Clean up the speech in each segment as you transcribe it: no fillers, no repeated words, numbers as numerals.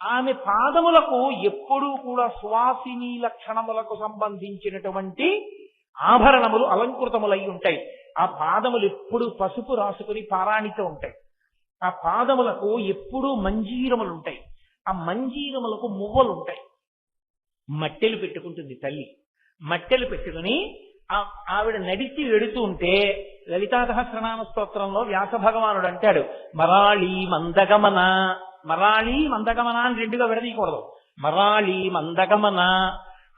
ఆమె పాదములకు ఎప్పుడూ కూడా సువాసిని లక్షణములకు సంబంధించినటువంటి ఆభరణములు అలంకృతములై ఉంటాయి. ఆ పాదములు ఎప్పుడు పసుపు రాసుకుని పారాణితో ఉంటాయి. ఆ పాదములకు ఎప్పుడూ మంజీరములు ఉంటాయి. ఆ మంజీరములకు మువ్వలు ఉంటాయి. మట్టెలు పెట్టుకుంటుంది తల్లి. మట్టెలు పెట్టుకుని ఆవిడ నడిచి వెడుతూ ఉంటే లలితా సహస్రనామ స్తోత్రంలో వ్యాస భగవానుడు అంటాడు, మరాళీ మందగమన. మరాళీ మందగమన అని రెండుగా విడదీయకూడదు. మరాళీ మందగమన.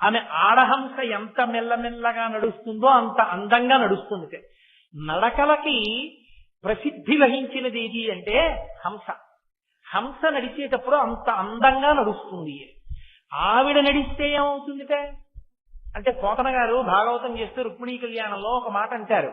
ఆమె ఆడహంస ఎంత మెల్లమెల్లగా నడుస్తుందో అంత అందంగా నడుస్తుంది. నడకలకి ప్రసిద్ధి వహించినది ఏది అంటే హంస. హంస నడిచేటప్పుడు అంత అందంగా నడుస్తుంది. ఆవిడ నడిస్తే ఏమవుతుందిట అంటే పోతన గారు భాగవతం చేస్తూ రుక్మిణీ కళ్యాణంలో ఒక మాట అంటారు,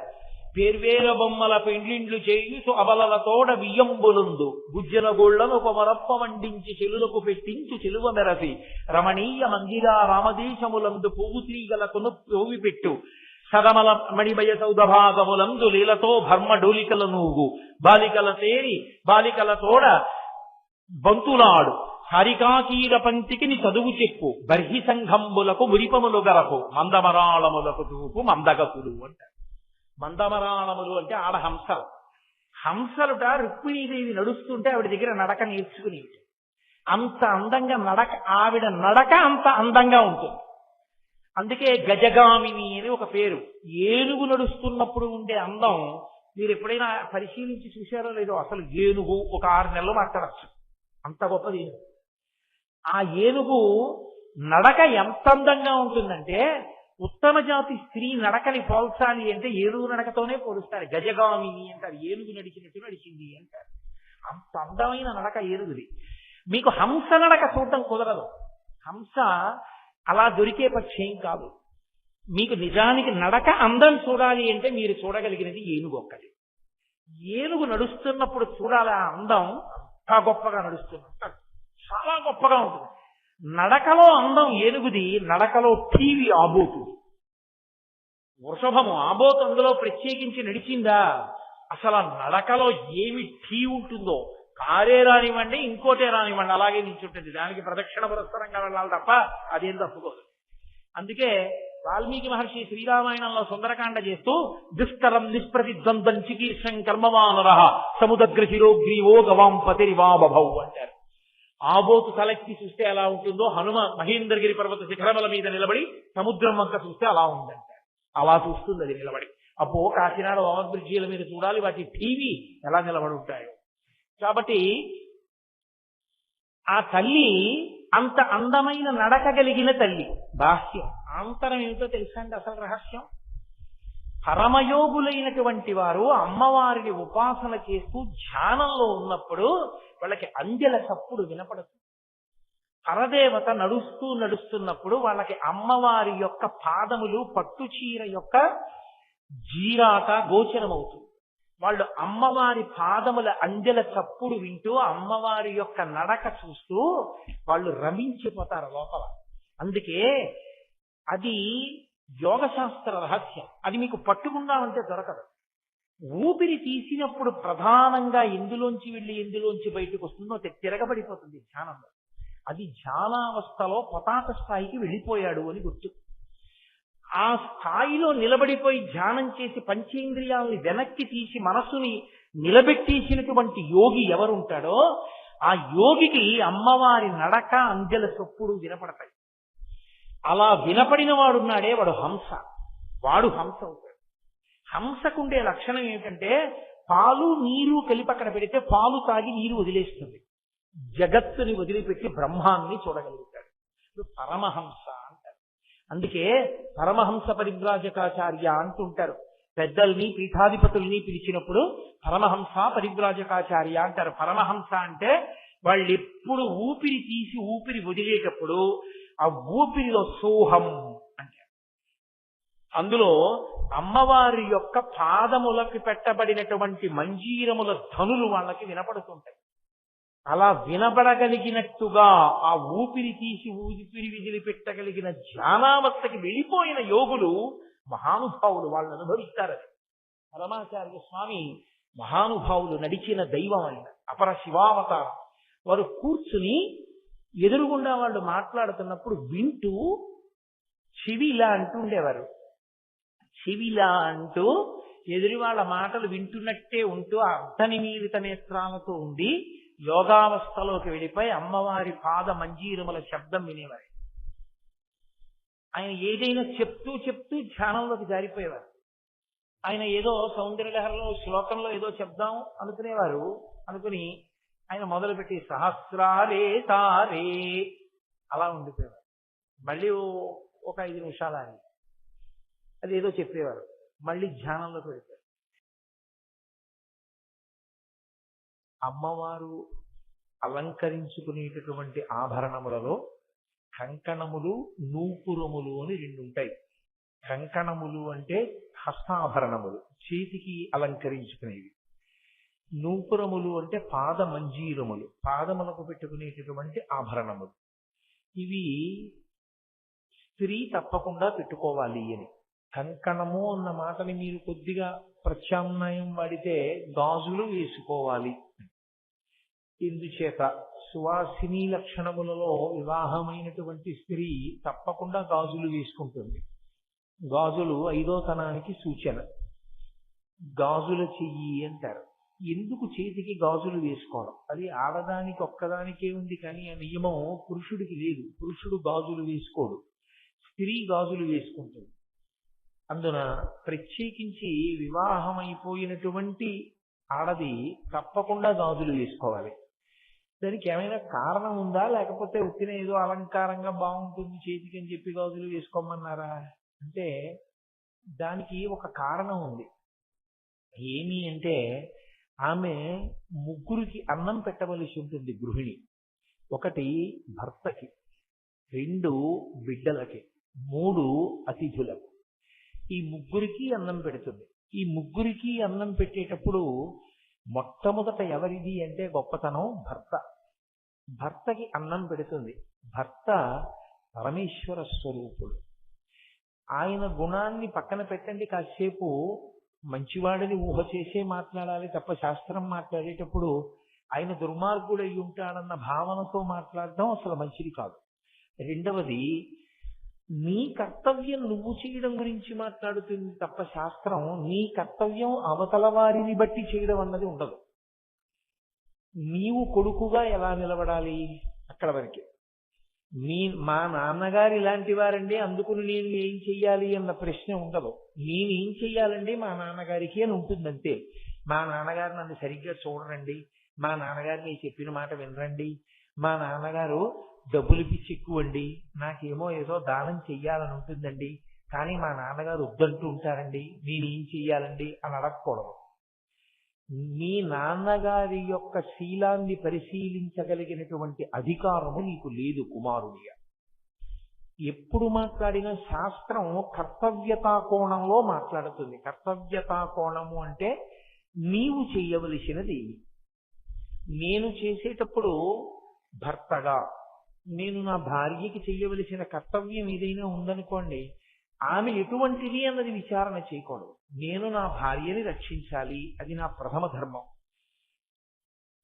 పేర్వేర బొమ్మల పెండ్లిండ్లు చేయుచు అబలలతోడ బియ్యంబులుందు గుజ్జల గోళ్లను ఒక మరప్ప వండించి చెలులకు పెట్టించు చెలువ మెరసి రమణీయ మందిరా రామదేశములందు పువ్వు తీగలకును పోవి పెట్టు సదమల మణిమయ సౌదభాగములందు లీలతో భర్మ డోలికల నూగు బాలికల తేరి బాలికల తోడ బంతులాడు హరికాకీర పంక్తికి చదువు చెప్పు బర్హి సంఘంబులకు మురిపములు గరపు మందమరాళములకు చూపు మందగపుడు అంటారు. మందమరాళములు అంటే ఆడ హంసలు. హంసలుట రుక్మిణీదేవి నడుస్తుంటే ఆవిడ దగ్గర నడక నేర్చుకుని అంత అందంగా ఆవిడ నడక అంత అందంగా ఉంటుంది. అందుకే గజగామిని అని ఒక పేరు. ఏనుగు నడుస్తున్నప్పుడు ఉండే అందం మీరు ఎప్పుడైనా పరిశీలించి చూశారో లేదో, అసలు ఏనుగు ఒక 6 నెలలు మాట్లాడచ్చు, అంత గొప్పది. ఆ ఏనుగు నడక ఎంత అందంగా ఉంటుందంటే ఉత్తమ జాతి స్త్రీ నడకని పోల్చాలి అంటే ఏనుగు నడకతోనే పోలుస్తారు. గజగామిని అంటారు, ఏనుగు నడిచినట్టు నడిచింది అంటారు. అంత అందమైన నడక ఏనుగుది. మీకు హంస నడక చూడటం కుదరదు. హంస అలా దొరికే పక్షి ఏం కాదు. మీకు నిజానికి నడక అందం చూడాలి అంటే మీరు చూడగలిగినది ఏనుగు ఒక్కటి. ఏనుగు నడుస్తున్నప్పుడు చూడాలి ఆ అందం. అంత గొప్పగా నడుస్తున్నట్టు చాలా గొప్పగా ఉంటుంది. నడకలో అందం ఏనుగుది, నడకలో టీవీ ఆబోతు. వృషభము ఆబోతు అందులో ప్రత్యేకించి నడిచిందా? అసలు ఆ నడకలో ఏమి టీ ఉంటుందో, కారే రానివ్వండి ఇంకోటే రానివ్వండి అలాగే నిల్చుంటుంది. దానికి ప్రదక్షిణ పురస్కరంగా వెళ్ళాలి తప్ప అదేం తప్పుకోదు. అందుకే వాల్మీకి మహర్షి శ్రీరామాయణంలో సుందరకాండ చేస్తూ దుష్కరం నిష్ప్రతిద్వంద్వం చికీర్షం కర్మవానర సముద్ర శిరోగ్రీవో గవాం పతిరివా బభౌ అంటారు. ఆబోతు తలెత్తి చూస్తే ఎలా ఉంటుందో హనుమ మహేంద్రగిరి పర్వత శిఖరముల మీద నిలబడి సముద్రం వంక చూస్తే అలా ఉందంటారు. అలా చూస్తుంది అది నిలబడి. అప్పో కాకినాడ ఓవర్ బ్రిడ్జీల మీద చూడాలి వాటి టీవీ ఎలా నిలబడి ఉంటాయో. కాబట్టి ఆ తల్లి అంత అందమైన నడక కలిగిన తల్లి. బాహ్యం ఆంతరం ఏమిటో తెలుసా అండి అసలు రహస్యం? పరమయోగులైనటువంటి వారు అమ్మవారిని ఉపాసన చేస్తూ ధ్యానంలో ఉన్నప్పుడు వాళ్ళకి అంజల చప్పుడు వినపడుతుంది. పరదేవత నడుస్తున్నప్పుడు వాళ్ళకి అమ్మవారి యొక్క పాదములు పట్టుచీర యొక్క జీరాట గోచరమవుతుంది. వాళ్ళు అమ్మవారి పాదముల అంజల చప్పుడు వింటూ అమ్మవారి యొక్క నడక చూస్తూ వాళ్ళు రమించిపోతారు లోపల. అందుకే అది యోగశాస్త్ర రహస్యం. అది మీకు పట్టుకుందామంటే దొరకదు. ఊపిరి తీసినప్పుడు ప్రధానంగా ఎందులోంచి వెళ్ళి ఎందులోంచి బయటకు వస్తుందో తిరగబడిపోతుంది ధ్యానంలో. అది ధ్యానావస్థలో పతాక స్థాయికి వెళ్ళిపోయాడు అని గుర్తు. ఆ స్థాయిలో నిలబడిపోయి ధ్యానం చేసి పంచేంద్రియాలని వెనక్కి తీసి మనస్సుని నిలబెట్టేసినటువంటి యోగి ఎవరుంటాడో ఆ యోగికి అమ్మవారి నడక అంజల చప్పుడు వినపడతాయి. అలా వినపడిన వాడున్నాడే వాడు హంస. వాడు హంస అవుతాడు. హంసకుండే లక్షణం ఏమిటంటే పాలు నీరు కలిపి అక్కడ పెడితే పాలు తాగి నీరు వదిలేస్తుంది. జగత్తుని వదిలిపెట్టి బ్రహ్మాన్ని చూడగలుగుతాడు. పరమహంస అంటారు. అందుకే పరమహంస పరివ్రాజకాచార్య అంటుంటారు. పెద్దల్ని పీఠాధిపతుల్ని పిలిచినప్పుడు పరమహంస పరివ్రాజకాచార్య అంటారు. పరమహంస అంటే వాళ్ళు ఎప్పుడు ఊపిరి తీసి ఊపిరి వదిలేటప్పుడు ఆ ఊపిరిలో సోహం అంటారు. అందులో అమ్మవారి యొక్క పాదములకు పెట్టబడినటువంటి మంజీరముల ధనులు వాళ్ళకి వినపడుతుంటాయి. అలా వినబడగలిగినట్టుగా ఆ ఊపిరి తీసి ఊపిరి విదిలి పెట్టగలిగిన ధ్యానావస్థకి వెళ్ళిపోయిన యోగులు మహానుభావులు, వాళ్ళు అనుభవిస్తారు. పరమాచార్య స్వామి మహానుభావులు నడిచిన దైవం ఆయన, అపర శివావతారం. వారు కూర్చుని ఎదురుగుండా వాళ్ళు మాట్లాడుతున్నప్పుడు వింటూ చెవి ఇలా అంటూ ఉండేవారు. చెవిలా అంటూ ఎదురి వాళ్ళ మాటలు వింటున్నట్టే ఉంటూ అర్ధనిమీలిత నేత్రాలతో ఉండి యోగావస్థలోకి వెళ్ళిపోయి అమ్మవారి పాద మంజీరముల శబ్దం వినేవారు. ఆయన ఏదైనా చెప్తూ చెప్తూ ధ్యానంలోకి జారిపోయేవారు. ఆయన ఏదో సౌందర్యలహరిలో శ్లోకంలో ఏదో చెప్దాం అనుకునేవారు. అనుకుని ఆయన మొదలుపెట్టి సహస్రారే తారే అలా ఉండిపోయేవారు. మళ్ళీ ఒక 5 నిమిషాలు ఆయన అది ఏదో చెప్పేవారు. మళ్ళీ ధ్యానంలోకి వెళ్ళిపోయారు. అమ్మవారు అలంకరించుకునేటటువంటి ఆభరణములలో కంకణములు, నూపురములు అని 2 ఉంటాయి. కంకణములు అంటే హస్తాభరణములు, చేతికి అలంకరించుకునేవి. నూపురములు అంటే పాద మంజీరములు, పాదములకు పెట్టుకునేటటువంటి ఆభరణములు. ఇవి స్త్రీ తప్పకుండా పెట్టుకోవాలి అని. కంకణము అన్న మాటని మీరు కొద్దిగా ప్రత్యామ్నాయం వాడితే గాజులు వేసుకోవాలి. ఇందుచేత సువాసిని లక్షణములలో వివాహమైనటువంటి స్త్రీ తప్పకుండా గాజులు వేసుకుంటుంది. గాజులు 5వ తనానికి సూచన. గాజుల చెయ్యి అంటారు. ఎందుకు చేతికి గాజులు వేసుకోవడం? అది ఆడదానికి ఒక్కదానికే ఉంది, కానీ ఆ నియమం పురుషుడికి లేదు. పురుషుడు గాజులు వేసుకోడు, స్త్రీ గాజులు వేసుకుంటుంది. అందున ప్రత్యేకించి వివాహమైపోయినటువంటి ఆడది తప్పకుండా గాజులు వేసుకోవాలి. దానికి ఏమైనా కారణం ఉందా, లేకపోతే ఉత్తిన ఏదో అలంకారంగా బాగుంటుంది చేతికి అని చెప్పి గాజులు వేసుకోమన్నారా అంటే దానికి ఒక కారణం ఉంది. ఏమి అంటే ఆమె 3కి అన్నం పెట్టవలసి ఉంటుంది గృహిణి. 1 భర్తకి, 2 బిడ్డలకి, 3 అతిథులకు. ఈ 3కి అన్నం పెడుతుంది. ఈ 3కి అన్నం పెట్టేటప్పుడు మొట్టమొదట ఎవరిది అంటే గొప్పతనం భర్త. భర్తకి అన్నం పెడుతుంది. భర్త పరమేశ్వర స్వరూపుడు. ఆయన గుణాన్ని పక్కన పెట్టండి, కాసేపు మంచివాడిని ఊహ చేసే మాట్లాడాలి తప్ప శాస్త్రం మాట్లాడేటప్పుడు ఆయన దుర్మార్గుడు అయి ఉంటాడన్న భావనతో మాట్లాడడం అసలు మంచిది కాదు. రెండవది, నీ కర్తవ్యం నువ్వు చేయడం గురించి మాట్లాడుతుంది తప్ప శాస్త్రం నీ కర్తవ్యం అవతల వారిని బట్టి చేయడం అన్నది ఉండదు. నీవు కొడుకుగా ఎలా నిలబడాలి అక్కడ వరకే. మా నాన్నగారు ఇలాంటి వారండి అందుకుని నేను ఏం చెయ్యాలి అన్న ప్రశ్న ఉండదు. నేనేం చెయ్యాలండి మా నాన్నగారికి అని ఉంటుందంతే. మా నాన్నగారు నన్ను సరిగ్గా చూడరండి, మా నాన్నగారు నేను చెప్పిన మాట వినరండి, మా నాన్నగారు డబ్బులు పిచ్చి ఎక్కువండి, నాకేమో ఏదో దానం చెయ్యాలని ఉంటుందండి, కానీ మా నాన్నగారు వద్దంటూ ఉంటారండి, నేనేం చెయ్యాలండి అని అడగకూడదు. మీ నాన్నగారి యొక్క శీలాన్ని పరిశీలించగలిగినటువంటి అధికారము నీకు లేదు కుమారుడిగా. ఎప్పుడు మాట్లాడినా శాస్త్రం కర్తవ్యతా కోణంలో మాట్లాడుతుంది. కర్తవ్యతా కోణము అంటే నీవు చెయ్యవలసినది. నేను చేసేటప్పుడు భర్తగా నేను నా భార్యకి చెయ్యవలసిన కర్తవ్యం ఏదైనా ఉందనుకోండి, ఆమె ఎటువంటిది అన్నది విచారణ చేయకూడదు. నేను నా భార్యని రక్షించాలి, అది నా ప్రథమ ధర్మం.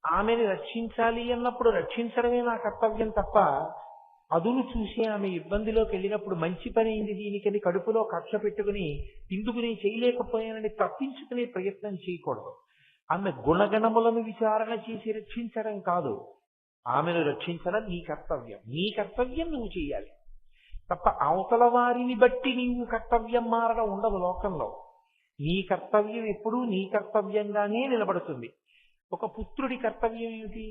ఆమెని రక్షించాలి అన్నప్పుడు రక్షించడమే నా కర్తవ్యం తప్ప అదును చూసి ఆమె ఇబ్బందిలోకి వెళ్ళినప్పుడు మంచి పని అయింది దీనికని కడుపులో కక్ష పెట్టుకుని ఇందుకు నేను చేయలేకపోయానని తప్పించుకునే ప్రయత్నం చేయకూడదు. ఆమె గుణగణములను విచారణ చేసి రక్షించడం కాదు, ఆమెను రక్షించడం నీ కర్తవ్యం. నీ కర్తవ్యం నువ్వు చేయాలి తప్ప అవతల వారిని బట్టి నీవు కర్తవ్యం మారడం ఉండదు లోకంలో. నీ కర్తవ్యం ఎప్పుడూ నీ కర్తవ్యంగానే నిలబడుతుంది. ఒక పుత్రుడి కర్తవ్యం ఏమిటి?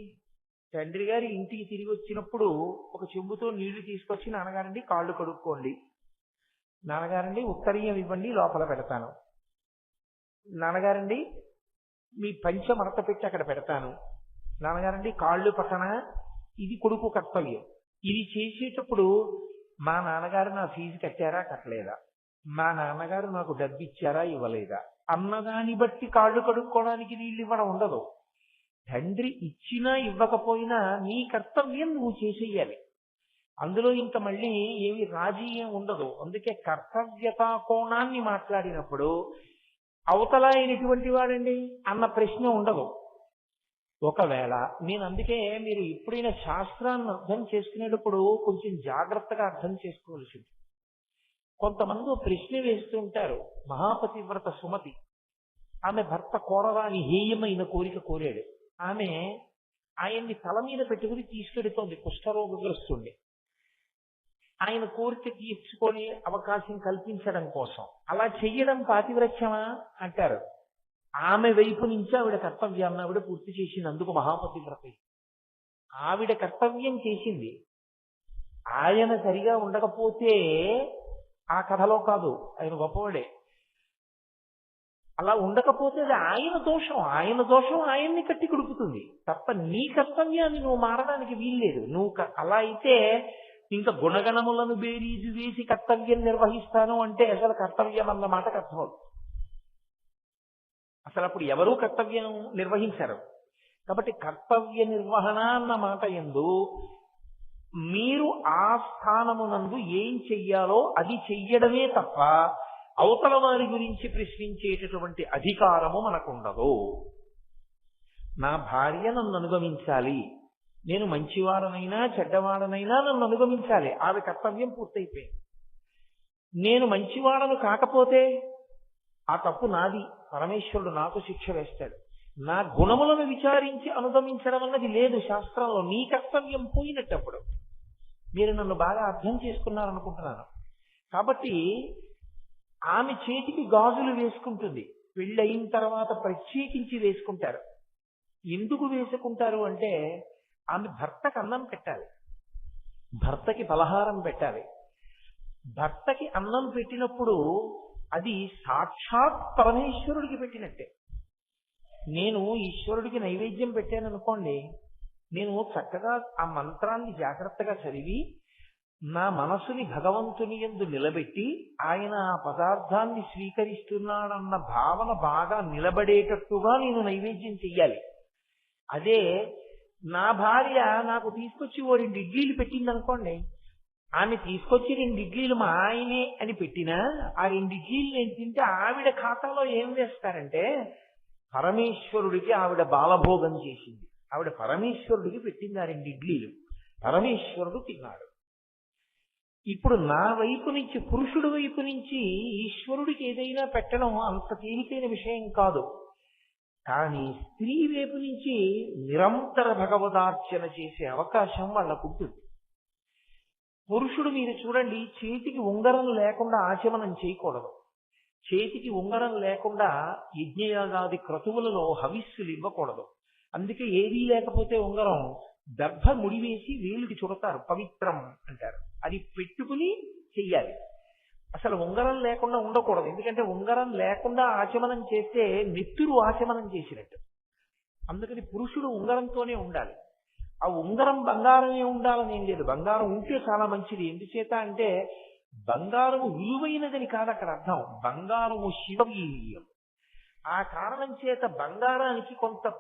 తండ్రి గారి ఇంటికి తిరిగి వచ్చినప్పుడు ఒక చెంబుతో నీళ్లు తీసుకొచ్చి, నాన్నగారండి కాళ్ళు కడుక్కోండి, నాన్నగారండి ఉత్తరీయం ఇవ్వండి లోపల పెడతాను, నాన్నగారండి మీ పంచ మడత పెట్టి అక్కడ పెడతాను, నాన్నగారండి కాళ్ళు పక్కన. ఇది కొడుకు కర్తవ్యం. ఇది చేసేటప్పుడు మా నాన్నగారు నా ఫీజు కట్టారా కట్టలేదా, మా నాన్నగారు నాకు డబ్బు ఇచ్చారా ఇవ్వలేదా అన్నదాన్ని బట్టి కాళ్ళు కడుక్కోవడానికి నీళ్ళు ఇవ్వడం ఉండదు. తండ్రి ఇచ్చినా ఇవ్వకపోయినా నీ కర్తవ్యం నువ్వు చేసేయాలి. అందులో ఇంకా మళ్ళీ ఏమి రాజీ ఉండదు. అందుకే కర్తవ్యతా కోణాన్ని మాట్లాడినప్పుడు అవతల ఆయన ఎటువంటి వాడండి అన్న ప్రశ్న ఉండదు. ఒకవేళ నేను అందుకే మీరు ఎప్పుడైనా శాస్త్రాన్ని అర్థం చేసుకునేటప్పుడు కొంచెం జాగ్రత్తగా అర్థం చేసుకోవాల్సింది. కొంతమంది ఓ ప్రశ్న వేస్తుంటారు. మహాపతివ్రత సుమతి, ఆమె భర్త కోరరాని హేయమైన కోరిక కోరాడు. ఆమె ఆయన్ని తల మీద పెట్టుకుని తీసుకెడుతోంది కుష్ఠరోగగ్రస్తుణ్ణి. ఆయన కోరిక తీర్చుకొని అవకాశం కల్పించడం కోసం. అలా చెయ్యడం పాతివ్రత్యమా అంటారు. ఆమె వైపు నుంచి ఆవిడ కర్తవ్యాన్ని ఆవిడ పూర్తి చేసింది. అందుకు మహాపతివ్రత. ఆవిడ కర్తవ్యం చేసింది. ఆయన సరిగా ఉండకపోతే ఆ కథలో కాదు, ఆయన గొప్పవాడే. అలా ఉండకపోతే అది ఆయన దోషం. ఆయన దోషం ఆయన్ని కట్టి కుడుపుతుంది తప్ప నీ కర్తవ్యాన్ని నువ్వు మారడానికి వీల్లేదు. నువ్వు అలా అయితే ఇంకా గుణగణములను బేరీజు వేసి కర్తవ్యం నిర్వహిస్తాను అంటే అసలు కర్తవ్యం అన్న మాటకు అర్థమవుతుంది. అసలు అప్పుడు ఎవరూ కర్తవ్యం నిర్వహించరు. కాబట్టి కర్తవ్య నిర్వహణ అన్న మాట యందు మీరు ఆ స్థానమునందు ఏం చెయ్యాలో అది చెయ్యడమే తప్ప అవతల వారి గురించి ప్రశ్నించేటటువంటి అధికారము మనకుండదు. నా భార్య నన్ను అనుగమించాలి, నేను మంచివాడనైనా చెడ్డవాడనైనా నన్ను అనుగమించాలి, ఆమె కర్తవ్యం పూర్తయిపోయింది. నేను మంచివాడను కాకపోతే ఆ తప్పు నాది, పరమేశ్వరుడు నాకు శిక్ష వేస్తాడు. నా గుణములను విచారించి అనుగమించడం అన్నది లేదు శాస్త్రంలో. నీ కర్తవ్యం పోయినట్టప్పుడు. మీరు నన్ను బాగా అర్థం చేసుకున్నారనుకుంటున్నాను. కాబట్టి ఆమె చేతికి గాజులు వేసుకుంటుంది. పెళ్ళయిన తర్వాత ప్రత్యేకించి వేసుకుంటారు. ఎందుకు వేసుకుంటారు అంటే ఆమె భర్తకి అన్నం పెట్టాలి, భర్తకి పలహారం పెట్టాలి. భర్తకి అన్నం పెట్టినప్పుడు అది సాక్షాత్ పరమేశ్వరుడికి పెట్టినట్టే. నేను ఈశ్వరుడికి నైవేద్యం పెట్టాను అనుకోండి, నేను చక్కగా ఆ మంత్రాన్ని జాగ్రత్తగా చదివి నా మనసుని భగవంతుని యందు నిలబెట్టి ఆయన ఆ పదార్థాన్ని స్వీకరిస్తున్నాడన్న భావన బాగా నిలబడేటట్టుగా నేను నైవేద్యం చెయ్యాలి. అదే నా భార్య నాకు తీసుకొచ్చి ఓ 2 ఇడ్లీలు పెట్టింది అనుకోండి, ఆమె తీసుకొచ్చి 2 ఇడ్లీలు మా ఆయనే అని పెట్టినా ఆ 2 ఇడ్లీలు నేను తింటే ఆవిడ ఖాతాలో ఏం వేస్తారంటే పరమేశ్వరుడికి ఆవిడ బాలభోగం చేసింది, ఆవిడ పరమేశ్వరుడికి పెట్టింది ఆ 2 ఇడ్లీలు, పరమేశ్వరుడు తిన్నాడు. ఇప్పుడు నా వైపు నుంచి, పురుషుడి వైపు నుంచి ఈశ్వరుడికి ఏదైనా పెట్టడం అంత తేలికైన విషయం కాదు. కానీ స్త్రీ వైపు నుంచి నిరంతర భగవదార్చన చేసే అవకాశం వాళ్ళకు ఉంటుంది. పురుషుడు మీరు చూడండి, చేతికి ఉంగరం లేకుండా ఆచమనం చేయకూడదు. చేతికి ఉంగరం లేకుండా యజ్ఞయాగాది క్రతువులలో హవిస్సులు ఇవ్వకూడదు. అందుకే ఏదీ లేకపోతే ఉంగరం దర్భ ముడివేసి వేలుకి చుడతారు, పవిత్రం అంటారు. అది పెట్టుకుని చెయ్యాలి. అసలు ఉంగరం లేకుండా ఉండకూడదు. ఎందుకంటే ఉంగరం లేకుండా ఆచమనం చేస్తే నెత్తురు ఆచమనం చేసినట్టు. అందుకని పురుషుడు ఉంగరంతోనే ఉండాలి. ఆ ఉంగరం బంగారమే ఉండాలని ఏం లేదు, బంగారం ఉంటే చాలా మంచిది. ఎందుచేత అంటే బంగారము విలువైనదని కాదు అక్కడ అర్థం, బంగారము శివవీర్యం. ఆ కారణం చేత బంగారానికి కొంత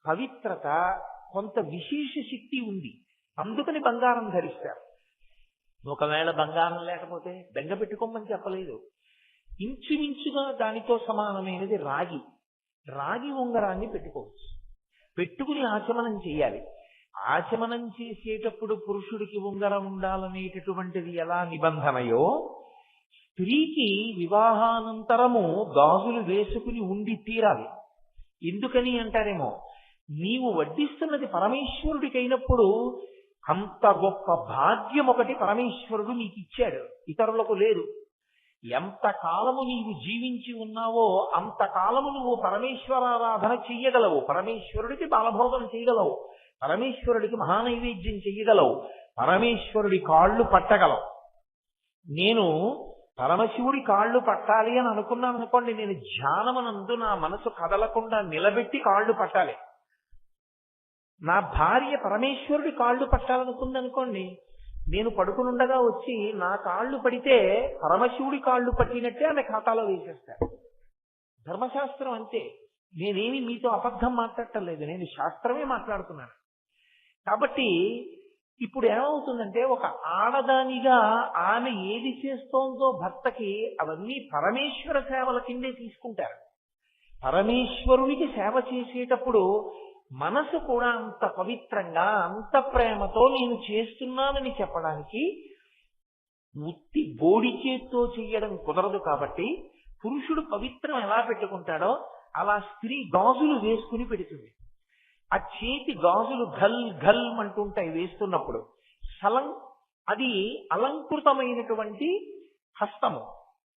పవిత్రత, కొంత విశేష శక్తి ఉంది. అందుకని బంగారం ధరిస్తారు. ఒకవేళ బంగారం లేకపోతే బెంగ పెట్టుకోమని చెప్పలేదు. ఇంచుమించుగా దానితో సమానమైనది రాగి. రాగి ఉంగరాన్ని పెట్టుకోవచ్చు, పెట్టుకుని ఆచమనం చేయాలి. ఆచమనం చేసేటప్పుడు పురుషుడికి ఉంగరం ఉండాలనేటటువంటిది ఎలా నిబంధనయో, స్త్రీకి వివాహానంతరము గాజులు వేసుకుని ఉండి తీరాలి. ఎందుకని అంటారేమో, నీవు వడ్డిస్తున్నది పరమేశ్వరుడికైనప్పుడు అంత గొప్ప భాగ్యం ఒకటి పరమేశ్వరుడు నీకు ఇచ్చాడు, ఇతరులకు లేదు. ఎంత కాలము నీవు జీవించి ఉన్నావో అంతకాలము నువ్వు పరమేశ్వరారాధన చెయ్యగలవు, పరమేశ్వరుడికి బాలభోగం చేయగలవు, పరమేశ్వరుడికి మహానైవేద్యం చెయ్యగలవు, పరమేశ్వరుడి కాళ్ళు పట్టగలవు. నేను పరమశివుడి కాళ్ళు పట్టాలి అని అనుకున్నాను అనుకోండి, నేను ధ్యానమునందు నా మనసు కదలకుండా నిలబెట్టి కాళ్ళు పట్టాలి. నా భార్య పరమేశ్వరుడి కాళ్ళు పట్టాలనుకుందనుకోండి, నేను పడుకునుండగా వచ్చి నా కాళ్ళు పడితే పరమశివుడి కాళ్ళు పట్టినట్టే ఆమె ఖాతాలో వేసేస్తాను. ధర్మశాస్త్రం అంతే. నేనేమి మీతో అబద్ధం మాట్లాడటం లేదు, నేను శాస్త్రమే మాట్లాడుతున్నాను. కాబట్టి ఇప్పుడు ఏమవుతుందంటే, ఒక ఆడదానిగా ఆమె ఏది చేస్తోందో భర్తకి అవన్నీ పరమేశ్వర సేవల కిందే తీసుకుంటారు. పరమేశ్వరునికి సేవ చేసేటప్పుడు మనసు కూడా అంత పవిత్రంగా అంత ప్రేమతో నేను చేస్తున్నానని చెప్పడానికి ఉత్తి బోడి చేత్తో చెయ్యడం కుదరదు. కాబట్టి పురుషుడు పవిత్రం ఎలా పెట్టుకుంటాడో అలా స్త్రీ గాజులు వేసుకుని పెడుతుంది. ఆ చేతి గాజులు ఘల్ ఘల్ అంటుంటాయి వేస్తున్నప్పుడు. అది అలంకృతమైనటువంటి హస్తము.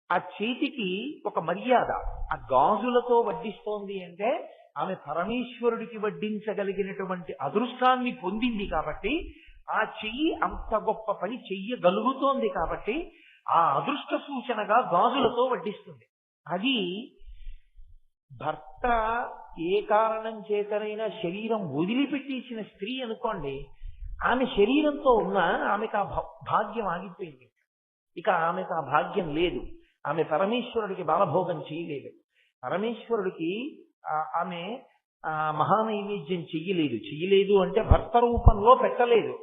ఆ చేతికి ఒక మర్యాద. ఆ గాజులతో వడ్డిస్తోంది అంటే ఆమె పరమేశ్వరుడికి వడ్డించగలిగినటువంటి అదృష్టాన్ని పొందింది కాబట్టి, ఆ చెయ్యి అంత గొప్ప పని చెయ్యగలుగుతోంది కాబట్టి ఆ అదృష్ట సూచనగా గాజులతో వడ్డిస్తుంది. అది భర్త ఏ కారణం చేతనైనా శరీరం వదిలిపెట్టేసిన స్త్రీ అనుకోండి, ఆమె శరీరంతో ఉన్న ఆమెకు ఆ భాగ్యం ఆగిపోయింది. ఇక ఆమెకు ఆ భాగ్యం లేదు. ఆమె పరమేశ్వరుడికి బాలభోగం చేయలేదు. పరమేశ్వరుడికి ఆమె మహానైవేద్యం చెయ్యలేదు అంటే భర్త రూపంలో పెట్టలేదు.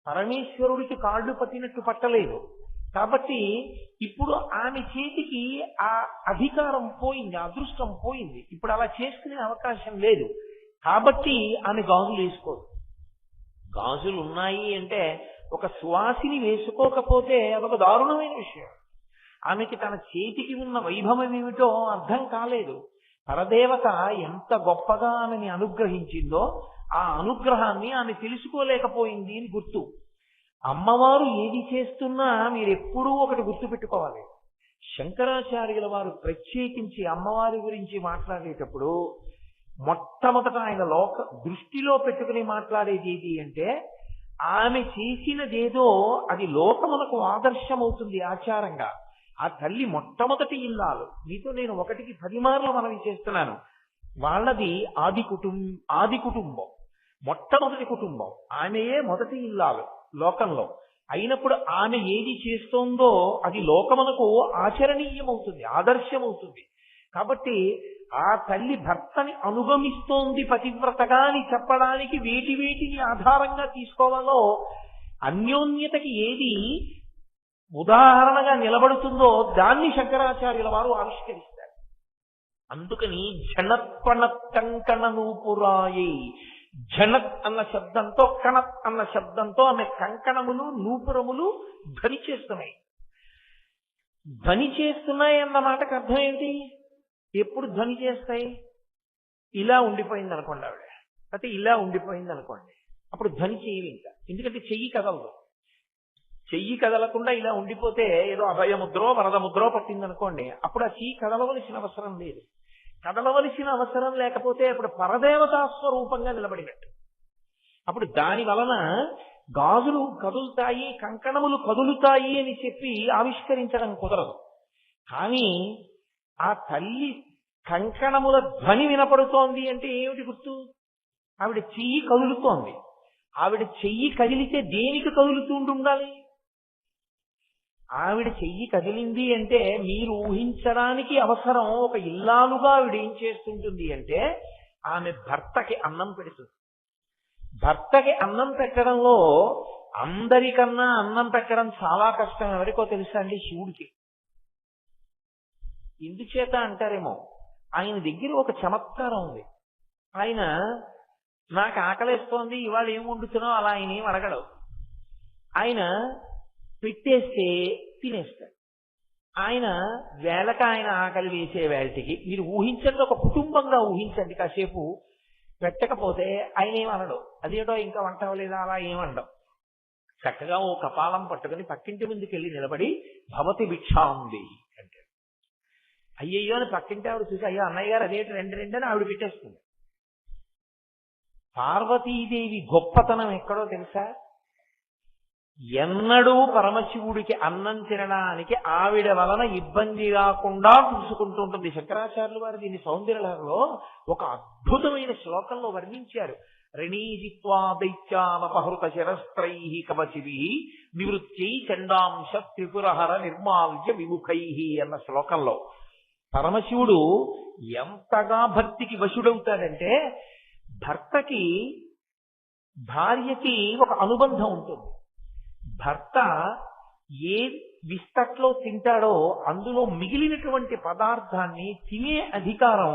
పరమేశ్వరుడికి కాళ్ళు పట్టినట్టు పట్టలేదు. కాబట్టి ఇప్పుడు ఆమె చేతికి ఆ అధికారం పోయింది, అదృష్టం పోయింది. ఇప్పుడు అలా చేసుకునే అవకాశం లేదు. కాబట్టి ఆమె గాజులు వేసుకోదు. గాజులు ఉన్నాయి అంటే ఒక సువాసిని వేసుకోకపోతే అదొక దారుణమైన విషయం. ఆమెకి తన చేతికి ఉన్న వైభవం ఏమిటో అర్థం కాలేదు. పరదేవత ఎంత గొప్పగా ఆమెని అనుగ్రహించిందో ఆ అనుగ్రహాన్ని ఆమె తెలుసుకోలేకపోయింది అని గుర్తు. అమ్మవారు ఏది చేస్తున్నా మీరెప్పుడూ ఒకటి గుర్తు పెట్టుకోవాలి. శంకరాచార్యుల వారు ప్రత్యేకించి అమ్మవారి గురించి మాట్లాడేటప్పుడు మొట్టమొదట ఆయన దృష్టిలో పెట్టుకుని మాట్లాడేది ఏది అంటే, ఆమె చేసినదేదో అది లోకమునకు ఆదర్శమవుతుంది ఆచారంగా. ఆ తల్లి మొట్టమొదటి ఇల్లాలు. మీతో నేను 1కి 10 మార్లు మనవి చేస్తున్నాను. వాళ్ళది ఆది కుటుంబం, మొట్టమొదటి కుటుంబం. ఆమెయే మొదటి ఇల్లాలు లోకంలో. అయినప్పుడు ఆమె ఏది చేస్తోందో అది లోకమునకు ఆచరణీయమవుతుంది, ఆదర్శమవుతుంది. కాబట్టి ఆ తల్లి భర్తని అనుగమిస్తోంది పతివ్రతగా అని చెప్పడానికి వేటిని ఆధారంగా తీసుకోవాలో, అన్యోన్యతకి ఏది ఉదాహరణగా నిలబడుతుందో దాన్ని శంకరాచార్యుల వారు ఆవిష్కరిస్తారు. అందుకని జనత్పణత్ కంకణ నూపురాయి, జనత్ అన్న శబ్దంతో కణత్ అన్న శబ్దంతో ఆమె కంకణములు నూపురములు ధ్వని చేస్తున్నాయి. ధ్వని చేస్తున్నాయి అన్న మాటకు అర్థం ఏంటి? ఎప్పుడు ధ్వని చేస్తాయి? ఇలా ఉండిపోయింది అనుకోండి ఆవిడ, అయితే ఇలా ఉండిపోయింది అనుకోండి, అప్పుడు ధ్వని చేయదు ఇంకా. ఎందుకంటే చెయ్యి కదలదు. చెయ్యి కదలకుండా ఇలా ఉండిపోతే ఏదో అభయముద్రో వరదముద్రో పట్టిందనుకోండి, అప్పుడు ఆ చెయ్యి కదలవలసిన అవసరం లేదు. కదలవలసిన అవసరం లేకపోతే అప్పుడు పరదేవతా స్వరూపంగా నిలబడినట్టు. అప్పుడు దాని వలన గాజులు కదులుతాయి, కంకణములు కదులుతాయి అని చెప్పి ఆవిష్కరించడం కుదరదు. కానీ ఆ తల్లి కంకణముల ధ్వని వినపడుతోంది అంటే ఏమిటి గుర్తు? ఆవిడ చెయ్యి కదులుతోంది. ఆవిడ చెయ్యి కదిలితే దేనికి కదులుతూ ఉండాలి? ఆవిడ చెయ్యి కదిలింది అంటే మీరు ఊహించడానికి అవసరం. ఒక ఇల్లాలుగా ఆవిడ ఏం చేస్తుంటుంది అంటే ఆమె భర్తకి అన్నం పెడుతుంది. భర్తకి అన్నం పెట్టడంలో అందరికన్నా అన్నం పెట్టడం చాలా కష్టం. ఎవరికో తెలుసా అండి? శివుడికి. ఎందుచేత అంటారేమో, ఆయన దగ్గర ఒక చమత్కారం ఉంది. ఆయన నాకు ఆకలిస్తోంది ఇవాళ ఏం వండుతున్నావు అలా ఆయన ఏం అడగడు. ఆయన పెట్టేస్తే తినేస్తాడు. ఆయన వేళక ఆయన ఆకలి వేసే వేళటికి మీరు ఊహించండి, ఒక కుటుంబంగా ఊహించండి కాసేపు. పెట్టకపోతే ఆయన ఏమనడు, అదేటో ఇంకా వంట అవ్వలేదా అలా ఏమనడం. చక్కగా ఓ కపాలం పట్టుకుని పక్కింటి ముందుకు వెళ్ళి నిలబడి భవతి భిక్షాంది అంటే, అయ్యయ్యో అని పక్కింటి ఆవిడ చూసి, అయ్యో అన్నయ్య గారు అదేంటి 2 అని ఆవిడ పెట్టేస్తుంది. పార్వతీదేవి గొప్పతనం ఎక్కడో తెలుసా? ఎన్నడూ పరమశివుడికి అన్నం తినడానికి ఆవిడ వలన ఇబ్బంది రాకుండా చూసుకుంటూ ఉంటుంది. శంకరాచార్యులు వారు దీన్ని సౌందర్యలహరిలో ఒక అద్భుతమైన శ్లోకంలో వర్ణించారు. రణీజిత్వా దైత్యానపహృత శరస్త్రై కవచిభి నివృత్యై చండాంశ త్రిపురహర నిర్మాల్య విముఖై అన్న శ్లోకంలో పరమశివుడు ఎంతగా భక్తికి వశుడవుతాడంటే, భర్తకి భార్యకి ఒక అనుబంధం ఉంటుంది. భర్త ఏ విస్తట్లో తింటాడో అందులో మిగిలినటువంటి పదార్థాన్ని తినే అధికారం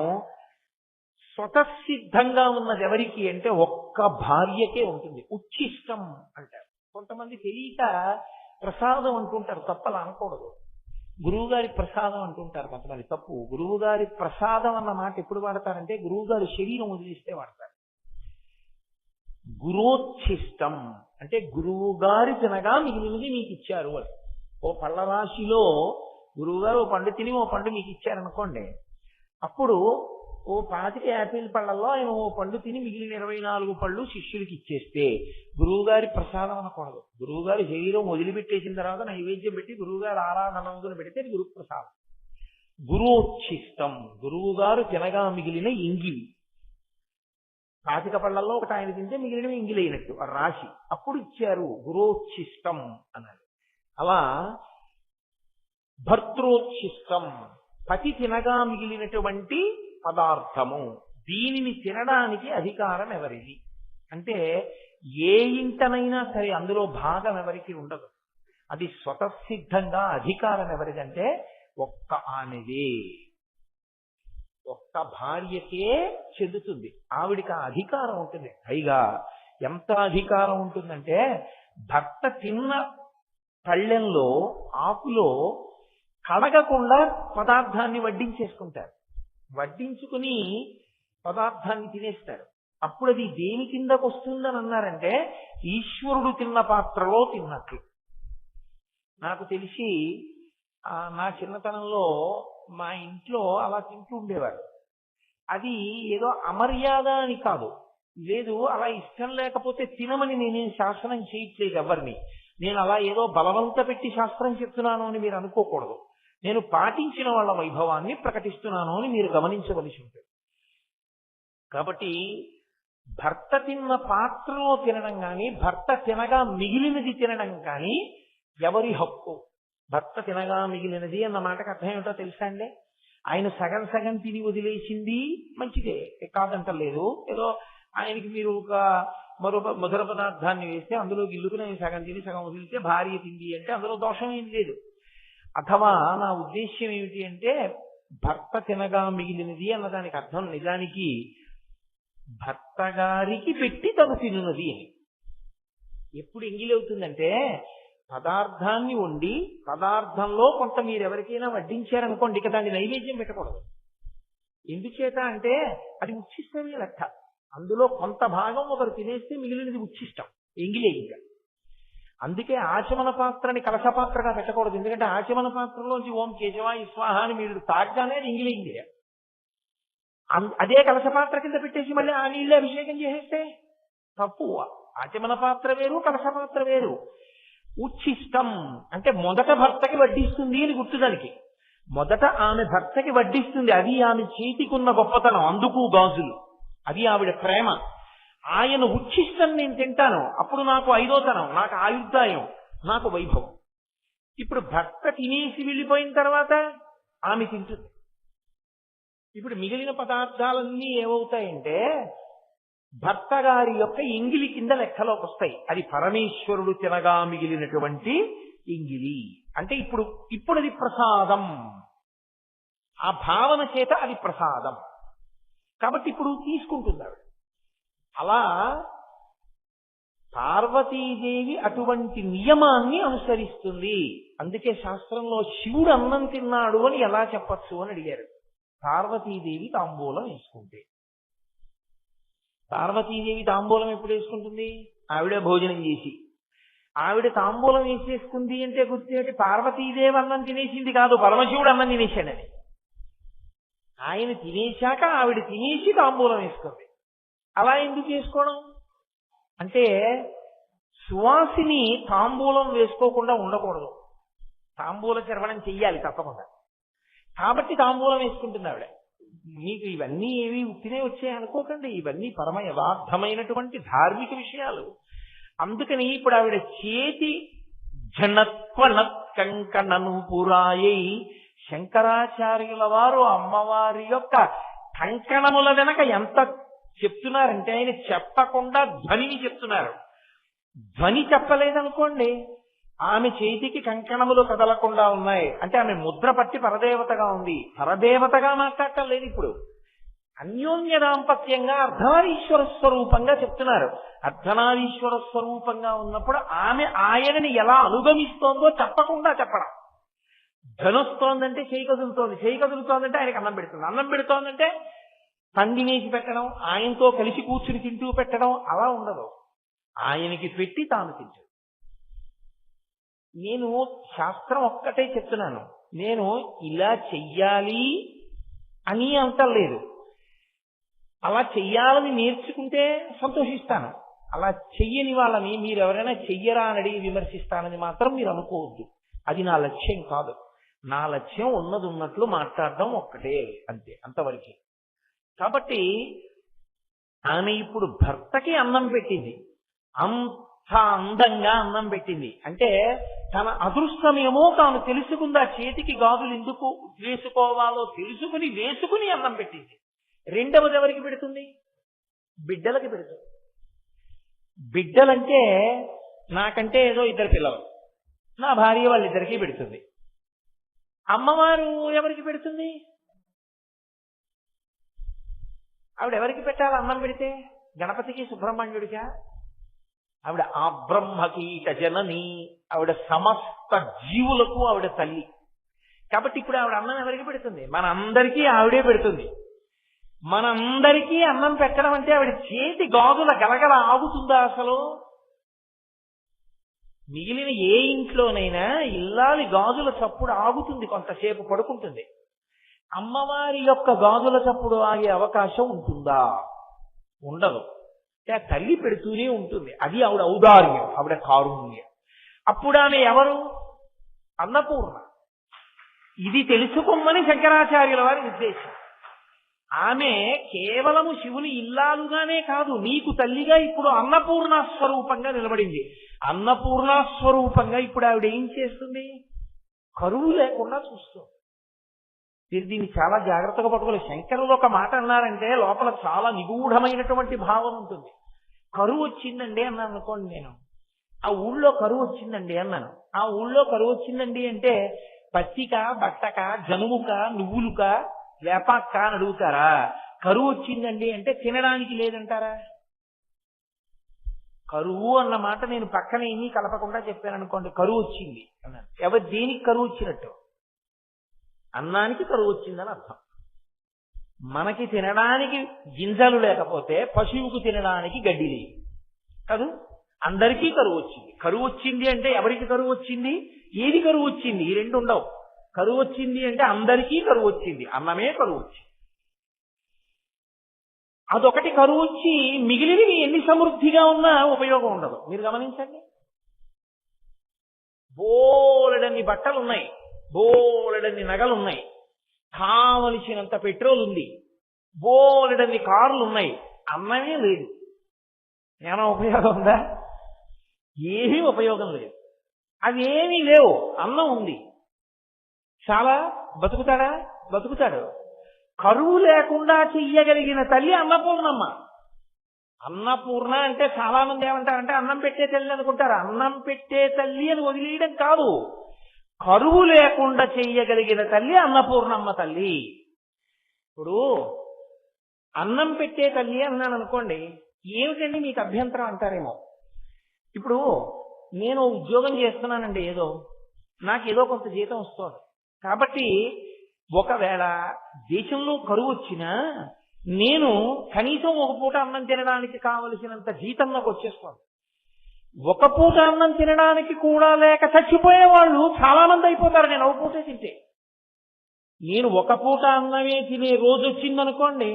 స్వతసిద్ధంగా ఉన్నది ఎవరికి అంటే ఒక్క భార్యకే ఉంటుంది. ఉచ్ఛిష్టం అంటారు. కొంతమంది తెలియక ప్రసాదం అంటుంటారు, తప్పలా అనకూడదు. గురువు గారి ప్రసాదం అంటుంటారు కొంతమంది, తప్పు. గురువు గారి ప్రసాదం అన్న మాట ఎప్పుడు వాడతారంటే గురువు గారి శరీరం వదిలిస్తే వాడతారు. గురోచ్ఛిష్టం అంటే గురువు గారి తినగా మిగిలినది మీకు ఇచ్చారు అని. ఓ పళ్ళ రాశిలో గురువు గారు ఓ పండు తిని ఓ పండు మీకు ఇచ్చారనుకోండి, అప్పుడు ఓ 25 యాపిల్ పళ్ళల్లో ఆయన ఓ పండు తిని మిగిలిన 24 పళ్ళు శిష్యులకి ఇచ్చేస్తే గురువు గారి ప్రసాదం అనకూడదు. గురువు గారి శరీరం వదిలిపెట్టేసిన తర్వాత నైవేద్యం పెట్టి గురువు గారు ఆరాధన పెడితే గురు ప్రసాదం. గురోచ్ఛిష్టం గురువు గారు తినగా మిగిలిన ఇంగిలి. 25 పళ్ళల్లో ఒకటి ఆయన తింటే మిగిలినవి ఇంగిలైనట్టు ఆ రాశి, అప్పుడు ఇచ్చారు గురోచ్ఛిష్టం అన్నది. అలా భర్తృచ్ఛిష్టం పతి తినగా మిగిలినటువంటి పదార్థము, దీనిని తినడానికి అధికారం ఎవరిది అంటే ఏ ఇంటనైనా సరే అందులో భాగం ఎవరికి ఉండదు. అది స్వతసిద్ధంగా అధికారం ఎవరిదంటే ఒక్క ఆమెదే, ఒక్క భార్యకే చెందుతుంది. ఆవిడికి ఆ అధికారం ఉంటుంది. పైగా ఎంత అధికారం ఉంటుందంటే భర్త తిన్న పళ్ళెంలో ఆకులో కడగకుండా పదార్థాన్ని వడ్డించేసుకుంటారు. వడ్డించుకుని పదార్థాన్ని తినేస్తారు. అప్పుడు అది దేని కిందకు వస్తుందని అన్నారంటే ఈశ్వరుడు తిన్న పాత్రలో తిన్నట్లు. నాకు తెలిసి నా చిన్నతనంలో మా ఇంట్లో అలా తింటూ ఉండేవారు. అది ఏదో అమర్యాద అని కాదు, లేదు అలా ఇష్టం లేకపోతే తినమని నేనేం శాసనం చేయట్లేదు ఎవరిని. నేను అలా ఏదో బలవంత పెట్టి శాస్త్రం చెప్తున్నాను అని మీరు అనుకోకూడదు. నేను పాటించిన వాళ్ళ వైభవాన్ని ప్రకటిస్తున్నాను అని మీరు గమనించవలసి ఉంటుంది. కాబట్టి భర్త తిన్న పాత్రలో తినడం కానీ భర్త తినగా మిగిలినది తినడం కానీ ఎవరి హక్కు? భర్త తినగా మిగిలినది అన్న మాటకు అర్థం ఏమిటో తెలుసా అండి? ఆయన సగం సగం తిని వదిలేసింది మంచిదే, కాదంటలేదు. ఏదో ఆయనకి మీరు ఒక మధుర పదార్థాన్ని వేస్తే అందులో గిల్లుకుని ఆయన సగం తిని సగం వదిలితే భార్య తింది అంటే అందులో దోషం ఏం లేదు. అథవా నా ఉద్దేశ్యం ఏమిటి అంటే భర్త తినగా మిగిలినది అన్నదానికి అర్థం నిజానికి భర్త గారికి పెట్టి తను తినున్నది అని. ఎప్పుడు ఎంగిలవుతుందంటే పదార్థాన్ని వండి పదార్థంలో కొంత మీరు ఎవరికైనా వడ్డించారనుకోండి, ఇక దాన్ని నైవేద్యం పెట్టకూడదు. ఎందుచేత అంటే అది ఉచ్ఛిష్టమే లెక్క. అందులో కొంత భాగం ఒకరు తినేస్తే మిగిలినది ఉచ్ఛిష్టం, ఎంగిలే. ఇంకా అందుకే ఆచమన పాత్రని కలశ పాత్రగా పెట్టకూడదు. ఎందుకంటే ఆచమన పాత్రలోంచి ఓం కేశవాయ స్వాహ అని మీరు తాగ్గానే ఎంగిలేంది. అదే కలశ పాత్ర కింద పెట్టేసి మళ్ళీ ఆ నీళ్ళే అభిషేకం చేసేస్తే తప్పు. ఆచమన పాత్ర వేరు, కలశ పాత్ర వేరు. ఉచ్ఛిష్టం అంటే మొదట భర్తకి వడ్డిస్తుంది అని గుర్తుదానికి. మొదట ఆమె భర్తకి వడ్డిస్తుంది, అది ఆమె చేతికున్న గొప్పతనం. అందుకు గాజులు, అది ఆవిడ ప్రేమ. ఆయన ఉచ్ఛిష్టం నేను తింటాను, అప్పుడు నాకు ఐదోతనం, నాకు ఆయుర్దాయం, నాకు వైభవం. ఇప్పుడు భర్త తినేసి వెళ్ళిపోయిన తర్వాత ఆమె తింటుంది. ఇప్పుడు మిగిలిన పదార్థాలన్నీ ఏమవుతాయంటే భర్త గారి యొక్క ఎంగిలి కింద లెక్కలోకి వస్తాయి. అది పరమేశ్వరుడు తినగా మిగిలినటువంటి ఎంగిలి అంటే ఇప్పుడు అది ప్రసాదం. ఆ భావన చేత అది ప్రసాదం కాబట్టి ఇప్పుడు తీసుకుంటుంది ఆవిడ. అలా పార్వతీదేవి అటువంటి నియమాన్ని అనుసరిస్తుంది. అందుకే శాస్త్రంలో శివుడు అన్నం తిన్నాడు అని ఎలా చెప్పచ్చు అని అడిగారు. పార్వతీదేవి తాంబూలం వేసుకుంటే. పార్వతీదేవి తాంబూలం ఎప్పుడు వేసుకుంటుంది? ఆవిడే భోజనం చేసి. ఆవిడ తాంబూలం వేసేసుకుంది అంటే గుర్తేంటి? పార్వతీదేవి అన్నం తినేసింది కాదు, పరమశివుడు అన్నం తినేశాడని. ఆయన తినేశాక ఆవిడ తినేసి తాంబూలం వేసుకుంది. అలా ఎందుకు వేసుకోవడం అంటే సువాసిని తాంబూలం వేసుకోకుండా ఉండకూడదు, తాంబూల చర్వణం చెయ్యాలి తప్పకుండా. కాబట్టి తాంబూలం వేసుకుంటుంది ఆవిడ. మీకు ఇవన్నీ ఏవి ఉత్తినే వచ్చాయి అనుకోకండి, ఇవన్నీ పరమ యథార్థమైనటువంటి ధార్మిక విషయాలు. అందుకని ఇప్పుడు ఆవిడ చేతి జనత్వనత్ కంకణను పురాయై, శంకరాచార్యుల వారు అమ్మవారి యొక్క కంకణముల వెనక ఎంత చెప్తున్నారంటే ఆయన చెప్పకుండా ధ్వనిని చెప్తున్నారు. ధ్వని చెప్పలేదనుకోండి, ఆమె చేతికి కంకణములు కదలకుండా ఉన్నాయి అంటే ఆమె ముద్ర పట్టి పరదేవతగా ఉంది. పరదేవతగా మాట్లాడటం లేదు ఇప్పుడు, అన్యోన్య దాంపత్యంగా అర్ధనారీశ్వర స్వరూపంగా చెప్తున్నారు. అర్ధనారీశ్వర స్వరూపంగా ఉన్నప్పుడు ఆమె ఆయనని ఎలా అనుగమిస్తోందో చెప్పకుండా చెప్పడం. ధనొస్తోందంటే చేయి కదులుతోంది, చేయి కదులుతోందంటే ఆయనకి అన్నం పెడుతుంది, అన్నం పెడుతోందంటే పందినేసి పెట్టడం, ఆయనతో కలిసి కూర్చుని తింటూ పెట్టడం అలా ఉండదు. ఆయనకి పెట్టి తాను తింటాడు. నేను శాస్త్రం ఒక్కటే చెప్తున్నాను, నేను ఇలా చెయ్యాలి అని అంటలేదు. అలా చెయ్యాలని నేర్చుకుంటే సంతోషిస్తాను. అలా చెయ్యని వాళ్ళని మీరు ఎవరైనా చెయ్యరా అని అడిగి విమర్శిస్తానని మాత్రం మీరు అనుకోవద్దు. అది నా లక్ష్యం కాదు. నా లక్ష్యం ఉన్నది ఉన్నట్లు మాట్లాడడం ఒక్కటే, అంతే, అంతవరకే. కాబట్టి ఆమె ఇప్పుడు భర్తకి అన్నం పెట్టింది, అంత అందంగా అన్నం పెట్టింది. అంటే తన అదృష్టమేమో తాను తెలుసుకుంది. ఆ చేతికి గాజులు ఎందుకు వేసుకోవాలో వేసుకుని అన్నం పెట్టింది. రెండవది ఎవరికి పెడుతుంది? బిడ్డలకి పెడుతుంది. బిడ్డలంటే నాకంటే ఏదో ఇద్దరు పిల్లలు, నా భార్య వాళ్ళిద్దరికీ పెడుతుంది. అమ్మవారు ఎవరికి పెడుతుంది? ఆవిడ ఎవరికి పెట్టాలి అన్నం పెడితే? గణపతికి, సుబ్రహ్మణ్యుడికా? ఆవిడ ఆ బ్రహ్మకీట జనని, ఆవిడ సమస్త జీవులకు ఆవిడ తల్లి. కాబట్టి ఇప్పుడు ఆవిడ అన్నం ఎవరికి పెడుతుంది? మనందరికీ ఆవిడే పెడుతుంది. మనందరికీ అన్నం పెట్టడం అంటే ఆవిడ చేతి గాజుల గలగల ఆగుతుందా అసలు? మిగిలిన ఏ ఇంట్లోనైనా ఇల్లాలి గాజుల చప్పుడు ఆగుతుంది, కొంతసేపు పడుకుంటుంది. అమ్మవారి యొక్క గాజుల చప్పుడు ఆగే అవకాశం ఉంటుందా? ఉండదు. అంటే తల్లి పెడుతూనే ఉంటుంది. అది ఆవిడ ఔదార్యం, ఆవిడ కారుణ్యం. అప్పుడు ఆమె ఎవరు? అన్నపూర్ణ. ఇది తెలుసుకోమని శంకరాచార్యుల వారి ఉద్దేశం. ఆమె కేవలము శివుని ఇల్లాలుగానే కాదు, నీకు తల్లిగా ఇప్పుడు అన్నపూర్ణ స్వరూపంగా నిలబడింది. అన్నపూర్ణ స్వరూపంగా ఇప్పుడు ఆవిడ ఏం చేస్తుంది? కరువు లేకుండా చూస్తుంది. దీన్ని చాలా జాగ్రత్తగా పట్టుకోవాలి. శంకరులు ఒక మాట అన్నారంటే లోపల చాలా నిగూఢమైనటువంటి భావం ఉంటుంది. కరువు వచ్చిందండి అన్నాను అనుకోండి, నేను ఆ ఊళ్ళో కరువు వచ్చిందండి అన్నాను. ఆ ఊళ్ళో కరువు వచ్చిందండి అంటే పత్తిక, బట్టక, జనుముక, నువ్వులుక, వేపాక్క అని అడుగుతారా? కరువు వచ్చిందండి అంటే తినడానికి లేదంటారా? కరువు అన్న మాట నేను పక్కన ఏమీ కలపకుండా చెప్పాను అనుకోండి, కరువు వచ్చింది అన్నాను. ఎవరు దేనికి కరువు వచ్చినట్టు? అన్నానికి కరువు వచ్చిందని అర్థం. మనకి తినడానికి గింజలు లేకపోతే పశువుకు తినడానికి గడ్డి లేదు కాదు. అందరికీ కరువు వచ్చింది. కరువు వచ్చింది అంటే ఎవరికి కరువు వచ్చింది? ఏది కరువు వచ్చింది? ఈ రెండు ఉండవు. కరువు వచ్చింది అంటే అందరికీ కరువు వచ్చింది, అన్నమే కరువు వచ్చింది. అదొకటి కరువు వచ్చి మిగిలినవి ఎన్ని సమృద్ధిగా ఉన్నా ఉపయోగం ఉండదు. మీరు గమనించండి, బోలెడన్ని బట్టలు ఉన్నాయి, బోలెడన్ని నగలున్నాయి, కావలసినంత పెట్రోల్ ఉంది, బోలెడన్ని కార్లు ఉన్నాయి, అన్నమే లేదు. ఏమైనా ఉపయోగం ఉందా? ఏమీ ఉపయోగం లేదు. అవి ఏమీ లేవు, అన్నం ఉంది. చాలా బతుకుతాడా? బతుకుతాడు. కరువు లేకుండా చెయ్యగలిగిన తల్లి అన్నపూర్ణమ్మ. అన్నపూర్ణ అంటే చాలా మంది ఏమంటారంటే అన్నం పెట్టే తల్లి అనుకుంటారు. అన్నం పెట్టే తల్లి అని వదిలేయడం కాదు, కరువు లేకుండా చెయ్యగలిగిన తల్లి అన్నపూర్ణమ్మ తల్లి. ఇప్పుడు అన్నం పెట్టే తల్లి అన్నాను అనుకోండి, ఏమిటండి మీకు అభ్యంతరం అంటారేమో. ఇప్పుడు నేను ఉద్యోగం చేస్తున్నానండి, నాకేదో కొంత జీతం వస్తుంది. కాబట్టి ఒకవేళ దేశంలో కరువు వచ్చినా నేను కనీసం ఒక పూట అన్నం తినడానికి కావలసినంత జీతం నాకు వచ్చేస్తుంది. ఒక పూట అన్నం తినడానికి కూడా లేక చచ్చిపోయే వాళ్ళు చాలా మంది అయిపోతారు నేను ఒక పూటే తింటే. నేను ఒక పూట అన్నమే తినే రోజు వచ్చిందనుకోండి,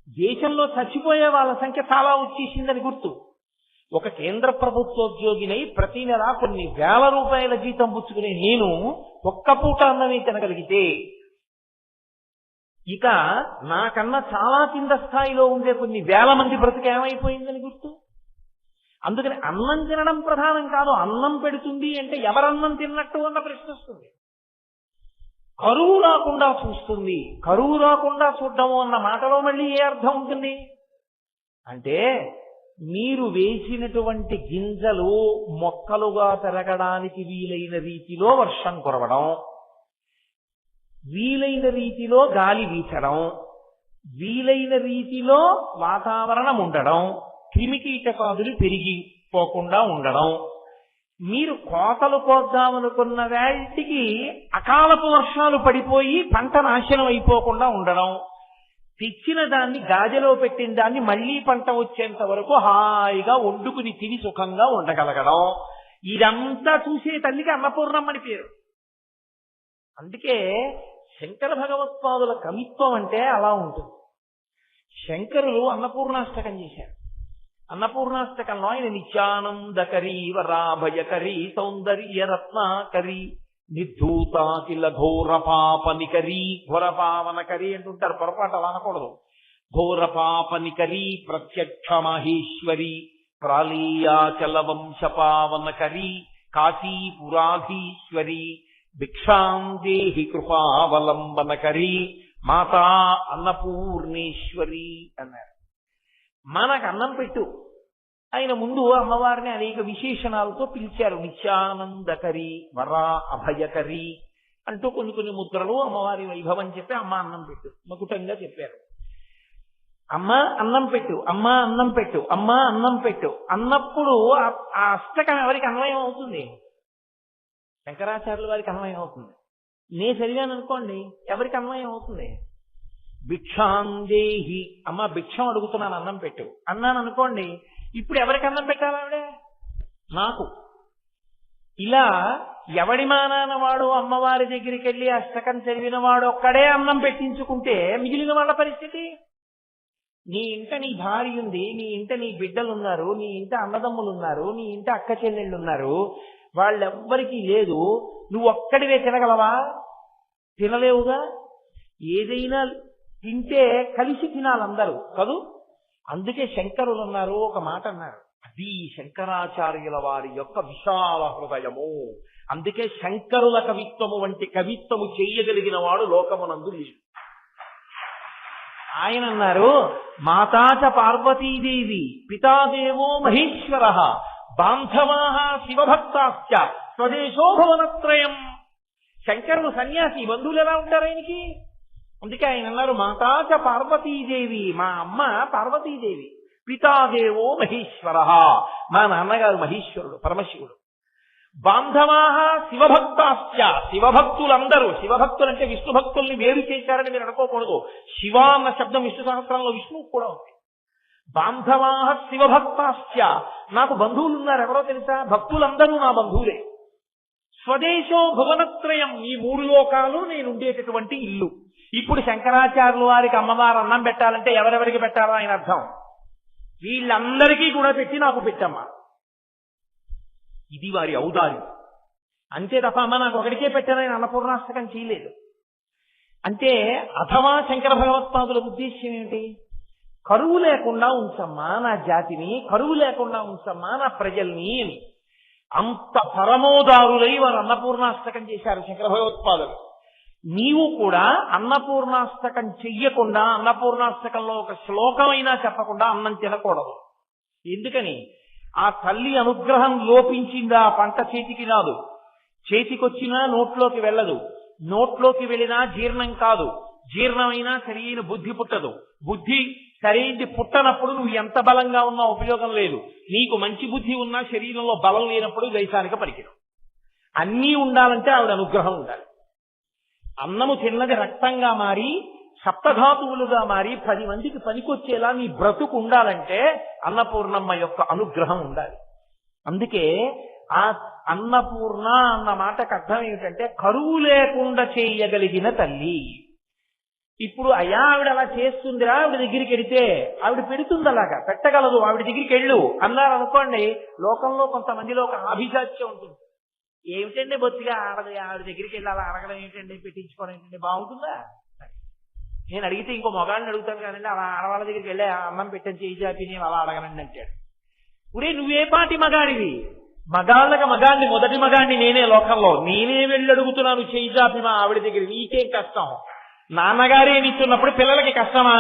దేశంలో చచ్చిపోయే వాళ్ళ సంఖ్య చాలా వచ్చేసిందని గుర్తు. ఒక కేంద్ర ప్రభుత్వోద్యోగినై ప్రతి నెల కొన్ని వేల రూపాయల జీతం పుచ్చుకునే నేను ఒక్క పూట అన్నమే తినగలిగితే, ఇక నాకన్నా చాలా కింద స్థాయిలో ఉండే కొన్ని వేల మంది బ్రతుకు ఏమైపోయిందని గుర్తు. అందుకని అన్నం తినడం ప్రధానం కాదు. అన్నం పెడుతుంది అంటే ఎవరన్నం తిన్నట్టు అన్న ప్రశ్న వస్తుంది. కరువు రాకుండా చూస్తుంది. కరువు రాకుండా చూడటము అన్న మాటలో మళ్ళీ ఏ అర్థం ఉంటుంది అంటే, మీరు వేసినటువంటి గింజలు మొక్కలుగా పెరగడానికి వీలైన రీతిలో వర్షం కురవడం, వీలైన రీతిలో గాలి వీచడం, వీలైన రీతిలో వాతావరణం ఉండడం, క్రిమికీటకాదులు పెరిగిపోకుండా ఉండడం, మీరు కోతలు కోద్దామనుకున్న వాటికి అకాలపు వర్షాలు పడిపోయి పంట నాశనం అయిపోకుండా ఉండడం, తెచ్చిన దాన్ని గాజలో పెట్టిన దాన్ని మళ్లీ పంట వచ్చేంత వరకు హాయిగా వండుకుని తిని సుఖంగా ఉండగలగడం, ఇదంతా చూసే తల్లికి అన్నపూర్ణమ్మని పేరు. అందుకే శంకర భగవత్పాదుల కవిత్వం అంటే అలా ఉంటుంది. శంకరులు అన్నపూర్ణాష్టకం చేశారు. అన్నపూర్ణాష్టకంలో ఆయన నిత్యానందకరీ వరాభయకరీ సౌందర్య రత్నాకరీ నిర్ధూతాకిల ఘోర పాపనికరీ, ఘోర పావనకరీ అంటుంటారు, పొరపాటు అలా అనకూడదు. ఘోర పాపనికరీ ప్రత్యక్ష మహేశ్వరి ప్రాళీయాచల వంశ పావనకరీ కాశీపురాధీశ్వరి భిక్షాం దేహి కృపావలంబనకరీ మాతా అన్నపూర్ణేశ్వరి అన్నారు. మనకు అన్నం పెట్టు. ఆయన ముందు అమ్మవారిని అనేక విశేషణాలతో పిలిచారు. నిత్యానందకరి, వరా అభయకరి అంటూ కొన్ని కొన్ని ముద్రలు అమ్మవారి వైభవం చెప్పి అమ్మ అన్నం పెట్టు మకుటంగా చెప్పారు. అమ్మ అన్నం పెట్టు, అమ్మ అన్నం పెట్టు, అమ్మ అన్నం పెట్టు అన్నప్పుడు ఆ అష్టకం ఎవరికి అన్వయం అవుతుంది? శంకరాచార్యుల వారికి అన్వయం అవుతుంది. నే చదివాను అనుకోండి, ఎవరికి అన్వయం అవుతుంది? భిక్షాందేహి, అమ్మ భిక్షం అడుగుతున్నాను అన్నం పెట్టు అన్నాను అనుకోండి, ఇప్పుడు ఎవరికి అన్నం పెట్టాలి? ఆవిడే నాకు. ఇలా ఎవడి మానాన వాడు అమ్మవారి దగ్గరికి వెళ్ళి అష్టకం చదివిన వాడు ఒక్కడే అన్నం పెట్టించుకుంటే మిగిలిన వాళ్ళ పరిస్థితి? నీ ఇంట నీ భార్య ఉంది, నీ ఇంట నీ బిడ్డలున్నారు, నీ ఇంట అన్నదమ్ములు ఉన్నారు, నీ ఇంట అక్క చెల్లెళ్ళు ఉన్నారు, వాళ్ళెవ్వరికీ లేదు, నువ్వు ఒక్కడివే తినగలవా? తినలేవుగా. ఏదైనా తింటే కలిసి తినాలందరూ కదూ. అందుకే శంకరులు అన్నారు, ఒక మాట అన్నారు, అది శంకరాచార్యుల వారి యొక్క విశాల హృదయము. అందుకే శంకరుల కవిత్వము వంటి కవిత్వము చేయగలిగిన వాడు లోకమునందు లేడు. ఆయన అన్నారు, మాతాచ పార్వతీదేవి పితాదేవో మహేశ్వర బాంధవాః శివభక్తాశ్చ స్వదేశో భువనత్రయం. శంకరుడు సన్యాసి, బంధువులు ఎలా ఉంటారు ఆయనకి? అందుకే ఆయన అన్నారు, మాతాచ పార్వతీదేవి, మా అమ్మ పార్వతీదేవి, పితాదేవో మహేశ్వర, మా నాన్నగారు మహేశ్వరుడు పరమశివుడు, బాంధవాః శివభక్తాశ్చ, శివభక్తులందరూ, శివభక్తులు అంటే విష్ణు భక్తుల్ని వేరు చేశారని మీరు అనుకోకూడదు. శివ అన్న శబ్దం విష్ణు సహస్రంలో విష్ణువు కూడా ఉంది. బాంధవాః శివభక్తాశ్చ, నాకు బంధువులు ఉన్నారు, ఎవరో తెలుసా? భక్తులందరూ నా బంధువులే. స్వదేశో భువనత్రయం, ఈ మూడు లోకాలు నేను ఉండేటటువంటి ఇల్లు. ఇప్పుడు శంకరాచార్యుల వారికి అమ్మవారు అన్నం పెట్టాలంటే ఎవరెవరికి పెట్టాలో ఆయన అర్థం, వీళ్ళందరికీ కూడా పెట్టి నాకు పెట్టమ్మా, ఇది వారి ఔదార్యం. అంతే తప్ప అమ్మ నాకు ఒకడికే పెట్టాలని అన్నపూర్ణాష్టకం చేయలేదు. అంటే అథవా శంకర భగవత్పాదుల ఉద్దేశ్యం ఏమిటి? కరువు లేకుండా ఉంచమ్మా నా జాతిని, కరువు లేకుండా ఉంచమ్మా నా ప్రజల్ని అని. అంత పరమోదారులై వారు అన్నపూర్ణాష్టకం చేశారు శంకర భగవత్పాదులు. నీవు కూడా అన్నపూర్ణాష్టకం చెయ్యకుండా, అన్నపూర్ణాష్టకంలో ఒక శ్లోకమైనా చెప్పకుండా అన్నం తినకూడదు. ఎందుకని? ఆ తల్లి అనుగ్రహం లోపించిందా పంట చేతికి రాదు, చేతికొచ్చినా నోట్లోకి వెళ్ళదు, నోట్లోకి వెళ్ళినా జీర్ణం కాదు, జీర్ణమైనా సరైన బుద్ధి పుట్టదు, బుద్ధి సరైనది పుట్టనప్పుడు నువ్వు ఎంత బలంగా ఉన్నా ఉపయోగం లేదు. నీకు మంచి బుద్ధి ఉన్నా శరీరంలో బలం లేనప్పుడు దేశానికి పనికిరావు. అన్నీ ఉండాలంటే ఆవిడ అనుగ్రహం ఉండాలి. అన్నము తిన్నది రక్తంగా మారి సప్తధాతువులుగా మారి 10 మందికి పనికొచ్చేలా నీ బ్రతుకు ఉండాలంటే అన్నపూర్ణమ్మ యొక్క అనుగ్రహం ఉండాలి. అందుకే ఆ అన్నపూర్ణ అన్న మాటకు అర్థం ఏమిటంటే కరువు లేకుండా చేయగలిగిన తల్లి. ఇప్పుడు అయ్యా ఆవిడ అలా చేస్తుందిరా, ఆవిడ దగ్గరికి వెడితే ఆవిడ పెడుతుంది, అలాగా పెట్టగలదు, ఆవిడ దగ్గరికి వెళ్ళు అన్నారు అనుకోండి. లోకంలో కొంతమందిలో ఒక ఆభిజాత్యం ఉంటుంది. ఏమిటండి బొత్తిగా ఆడదు, ఆవిడ దగ్గరికి వెళ్ళి అలా అడగడం ఏమిటండి, పెట్టించుకోవడం ఏంటండి, బాగుంటుందా? నేను అడిగితే ఇంకో మగాడిని అడుగుతాను కానండి, అలా ఆడవాళ్ళ దగ్గరికి వెళ్ళి అన్నం పెట్టని చేయి చాపి నేను అలా అడగనండి అంటాడు. ఇప్పుడే నువ్వే పాటి మగాడివి? మగాళ్ళకి మగాడిని, మొదటి మగాడిని నేనే లోకంలో, నేనే వెళ్ళి అడుగుతున్నాను చేయి చాపి మా ఆవిడ దగ్గర. నీకేం కష్టం? నాన్నగారే నిల్చున్నప్పుడు పిల్లలకి కష్టమా?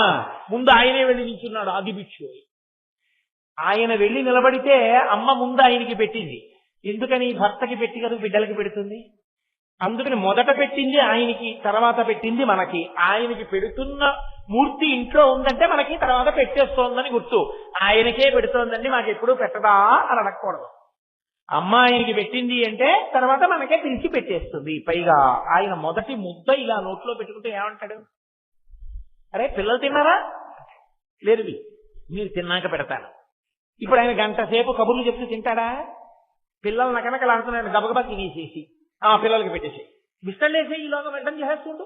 ముందు ఆయనే వెళ్ళి నిల్చున్నాడు ఆది భిక్షు. ఆయన వెళ్ళి నిలబడితే అమ్మ ముందు ఆయనకి పెట్టింది. ఎందుకని? భర్తకి పెట్టి కదా బిడ్డలకి పెడుతుంది. అందుకని మొదట పెట్టింది ఆయనకి, తర్వాత పెట్టింది మనకి. ఆయనకి పెడుతున్న మూర్తి ఇంట్లో ఉందంటే మనకి తర్వాత పెట్టేస్తోందని గుర్తు. ఆయనకే పెడుతోందండి మాకెప్పుడు పెట్టదా అని అడగకూడదు. అమ్మాయికి పెట్టింది అంటే తర్వాత మనకే పిలిచి పెట్టేస్తుంది. పైగా ఆయన మొదటి ముద్ద ఇలా నోట్లో పెట్టుకుంటే ఏమంటాడు? అరే పిల్లలు తిన్నారా? లేదు, మీరు తిన్నాక పెడతాను. ఇప్పుడు ఆయన గంట సేపు కబుర్లు చెప్తూ తింటాడా? పిల్లలు నకనకలాడుతున్నాడు, గబగబా తినేసేసి పిల్లలకి పెట్టేసి విస్తళ్ళేసి ఈలోగా వెంటనే చేస్తుంటూ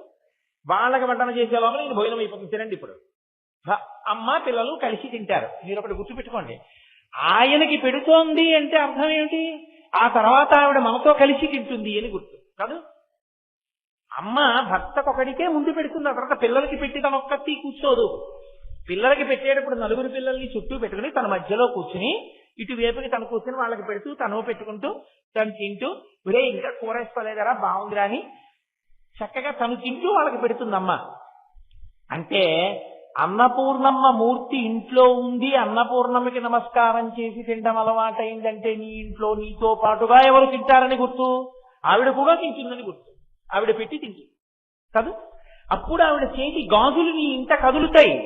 వాళ్ళకి వడ్డన చేసే లోపల నేను భోజనం అయిపోతుంది, తినండి. ఇప్పుడు అమ్మ పిల్లలు కలిసి తింటారు. మీరు ఒకటి గుర్తుపెట్టుకోండి, ఆయనకి పెడుతోంది అంటే అర్థం ఏమిటి? ఆ తర్వాత ఆవిడ మనతో కలిసి తింటుంది అని గుర్తు కాదు. అమ్మ భర్తకొకడికే ముందు పెడుతుంది, ఆ తర్వాత పిల్లలకి పెట్టి తన ఒక్కటి కూర్చోదు. పిల్లలకి పెట్టేటప్పుడు నలుగురు పిల్లల్ని చుట్టూ పెట్టుకుని తన మధ్యలో కూర్చుని ఇటువైపుకి తను కూర్చుని వాళ్ళకి పెడుతూ తను పెట్టుకుంటూ తను తింటూ ఒరే ఇంకా కూర వేసుకోలేదరా బాగుందిరా అని చక్కగా తను తింటూ వాళ్ళకి పెడుతుందమ్మ. అంటే అన్నపూర్ణమ్మ మూర్తి ఇంట్లో ఉంది, అన్నపూర్ణమ్మకి నమస్కారం చేసి తినడం అలవాటైందంటే నీ ఇంట్లో నీతో పాటుగా ఎవరు తింటారని గుర్తు. ఆవిడ కూడా తింటుందని గుర్తు. ఆవిడ పెట్టి తింటుంది కాదు. అప్పుడు ఆవిడ చేతి గాజులు నీ ఇంట కదులుతాయి.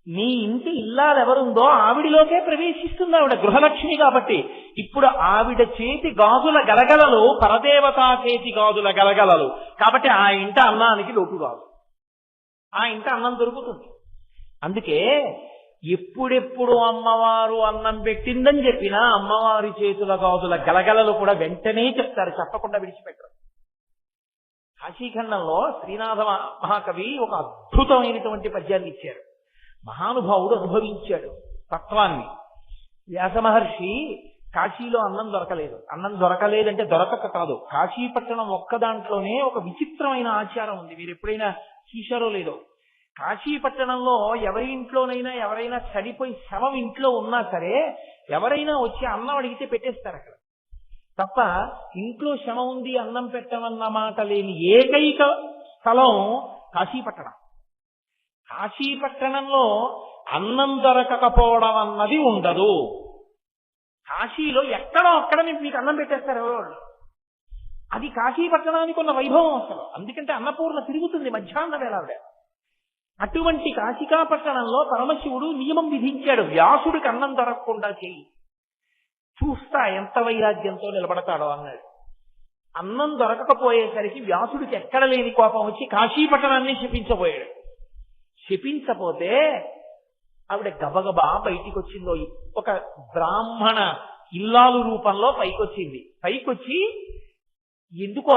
నీ ఇంటి ఇల్లాలు ఎవరుందో ఆవిడిలోకే ప్రవేశిస్తుంది ఆవిడ, గృహలక్ష్మి కాబట్టి. ఇప్పుడు ఆవిడ చేతి గాజుల గలగలలు పరదేవతా చేతి గాజుల గలగలలు కాబట్టి ఆ ఇంట అన్నానికి లోటు రాదు, ఆ ఇంట అన్నం దొరుకుతుంది. అందుకే ఎప్పుడెప్పుడు అమ్మవారు అన్నం పెట్టిందని చెప్పినా అమ్మవారి చేతుల గాజుల గలగలలు కూడా వెంటనే చెప్తారు, చెప్పకుండా విడిచిపెట్టరు. కాశీఖండంలో శ్రీనాథ మహాకవి ఒక అద్భుతమైనటువంటి పద్యాన్ని ఇచ్చారు. మహానుభావుడు అనుభవించాడు తత్వాన్ని. వ్యాస మహర్షి కాశీలో అన్నం దొరకలేదు. అన్నం దొరకలేదంటే దొరకక కాదు, కాశీపట్టణం ఒక్క దాంట్లోనే ఒక విచిత్రమైన ఆచారం ఉంది. మీరు ఎప్పుడైనా చూశారో లేదో, కాశీపట్టణంలో ఎవరి ఇంట్లోనైనా ఎవరైనా చనిపోయి శవం ఇంట్లో ఉన్నా సరే ఎవరైనా వచ్చి అన్నం అడిగితే పెట్టేస్తారు అక్కడ. తప్ప ఇంట్లో శవం ఉంది అన్నం పెట్టమన్న మాట లేని ఏకైక స్థలం కాశీపట్టణం. కాశీపట్టణంలో అన్నం దొరకకపోవడం అన్నది ఉండదు. కాశీలో ఎక్కడో అక్కడ మీకు అన్నం పెట్టేస్తారు ఎవరో. అది కాశీపట్టణానికి ఉన్న వైభవం అసలు. అందుకంటే అన్నపూర్ణ తిరుగుతుంది మధ్యాహ్నం వేళ ఆవిడ. అటువంటి కాశికాపట్టణంలో పరమశివుడు నియమం విధించాడు, వ్యాసుడికి అన్నం దొరకకుండా చెయ్యి, చూస్తా ఎంత వైరాగ్యంతో నిలబడతాడో అన్నాడు. అన్నం దొరకకపోయేసరికి వ్యాసుడికి ఎక్కడ లేని కోపం వచ్చి కాశీపట్టణాన్ని శపించబోయాడు. శపించపోతే ఆవిడ గబగబా బయటికి వచ్చిందో, ఒక బ్రాహ్మణ ఇల్లాలు రూపంలో పైకొచ్చింది. పైకొచ్చి ఎందుకో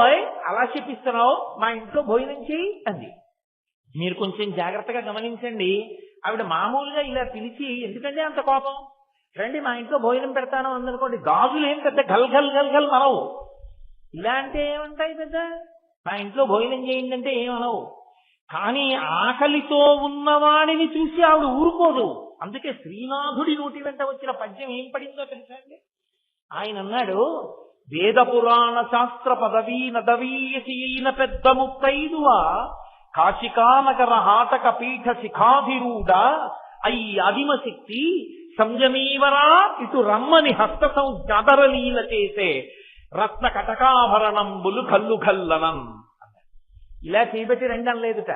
అలా శపిస్తున్నావు, మా ఇంట్లో భోజనం చేయి అంది. మీరు కొంచెం జాగ్రత్తగా గమనించండి, ఆవిడ మామూలుగా ఇలా పిలిచి ఎందుకంటే అంత కోపం, రండి మా ఇంట్లో భోజనం పెడతాను అందనుకోండి, గాజులు ఏం పెద్ద గల్ గల్ గల్ గల్ మనవు. ఇలా అంటే ఏమంటాయి పెద్ద, మా ఇంట్లో భోజనం చేయండి అంటే ఏమనవు. కానీ ఆకలితో ఉన్నవాడిని చూసి ఆవిడ ఊరుకోదు. అందుకే శ్రీనాథుడి నోటి వెంట వచ్చిన పద్యం ఏం పడిందో తెలుసా అండి? ఆయన అన్నాడు, వేద పురాణ శాస్త్ర పదవీ నదవీయసి అయిన పెద్ద ముత్తైదువా, కాశికానగర హాటక పీఠ శిఖాధిరూఢ అయి ఆదిమశక్తి సంయమీవరా ఇటు రమ్మని హస్త సంజ్ఞాదరలీల చేసే రత్న కటకాభరణంబులు కల్లు కల్లనం. ఇలా చేయబెట్టి రండి అనలేదుట.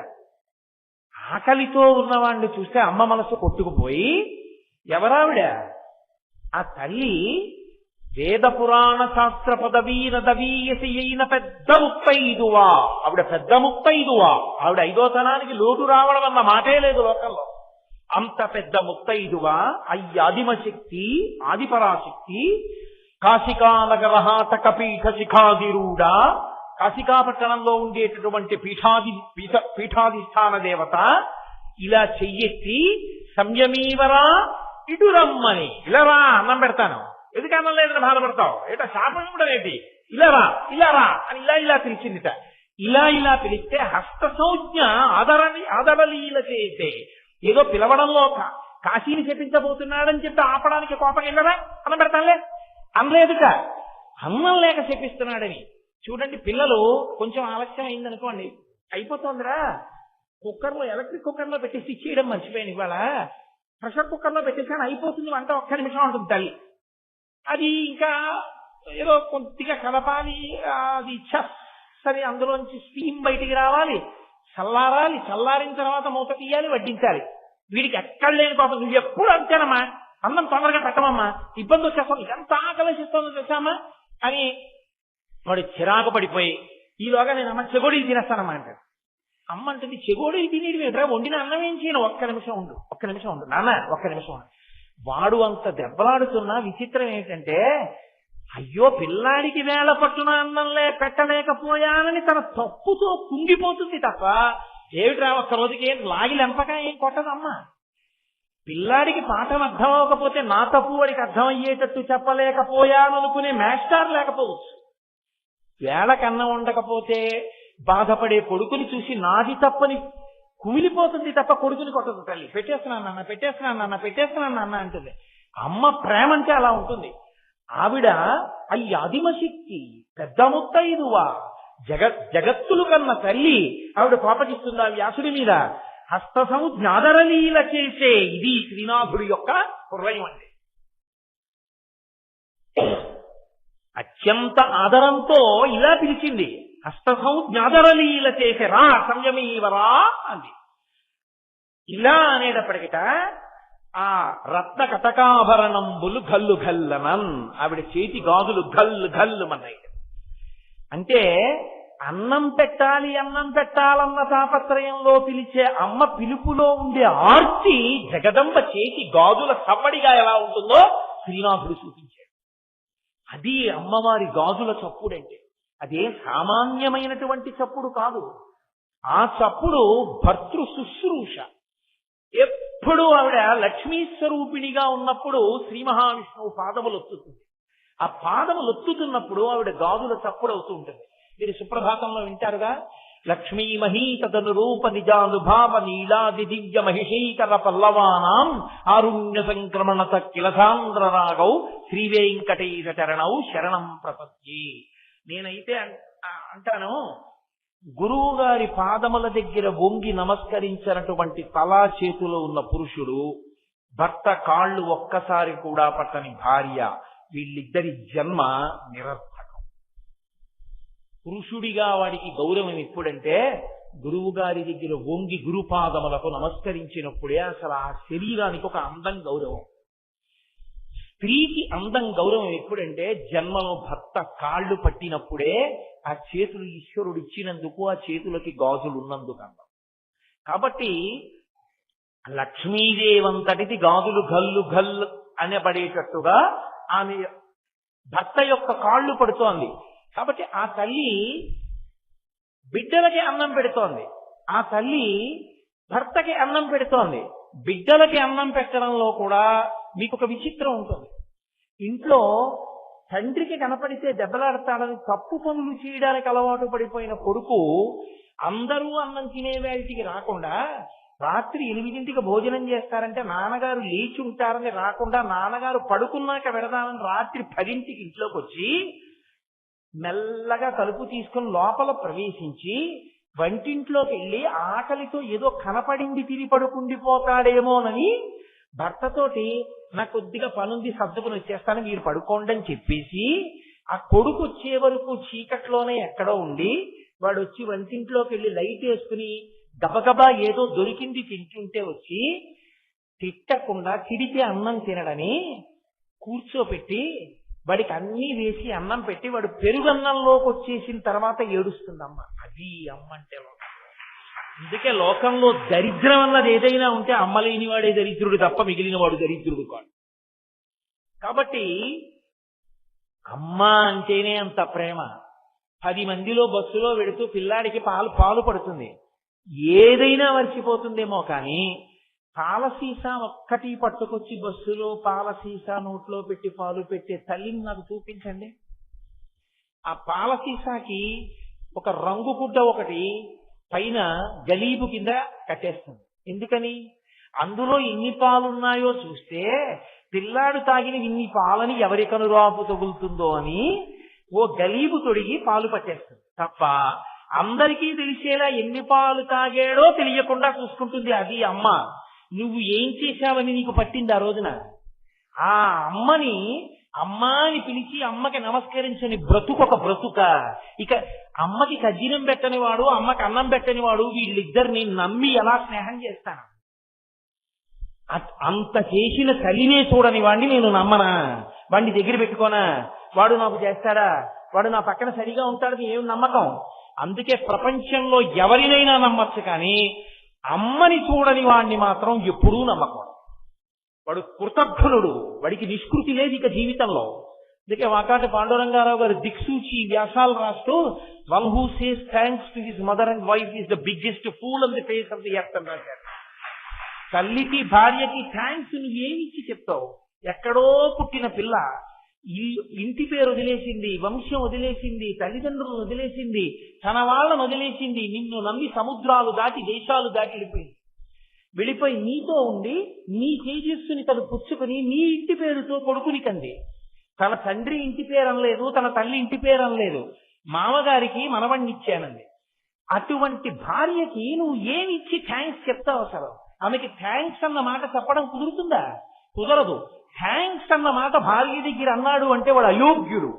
ఆకలితో ఉన్నవాడిని చూస్తే అమ్మ మనసు కొట్టుకుపోయి, ఎవరావిడ? ఆ తల్లి వేద పురాణ శాస్త్ర పదవీ నదవీయసి అయిన పెద్ద ముత్తైదువా. ఆవిడ పెద్ద ముత్తైదువా. ఆవిడ ఐదోతనానికి లోటు రావడం అన్న మాటే లేదు లోకంలో. అంత పెద్ద ముత్తైదువా, అయ్యాదిమశక్తి ఆదిపరాశక్తి, కాశికానగర హాటక పీఠ శిఖాదిరూఢ, కాశికాపట్టణంలో ఉండేటటువంటి పీఠాధిష్టాన దేవత ఇలా చెయ్యెత్తి సంయమీవరా ఇటు రమ్మని, ఇలా రా అన్నం పెడతాను, ఎందుకు అన్నం లేదని బాధపడతావు, ఏటో శాపం కూడా ఏంటి, ఇలా రా అని ఇలా ఇలా పిలిచిందిట. ఇలా ఇలా పిలిస్తే హస్త సంజ్ఞ ఆదరలీల చేసే, ఏదో పిలవడంలో కాశీని శపించబోతున్నాడని చెప్పి ఆపడానికి కోపం వెళ్ళరా, అన్నం పెడతానులే అనలేదుట. అన్నం లేక శపిస్తున్నాడని. చూడండి, పిల్లలు కొంచెం ఆలస్యం అయిందనుకోండి, అయిపోతుందిరా కుక్కర్లో, ఎలక్ట్రిక్ కుక్కర్లో పెట్టేసి ఇచ్చేయడం మర్చిపోయాను, ఇవాళ ప్రెషర్ కుక్కర్లో పెట్టేసాను అయిపోతుంది వంట, ఒక్క నిమిషం ఉంటుంది తల్లి. అది ఇంకా ఏదో కొద్దిగా కలపాలి, అది సరే అందులోంచి స్టీమ్ బయటికి రావాలి, చల్లారాలి, చల్లారిన తర్వాత మూత తీయాలి, వడ్డించాలి. వీడికి ఎక్కడ లేని పాపం, నువ్వు ఎప్పుడు అంతేనమ్మా, అన్నం తొందరగా పెట్టమమ్మా, ఇబ్బంది వచ్చేస్తాను, ఎంత ఆకలిస్తుందో తెలుసామా అని వాడు చిరాకు పడిపోయి, ఈలోగా నేను అమ్మ చెగోడీలు తినేస్తానమ్మా అంటాడు. అమ్మ అంటుంది, చెగోడీలు తినేది ఏంట్రా, వండిన అన్నం ఏం చేయను, ఒక్క నిమిషం ఉండు నాన్న, ఒక్క నిమిషం ఉండు. వాడు అంత దెబ్బలాడుతున్నా విచిత్రం ఏంటంటే, అయ్యో పిల్లాడికి వేళ పట్టున అన్నంలే పెట్టలేకపోయానని తన తప్పుతో కుంగిపోతుంది తప్ప, ఏమిట్రా ఒక్క రోజుకి ఏం లాగి లెంపక ఏం కొట్టదమ్మా. పిల్లాడికి పాఠం అర్థం అవ్వకపోతే నా తప్పు వాడికి అర్థం అయ్యేటట్టు చెప్పలేకపోయాననుకునే మాస్టర్ లేకపోవచ్చు. వేళకి అన్నం ఉండకపోతే బాధపడే కొడుకుని చూసి నాది తప్పని కుమిలిపోతుంది తప్ప కొడుకుని కొట్టదు తల్లి. పెట్టేస్తున్నాను నాన్న అంటుంది. అమ్మ ప్రేమ అంటే అలా ఉంటుంది. ఆవిడ ఆదిమశక్తి, పెద్ద ముత్తైదువా, జగత్తులు కన్న తల్లి. ఆవిడ కోపగిస్తుందా వ్యాసుడి మీద? హస్తసము జ్ఞాదరలీల చేసే ఇది శ్రీనాథుడి యొక్క హృదయం అండి. అత్యంత ఆదరంతో ఇలా పిలిచింది, హస్తసము జ్ఞాదరలీల చేసే రా సంయమీవరా అంది. ఇలా అనేటప్పటికిట ఆ రత్న కటకాభరణంబులు గల్లు గల్లనన్, ఆవిడ చేతి గాజులు గల్లు గల్లు మన్నాయి. అంటే అన్నం పెట్టాలన్న తాపత్రయంలో పిలిచే అమ్మ పిలుపులో ఉండే ఆర్తి జగదంబ చేతి గాజుల సవ్వడిగా ఎలా ఉంటుందో శ్రీనాథుడు చూపించాడు. అది అమ్మవారి గాజుల చప్పుడంటే. అదే సామాన్యమైనటువంటి చప్పుడు కాదు. ఆ చప్పుడు భర్తృ శుశ్రూష. ఎప్పుడు ఆవిడ లక్ష్మీ స్వరూపిణిగా ఉన్నప్పుడు శ్రీ మహావిష్ణువు పాదములు ఒత్తుతుంది. ఆ పాదములు ఒత్తుతున్నప్పుడు ఆవిడ గాజుల చప్పుడు అవుతూ ఉంటుంది. మీరు సుప్రభాతంలో వింటారుగా, లక్ష్మీ మహీతను రూప నిజానుభావ నీలాది దివ్య మహిషీకర పల్లవానాం ఆరుణ్య సంక్రమణ కిలసాంద్ర రాగౌ శ్రీ వెంకటేశ చరణౌ శరణం ప్రపత్తి. నేనైతే అంటాను, గురువు గారి పాదముల దగ్గర వంగి నమస్కరించినటువంటి తలా చేతిలో ఉన్న పురుషుడు, భర్త కాళ్ళు ఒక్కసారి కూడా పట్టని భార్య, వీళ్ళిద్దరి జన్మ నిరర్థకం. పురుషుడిగా వాడికి గౌరవం ఎప్పుడంటే గురువు గారి దగ్గర వంగి గురుపాదములకు నమస్కరించినప్పుడే అసలు ఆ శరీరానికి ఒక అందం, గౌరవం. స్త్రీకి అందం, గౌరవం ఎప్పుడంటే జన్మలో భర్త కాళ్ళు పట్టినప్పుడే. ఆ చేతులు ఈశ్వరుడు ఇచ్చినందుకు, ఆ చేతులకి గాజులు ఉన్నందుకు అందం. కాబట్టి లక్ష్మీదేవంతటిది గాజులు గల్లు గల్లు అనబడేటట్టుగా ఆమె భర్త యొక్క కాళ్ళు పడుతోంది. కాబట్టి ఆ తల్లి బిడ్డలకి అన్నం పెడుతోంది, ఆ తల్లి భర్తకి అన్నం పెడుతోంది. బిడ్డలకి అన్నం పెట్టడంలో కూడా మీకు ఒక విచిత్రం ఉంటుంది. ఇంట్లో తండ్రికి కనపడితే దెబ్బలాడతాడని తప్పు పనులు చేయడానికి అలవాటు పడిపోయిన కొడుకు అందరూ అన్నం తినే వేళటికి రాకుండా, రాత్రి 8ంటికి భోజనం చేస్తారంటే నాన్నగారు లేచి ఉంటారని రాకుండా, నాన్నగారు పడుకున్నాక వెడదామని రాత్రి 10ంటికి ఇంట్లోకి వచ్చి మెల్లగా తలుపు తీసుకుని లోపల ప్రవేశించి వంటింట్లోకి వెళ్ళి ఆకలితో ఏదో కనపడింది తిని పడుకుండిపోతాడేమోనని భర్తతోటి నాకు కొద్దిగా పనుంది సర్దుకుని వచ్చేస్తాను మీరు పడుకోండి అని చెప్పేసి, ఆ కొడుకు వచ్చే వరకు చీకట్లోనే ఎక్కడో ఉండి వాడు వచ్చి వంటింట్లోకి వెళ్ళి లైట్ వేసుకుని గబగబా ఏదో దొరికింది తింటుంటే వచ్చి తిట్టకుండా తిడితే అన్నం తినడని కూర్చోపెట్టి వాడికి అన్నీ వేసి అన్నం పెట్టి వాడు పెరుగన్నంలోకి వచ్చేసిన తర్వాత ఏడుస్తుందమ్మ. అది అమ్మ అంటే. అందుకే లోకంలో దరిద్రం అన్నది ఏదైనా ఉంటే అమ్మ లేనివాడే దరిద్రుడు తప్ప మిగిలిన వాడు దరిద్రుడు కాదు. కాబట్టి అమ్మ అంటేనే అంత ప్రేమ. 10 మందిలో బస్సులో వెడుతూ పిల్లాడికి పాలు పడుతుంది, ఏదైనా మర్చిపోతుందేమో కానీ పాల సీసా ఒక్కటి పట్టుకొచ్చి బస్సులో పాల సీసా నోట్లో పెట్టి పాలు పెట్టే తల్లిని నాకు చూపించండి. ఆ పాల సీసాకి ఒక రంగు గుడ్డ ఒకటి పైన గలీబు కింద కట్టేస్తుంది. ఎందుకని? అందులో ఎన్ని పాలున్నాయో చూస్తే పిల్లాడు తాగిన ఇన్ని పాలని ఎవరి కనురాపు తగులుతుందో అని ఓ గలీబు తొడిగి పాలు పట్టేస్తుంది తప్ప అందరికీ తెలిసేలా ఎన్ని పాలు తాగాడో తెలియకుండా చూసుకుంటుంది. అది అమ్మ. నువ్వు ఏం చేశావని నీకు పట్టింది ఆ రోజున. ఆ అమ్మని అమ్మ అని పిలిచి అమ్మకి నమస్కరించని బ్రతుకు ఒక బ్రతుక. ఇక అమ్మకి కజ్జినం పెట్టని వాడు, అమ్మకి అన్నం పెట్టని వాడు, వీళ్ళిద్దరిని నమ్మి ఎలా స్నేహం చేస్తాను? అంత చేసిన తల్లినే చూడని వాడిని నేను నమ్మనా? వాడిని దగ్గర పెట్టుకోనా? వాడు నాకు చేస్తాడా? వాడు నా పక్కన సరిగా ఉంటాడని ఏం నమ్మకం? అందుకే ప్రపంచంలో ఎవరినైనా నమ్మచ్చు, కానీ అమ్మని చూడని వాడిని మాత్రం ఎప్పుడూ నమ్మకం. వాడు కృతజ్ఞుడు, వాడికి నిష్కృతి లేదు ఇక జీవితంలో. అందుకే వాకాటి పాండురంగారావు గారు దిక్సూచి వ్యాసాలు రాస్తూ, one who says thanks to his mother and wife is the biggest pool on the face of the earth అని రాశారు. తల్లికి భార్యకి థ్యాంక్స్ నువ్వేమిచ్చి చెప్తావు? ఎక్కడో పుట్టిన పిల్ల ఇంటి పేరు వదిలేసింది, వంశం వదిలేసింది, తల్లిదండ్రులను వదిలేసింది, తన వాళ్ళను వదిలేసింది, నిన్ను నమ్మి సముద్రాలు దాటి దేశాలు దాటి వెళ్ళిపోయి నీతో ఉండి నీ తేజస్సుని తను పుచ్చుకుని నీ ఇంటి పేరుతో కొడుకుని కంది. తన తండ్రి ఇంటి పేరు అనలేదు, తన తల్లి ఇంటి పేరు అనలేదు, మామగారికి మనవణ్ణి ఇచ్చానంది. అటువంటి భార్యకి నువ్వు ఏమి ఇచ్చి థ్యాంక్స్ చెప్తావు? అసలు ఆమెకి థ్యాంక్స్ అన్న మాట చెప్పడం కుదురుతుందా? కుదరదు. థ్యాంక్స్ అన్న మాట భార్య దగ్గర అన్నాడు అంటే వాడు అయోగ్యుడు.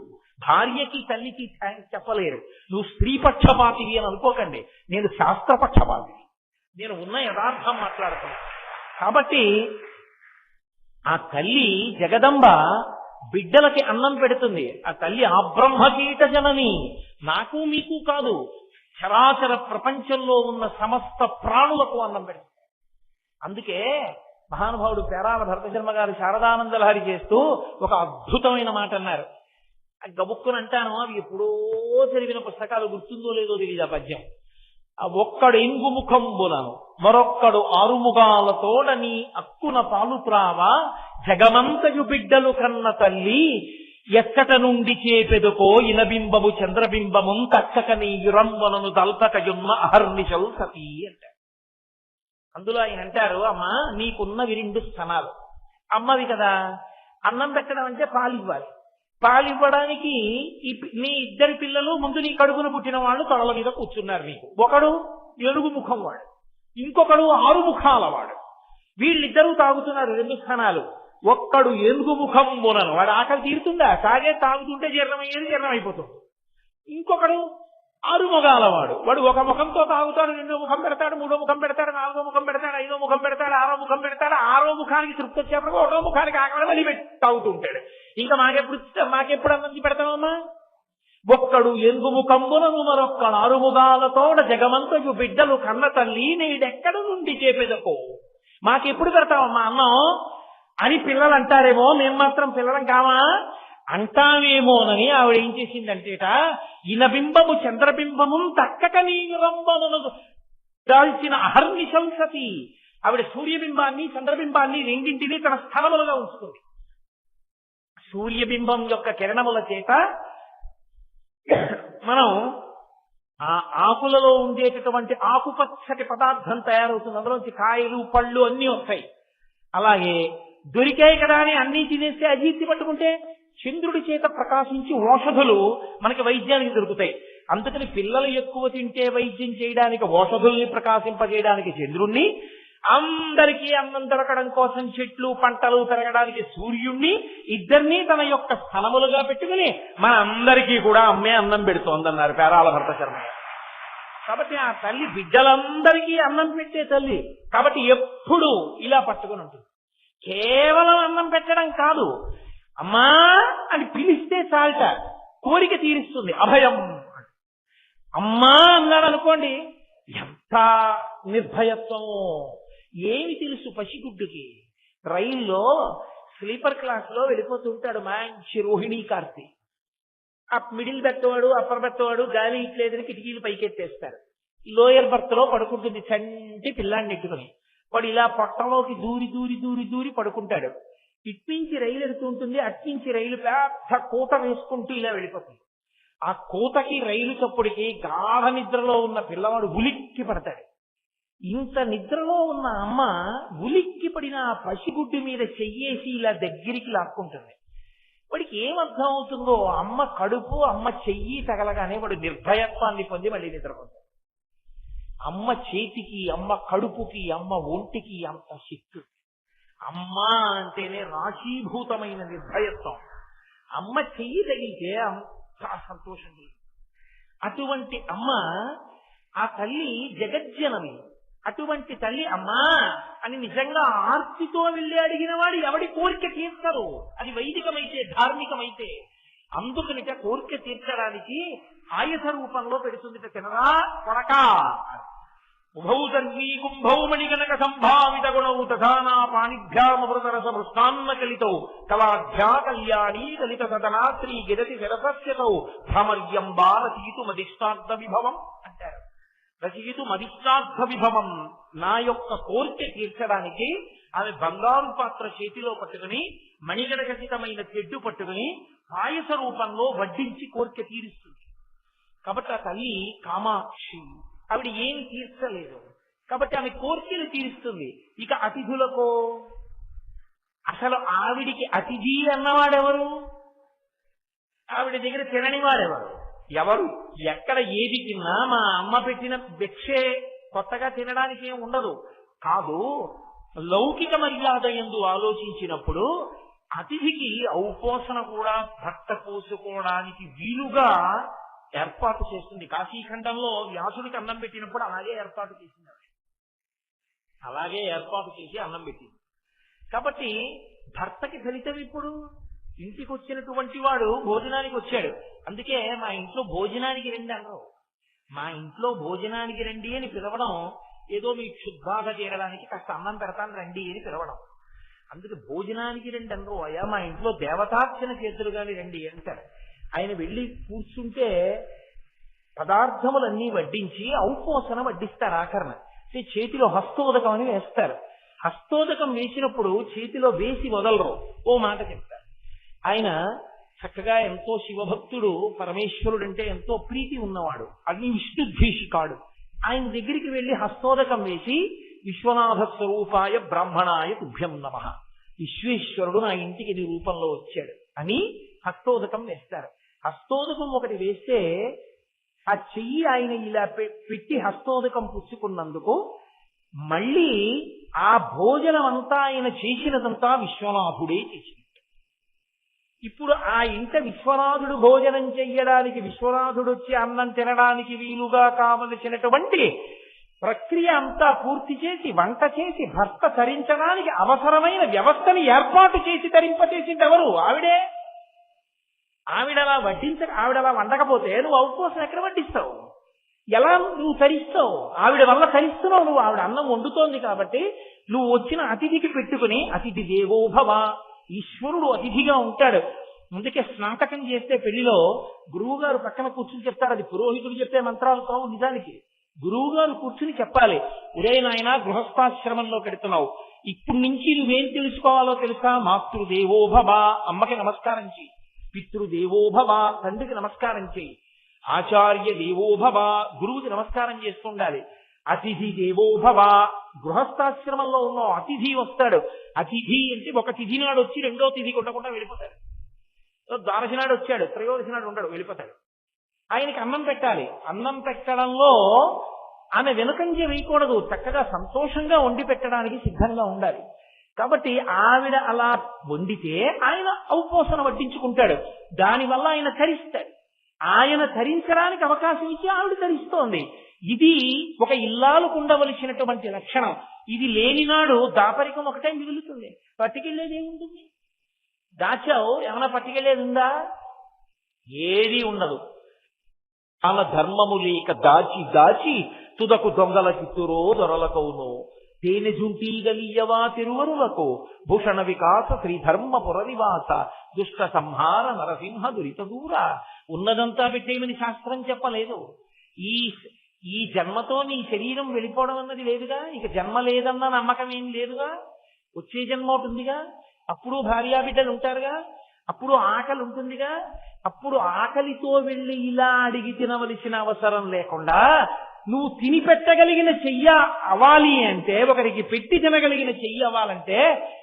భార్యకి తల్లికి థ్యాంక్స్ చెప్పలేరు. నువ్వు స్త్రీ పక్షపాతివి అని అనుకోకండి, నేను శాస్త్రపక్షపాతి, నేను ఉన్న యథార్థం మాట్లాడుతున్నాను. కాబట్టి ఆ తల్లి జగదంబ బిడ్డలకి అన్నం పెడుతుంది. ఆ తల్లి ఆబ్రహ్మకీట జనని, నాకు మీకు కాదు, చరాచర ప్రపంచంలో ఉన్న సమస్త ప్రాణులకు అన్నం పెడుతుంది. అందుకే మహానుభావుడు పేరాల భరతశర్మ గారు శారదానందలహరి చేస్తూ ఒక అద్భుతమైన మాట అన్నారు. గబుక్కుని అంటాను, అవి ఎప్పుడో చదివిన పుస్తకాలు గుర్తుందో లేదో తెలియదు. ఆ పద్యం, ఒక్కడు ఇంగుముఖంబులను మరొక్కడు ఆరుముగాలతోడని అక్కున పాలుత్రావా జగమంతయు బిడ్డలు కన్న తల్లి ఎక్కట నుండి చేపెదుకో ఇనబింబము చంద్రబింబము తక్కక నీ యురంబనను దల్పకయున్న అహర్నిశల్ సతీ అంటారు. అందులో ఆయన అంటారు, అమ్మ నీకున్నవి 2 స్థనాలు. అమ్మవి కదా, అన్నం పెట్టడం అంటే పాలివ్వాలి. పాలివ్వడానికి నీ ఇద్దరి పిల్లలు ముందు నీ కడుపున పుట్టిన వాళ్ళు తొడల మీద కూర్చున్నారు నీకు. ఒకడు 7 ముఖం వాడు, ఇంకొకడు 6 ముఖాల వాడు. వీళ్ళిద్దరూ తాగుతున్నారు 2 స్థానాలు. ఒక్కడు 8 ముఖం బోనను, వాడు ఆకలి తీరుతుందా? తాగుతుంటే జీర్ణమైపోతుంది. ఇంకొకడు 6 ముఖాల వాడు, వాడు 1 ముఖంతో తాగుతాడు, 2వ ముఖం పెడతాడు, 3వ ముఖం పెడతాడు, 4వ ముఖం పెడతాడు, 5వ ముఖం పెడతాడు, 6వ ముఖం పెడతాడు. 6వ ముఖానికి తృప్తి వచ్చేప్పుడు 1వ ముఖానికి ఆకలి మళ్ళీ తాగుతుంటాడు. ఇంకా మాకెప్పుడు అన్నం పెడతామమ్మా? ఒక్కడు 8 ముఖంబునను మరొక్కడు 6 ముఖాలతోడ జగమంతయు బిడ్డలు కన్న తల్లి నేడెక్కడ నుండి చేపెదకో, మాకెప్పుడు పెడతావమ్మా అన్నం అని పిల్లలు అంటారేమో. మేము మాత్రం పిల్లలం కామా అంటామేమోనని ఆవిడ ఏం చేసిందంటేట, ఇనబింబము చంద్రబింబము తక్కక నీ రంబమును దాల్చిన అహర్నిశం సతి. ఆవిడ సూర్యబింబాన్ని చంద్రబింబాన్ని రెండింటినీ తన స్థలములుగా ఉంచుకుంది. సూర్యబింబం యొక్క కిరణముల చేత మనం ఆ ఆకులలో ఉండేటటువంటి ఆకుపచ్చటి పదార్థం తయారవుతుంది. అందులోంచి కాయలు పళ్ళు అన్నీ వస్తాయి. అలాగే దొరికాయి కదా అని అన్నీ తినేస్తే అజీర్తి పట్టుకుంటే చంద్రుడి చేత ప్రకాశించి ఔషధులు మనకి వైద్యానికి దొరుకుతాయి. అందుకని పిల్లలు ఎక్కువ తింటే వైద్యం చేయడానికి ఔషధుల్ని ప్రకాశింపజేయడానికి చంద్రుణ్ణి, అందరికీ అన్నం దొరకడం కోసం చెట్లు పంటలు పెరగడానికి సూర్యుణ్ణి, ఇద్దరినీ తన యొక్క స్థలములుగా పెట్టుకుని మన అందరికీ కూడా అమ్మే అన్నం పెడుతోందన్నారు పేరాల భరతశర్మ. కాబట్టి ఆ తల్లి బిడ్డలందరికీ అన్నం పెట్టే తల్లి. కాబట్టి ఎప్పుడు ఇలా పట్టుకుని ఉంటుంది. కేవలం అన్నం పెట్టడం కాదు, అమ్మా అని పిలిస్తే చాలట, కోరిక తీరుస్తుంది. అభయం అమ్మా అన్నాడు అనుకోండి, ఎంత నిర్భయత్వమో. ఏమి తెలుసు పసిగుడ్డుకి? రైల్లో స్లీపర్ క్లాస్ లో వెళ్ళిపోతుంటాడు మంచి రోహిణీ కార్తీ. ఆ మిడిల్ బెత్తవాడు అప్పర్ బెత్తవాడు గాలి ఇట్లేదని కిటికీలు పైకెత్తేస్తారు. లోయర్ బర్త్ లో పడుకుంటుంది చంటి పిల్లాన్ని ఎట్టుకుని. వాడు ఇలా పొట్టలోకి దూరి దూరి దూరి దూరి పడుకుంటాడు. ఇట్నుంచి రైలు ఎడుతూ ఉంటుంది, అట్నుంచి రైలు పెద్ద కూత వేసుకుంటూ ఇలా వెళ్ళిపోతుంది. ఆ కూతకి రైలు చప్పుడికి గాఢ నిద్రలో ఉన్న పిల్లవాడు ఉలిక్కి పడతాడు. ఇంత నిద్రలో ఉన్న అమ్మ ఉలిక్కి పడిన ఆ పసిగుడ్డు మీద చెయ్యేసి ఇలా దగ్గరికి లాక్కుంటుంది. వాడికి ఏమర్థం అవుతుందో, అమ్మ కడుపు అమ్మ చెయ్యి తగలగానే వాడు నిర్భయత్వాన్ని పొంది మళ్ళీ నిద్రపోతాడు. అమ్మ చేతికి అమ్మ కడుపుకి అమ్మ ఒంటికి అంత శక్తి. అమ్మ అంటేనే రాశీభూతమైన నిర్భయత్వం. అమ్మ చెయ్యి తగిలితే చాలా సంతోషం. అటువంటి అమ్మ, ఆ తల్లి జగజ్జనని. అటువంటి తల్లి అమ్మా అని నిజంగా ఆర్తితో వెళ్ళి అడిగిన వాడు ఎవడి కోరిక తీర్చరు, అది వైదికమైతే ధార్మికమైతే. అందుకనిట కోరిక తీర్చడానికి ఆయుధ రూపంలో పెడుతుందిట. తినరా కొడకా, ఉభౌ సర్వీ కుంభౌ మణిగణక సంభావిత గుణౌ తథానా పాణిభ్యామృతరస మృష్టాన్న కలితౌ కళాఢ్యా కళ్యాణీ కలిత సదనాత్రీ గిరతి శరసస్యతౌ భ్రమర్యం బాలతీతు మదిష్టార్థ విభవం అంటారు. రచయితు మదిష్టార్థ విభవం, నా యొక్క కోరిక తీర్చడానికి ఆమె బంగారు పాత్ర చేతిలో పట్టుకుని మణిగణకసితమైన తెడ్డు పట్టుకుని పాయస రూపంలో వడ్డించి కోరిక తీరుస్తుంది. కాబట్టి ఆ తల్లి కామాక్షి, ఆవిడ ఏమి తీర్చలేదు కాబట్టి ఆమె కోరికలు తీరుస్తుంది. ఇక అతిథులకో, అసలు ఆవిడికి అతిథి అన్నవాడెవరు? ఆవిడ దగ్గర తినని వాడెవరు? ఎవరు? ఎక్కడ ఏది తిన్నా మా అమ్మ పెట్టిన భిక్షే, కొత్తగా తినడానికి ఏం ఉండదు. కాదు, లౌకిక మర్యాద యందు ఆలోచించినప్పుడు అతిథికి ఔపోసన కూడా భర్త పోసుకోవడానికి వీలుగా ఏర్పాటు చేస్తుంది. కాశీఖండంలో వ్యాసుడికి అన్నం పెట్టినప్పుడు అలాగే ఏర్పాటు చేసింది. అలాగే ఏర్పాటు చేసి అన్నం పెట్టింది. కాబట్టి భర్తకి ఫలితం ఇప్పుడు ఇంటికి వచ్చినటువంటి వాడు భోజనానికి వచ్చాడు, అందుకే మా ఇంట్లో భోజనానికి రండి అన్నారు. మా ఇంట్లో భోజనానికి రండి అని పిలవడం ఏదో మీ క్షుద్బాధ తీరడానికి కాస్త అన్నం పెడతాను రండి అని పిలవడం. అందుకే భోజనానికి రండి అన్నారు. అయ్యా మా ఇంట్లో దేవతార్చన చేతులు గాని రండి అంటారు. ఆయన వెళ్ళి కూర్చుంటే పదార్థములన్నీ వడ్డించి ఔపోసన వడ్డిస్తారు. ఆఖరణ చేతిలో హస్తోదకం అని వేస్తారు. హస్తోదకం వేసినప్పుడు చేతిలో వేసి వదలరు, ఓ మాట చెప్తారు. ఆయన చక్కగా ఎంతో శివభక్తుడు, పరమేశ్వరుడు అంటే ఎంతో ప్రీతి ఉన్నవాడు, అగ్ని విష్ణుద్వేషికాడు. ఆయన దగ్గరికి వెళ్లి హస్తోదకం వేసి విశ్వనాథ స్వరూపాయ బ్రాహ్మణాయ తుభ్యం నమః, విశ్వేశ్వరుడు నా ఇంటికి నీ రూపంలో వచ్చాడు అని హస్తోదకం వేస్తారు. హస్తోదకం ఒకటి వేస్తే ఆ చెయ్యి ఆయన ఇలా పెట్టి హస్తోదకం పుచ్చుకున్నందుకు మళ్ళీ ఆ భోజనం అంతా ఆయన చేసినదంతా విశ్వనాథుడే చేసినట్టు. ఇప్పుడు ఆ ఇంట విశ్వనాథుడు భోజనం చెయ్యడానికి, విశ్వనాథుడు వచ్చి అన్నం తినడానికి వీలుగా కావలసినటువంటి ప్రక్రియ అంతా పూర్తి చేసి వంట చేసి భర్త తరించడానికి అవసరమైన వ్యవస్థని ఏర్పాటు చేసి తరింపచేసింది ఎవరు? ఆవిడే. ఆవిడలా ఆవిడలా వండకపోతే నువ్వు ఔపోసన ఎక్కడ వడ్డిస్తావు? ఎలా నువ్వు తరిస్తావు? ఆవిడ వల్ల తరిస్తున్నావు నువ్వు. ఆవిడ అన్నం వండుతోంది కాబట్టి నువ్వు వచ్చిన అతిథికి పెట్టుకుని, అతిథి దేవో భవ, ఈశ్వరుడు అతిథిగా ఉంటాడు. అందుకే స్నాతకం చేస్తే పెళ్లిలో గురువు గారు పక్కన కూర్చుని చెప్తారు. అది పురోహితుడు చెప్పే మంత్రాలు కావు, నిజానికి గురువు గారు కూర్చుని చెప్పాలి. ఒరే నాయన, గృహస్థాశ్రమంలో పెడుతున్నావు, ఇప్పుడు నుంచి నువ్వేం తెలుసుకోవాలో తెలుసా? మాతృదేవోభవ, అమ్మకి నమస్కారం చెయ్యి. పితృదేవోభవ, తండ్రికి నమస్కారం చెయ్యి. ఆచార్య దేవోభవ, గురువుకి నమస్కారం చేస్తుండాలి. అతిథి దేవోభవ, గృహస్థాశ్రమంలో ఉన్న అతిథి వస్తాడు. అతిథి అంటే ఒక తిథి నాడు వచ్చి రెండో తిథి కొట్టకుండా వెళ్ళిపోతాడు. ద్వాదశి నాడు వచ్చాడు, త్రయోదశి నాడు ఉండడు, వెళ్ళిపోతాడు. ఆయనకి అన్నం పెట్టాలి. అన్నం పెట్టడంలో ఆమె వెనుకంజ వేయకూడదు, చక్కగా సంతోషంగా వండి పెట్టడానికి సిద్ధంగా ఉండాలి. కాబట్టి ఆవిడ అలా వండితే ఆయన ఔపోసన వడ్డించుకుంటాడు. దానివల్ల ఆయన తరిస్తాడు. ఆయన తరించడానికి అవకాశం ఇచ్చి ఆవిడ తరిస్తోంది. ఇది ఒక ఇల్లాలకు ఉండవలసినటువంటి లక్షణం. ఇది లేనినాడు దాపరికం ఒకటే మిగులుతుంది, పట్టుకెళ్లేది ఏముంటుంది? దాచావు, ఏమైనా పట్టుకెళ్లేది ఉందా? ఏది ఉండదు. చాలా ధర్మము లేక దాచి దాచి తుదకు దొంగల చిత్తురో దొరలకవును, తేనె జుంటీగలియవా తిరువరులకు, భూషణ వికాస శ్రీధర్మ పురనివాస, దుష్ట సంహార నరసింహ దురిత దూర. ఉన్నదంతా పెట్టేయమని శాస్త్రం చెప్పలేదు. ఈ జన్మతో నీ శరీరం వెళ్ళిపోవడం అన్నది లేదుగా, ఇక జన్మ లేదన్న నమ్మకం ఏం లేదుగా. వచ్చే జన్మ ఉంటుందిగా, అప్పుడు భార్యాబిడ్డలు ఉంటారుగా, అప్పుడు ఆకలి ఉంటుందిగా. అప్పుడు ఆకలితో వెళ్ళి ఇలా అడిగి తినవలసిన అవసరం లేకుండా నువ్వు తిని పెట్టగలిగిన చెయ్య అవ్వాలి అంటే, ఒకరికి పెట్టి తినగలిగిన చెయ్యి అవ్వాలంటే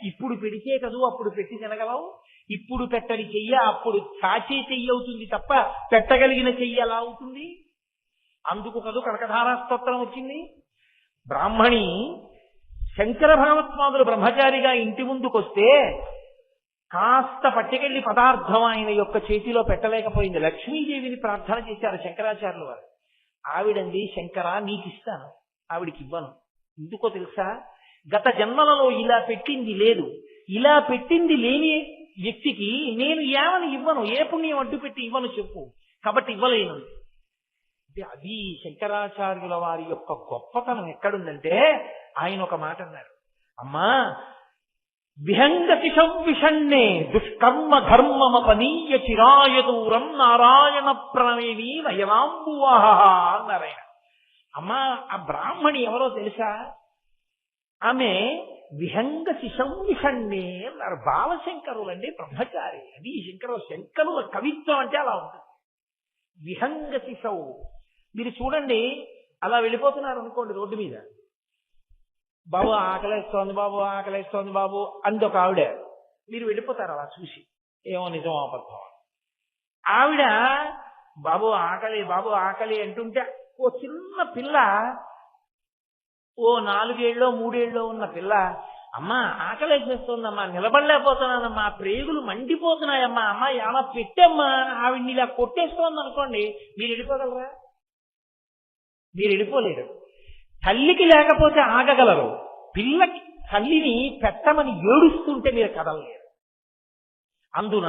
ఇప్పుడు పెడితే కదూ అప్పుడు పెట్టి తినగలవు. ఇప్పుడు పెట్టని చెయ్య అప్పుడు చాచే చెయ్యి అవుతుంది తప్ప పెట్టగలిగిన చెయ్యి ఎలా అవుతుంది? అందుకు కదూ కనకధారా స్తోత్రం వచ్చింది. బ్రాహ్మణి శంకర భగవత్పాదులు బ్రహ్మచారిగా ఇంటి ముందుకొస్తే కాస్త పట్టుకెళ్లి పదార్థం ఆయన యొక్క చేతిలో పెట్టలేకపోయింది. లక్ష్మీదేవిని ప్రార్థన చేశారు శంకరాచార్యులు వారు. ఆవిడంది, శంకర నీకు ఇస్తాను, ఆవిడికి ఇవ్వను. ఎందుకో తెలుసా? గత జన్మలలో ఇలా పెట్టింది లేదు. ఇలా పెట్టింది లేని వ్యక్తికి నేను ఏమని ఇవ్వను, ఏ పుణ్యం అడ్డు పెట్టి ఇవ్వను చెప్పు, కాబట్టి ఇవ్వలేను. అంటే అది శంకరాచార్యుల వారి యొక్క గొప్పతనం ఎక్కడుందంటే, ఆయన ఒక మాట అన్నారు, అమ్మా విహంగతి సంవిషణ్ణే దుష్కర్మ ధర్మమపనీయ చిరాయ దూరం నారాయణ ప్రణేవి నయనాంబువాహ అన్నారు ఆయన. అమ్మా ఆ బ్రాహ్మణి ఎవరో తెలుసా? ఆమె విహంగతి సంవిషణ్ణే అన్నారు. బాలశంకరులండి, బ్రహ్మచారి. అది శంకరుల కవిత్వం అంటే అలా ఉంటుంది. విహంగతి సౌ. మీరు చూడండి, అలా వెళ్ళిపోతున్నారు అనుకోండి రోడ్డు మీద, బాబు ఆకలేస్తోంది బాబు, ఆకలేస్తోంది బాబు అంది ఒక ఆవిడ. మీరు వెళ్ళిపోతారు అలా చూసి, ఏమో నిజం అబద్ధం. ఆవిడ బాబు ఆకలి బాబు ఆకలి అంటుంటే ఓ చిన్న పిల్ల, ఓ 4 ఏళ్ళో 3 ఏళ్ళో ఉన్న పిల్ల, అమ్మా ఆకలేసేస్తోందమ్మా, నిలబడలేకపోతున్నానమ్మా, ప్రేగులు మండిపోతున్నాయమ్మా, అమ్మా ఏమన్నా పెట్టమ్మా, ఆవిడ్ని ఇలా కొట్టేస్తోంది అనుకోండి, మీరు వెళ్ళిపోగలరా? మీరు వెళ్ళిపోలేరు. తల్లికి లేకపోతే ఆగగలరు, పిల్లకి తల్లిని పెట్టమని ఏడుస్తుంటే మీరు కదలలేరు. అందున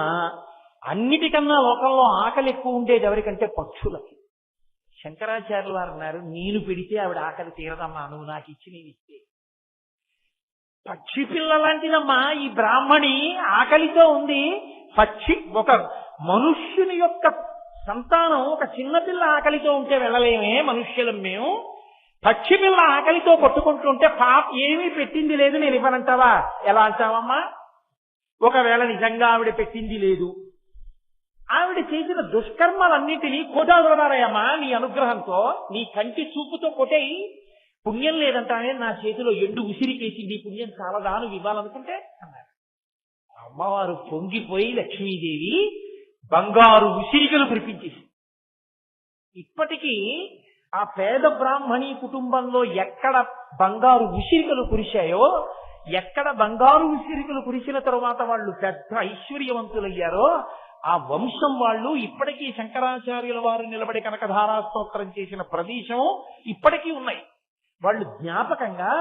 అన్నిటికన్నా లోకంలో ఆకలి ఎక్కువ ఉండేది ఎవరికంటే పక్షులకి. శంకరాచార్యులు వారు అన్నారు, నేను పెడితే ఆవిడ ఆకలి తీరదమ్మా, నువ్వు నాకు ఇచ్చి నేను ఇస్తే. పక్షి పిల్ల లాంటిదమ్మా ఈ బ్రాహ్మణి, ఆకలితో ఉంది. పక్షి ఒక మనుష్యుని యొక్క సంతానం, ఒక చిన్నపిల్ల ఆకలితో ఉంటే వెళ్ళలేమే మనుష్యులం మేము. పక్షి పిల్ల ఆకలితో కొట్టుకుంటుంటే పాప ఏమీ పెట్టింది లేదు నేను ఇవ్వనంటావా? ఎలా అంటావమ్మా? ఒకవేళ నిజంగా ఆవిడ పెట్టింది లేదు, ఆవిడ చేసిన దుష్కర్మలన్నింటినీ కొట్టాడుతున్నారయ్యమ్మా నీ అనుగ్రహంతో, నీ కంటి చూపుతో కొట్టేయి. పుణ్యం లేదంటానే నా చేతిలో ఎండు ఉసిరికేసింది, పుణ్యం చాలదా నువ్వు ఇవ్వాలనుకుంటే అన్నారు. అమ్మవారు పొంగిపోయి లక్ష్మీదేవి బంగారు ఉసిరికలు కురిపించేసి, ఇప్పటికీ ఆ పేద బ్రాహ్మణి కుటుంబంలో ఎక్కడ బంగారు ఉసిరికలు కురిశాయో, ఎక్కడ బంగారు ఉసిరికలు కురిసిన తరువాత వాళ్ళు పెద్ద ఐశ్వర్యవంతులయ్యారో, ఆ వంశం వాళ్ళు ఇప్పటికీ శంకరాచార్యుల వారు నిలబడి కనకధారా స్తోత్రం చేసిన ప్రదేశం ఇప్పటికీ ఉన్నాయి. వాళ్ళు జ్ఞాపకంగా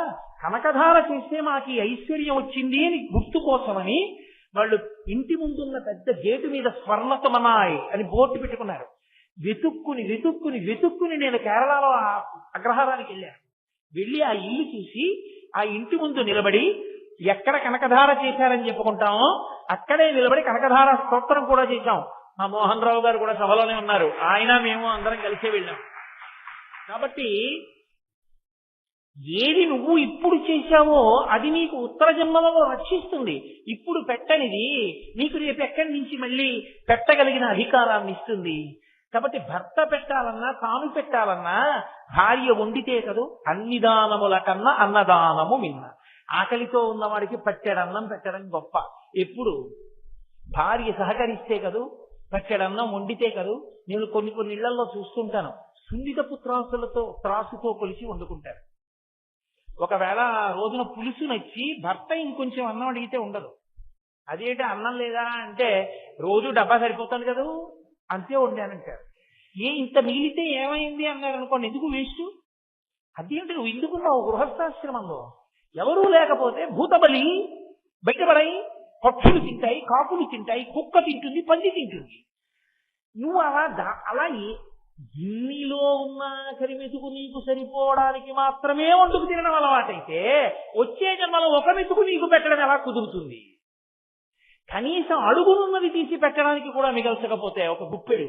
కనకధార చేస్తే మాకు ఈ ఐశ్వర్యం వచ్చింది అని గుర్తు కోసమని వాళ్ళు ఇంటి ముందున్న పెద్ద గేటు మీద స్వర్ణతమనాయ్ అని బోర్డు పెట్టుకున్నారు. వెతుక్కుని నేను కేరళలో ఆ అగ్రహారానికి వెళ్ళాను. వెళ్ళి ఆ ఇల్లు చూసి ఆ ఇంటి ముందు నిలబడి ఎక్కడ కనకధార చేశారని చెప్పుకుంటామో అక్కడే నిలబడి కనకధార స్తోత్రం కూడా చేశాం. మా మోహన్ రావు గారు కూడా సభలోనే ఉన్నారు, ఆయన మేము అందరం కలిసే వెళ్ళాం. కాబట్టి ఏది నువ్వు ఇప్పుడు చేశావో అది నీకు ఉత్తర జన్మలలో రక్షిస్తుంది. ఇప్పుడు పెట్టనిది నీకు రేపు ఎక్కడి నుంచి మళ్ళీ పెట్టగలిగిన అధికారాన్ని ఇస్తుంది. కాబట్టి భర్త పెట్టాలన్నా తాను పెట్టాలన్నా భార్య వండితే కదూ అన్ని దానముల కన్నా అన్నదానము మిన్న. ఆకలితో ఉన్నవాడికి పట్టెడన్నం పెట్టడం గొప్ప. ఎప్పుడు భార్య సహకరిస్తే కదూ, పట్టెడన్నం వండితే కదూ. నేను కొన్ని ఇళ్లలో చూస్తుంటాను, సున్నితపు త్రాసుతో కొలిసి వండుకుంటారు. ఒకవేళ రోజున పులుసు నచ్చి భర్త ఇంకొంచెం అన్నం అడిగితే ఉండదు. అదేంటి అన్నం లేదా అంటే, రోజు డబ్బా సరిపోతుంది కదా అంతే వండానంటారు. ఇంత మిగిలితే ఏమైంది అన్నారు అనుకోండి, ఎందుకు వేస్ట్? అదేంటి నువ్వు ఎందుకున్నావు గృహస్థాశ్రమంలో? ఎవరూ లేకపోతే భూతబలి బయటపడాయి, పక్షులు తింటాయి, కాకులు తింటాయి, కుక్క తింటుంది, పంది తింటుంది. నువ్వు అలా గిన్నెలో ఉన్న కరిమెతుకు నీకు సరిపోవడానికి మాత్రమే వండుకు తినడం అలవాటైతే వచ్చే జన్మలో ఒక మెతుకు నీకు పెట్టడం ఎలా కుదురుతుంది? కనీసం అడుగునున్నది తీసి పెట్టడానికి కూడా మిగల్చకపోతే ఒక గుప్పెడు.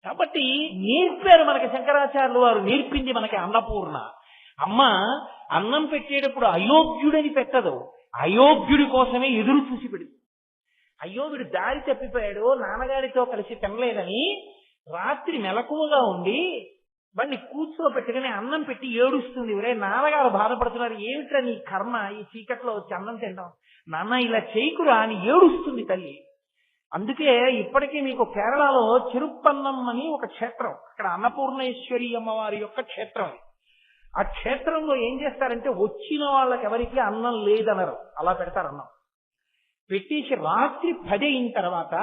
కాబట్టి నేర్పారు మనకి శంకరాచార్యులు వారు, నేర్పింది మనకి అన్నపూర్ణ అమ్మ. అన్నం పెట్టేటప్పుడు అయోగ్యుడని పెట్టదు, అయోగ్యుడి కోసమే ఎదురు చూసి పెడుతుంది. అయ్యో వీడు దారి తప్పిపోయాడు, నాన్నగారితో కలిసి తినలేదని రాత్రి మెలకువగా ఉండి వాడిని కూర్చోబెట్టుకుని అన్నం పెట్టి ఏడుస్తుంది. ఒరే నాన్నగారు బాధపడుతున్నారు, ఏమిట్రా నీ కర్మ ఈ చీకట్లో వచ్చి అన్నం తింటాం, నాన్న ఇలా చేయకురా అని ఏడుస్తుంది తల్లి. అందుకే ఇప్పటికీ మీకు కేరళలో చెరుప్పన్నం అని ఒక క్షేత్రం, అక్కడ అన్నపూర్ణేశ్వరి అమ్మవారి యొక్క క్షేత్రం. ఆ క్షేత్రంలో ఏం చేస్తారంటే వచ్చిన వాళ్ళకి ఎవరికి అన్నం లేదనరు, అలా పెడతారు అన్నం. పెట్టేసి రాత్రి 10 అయిన తర్వాత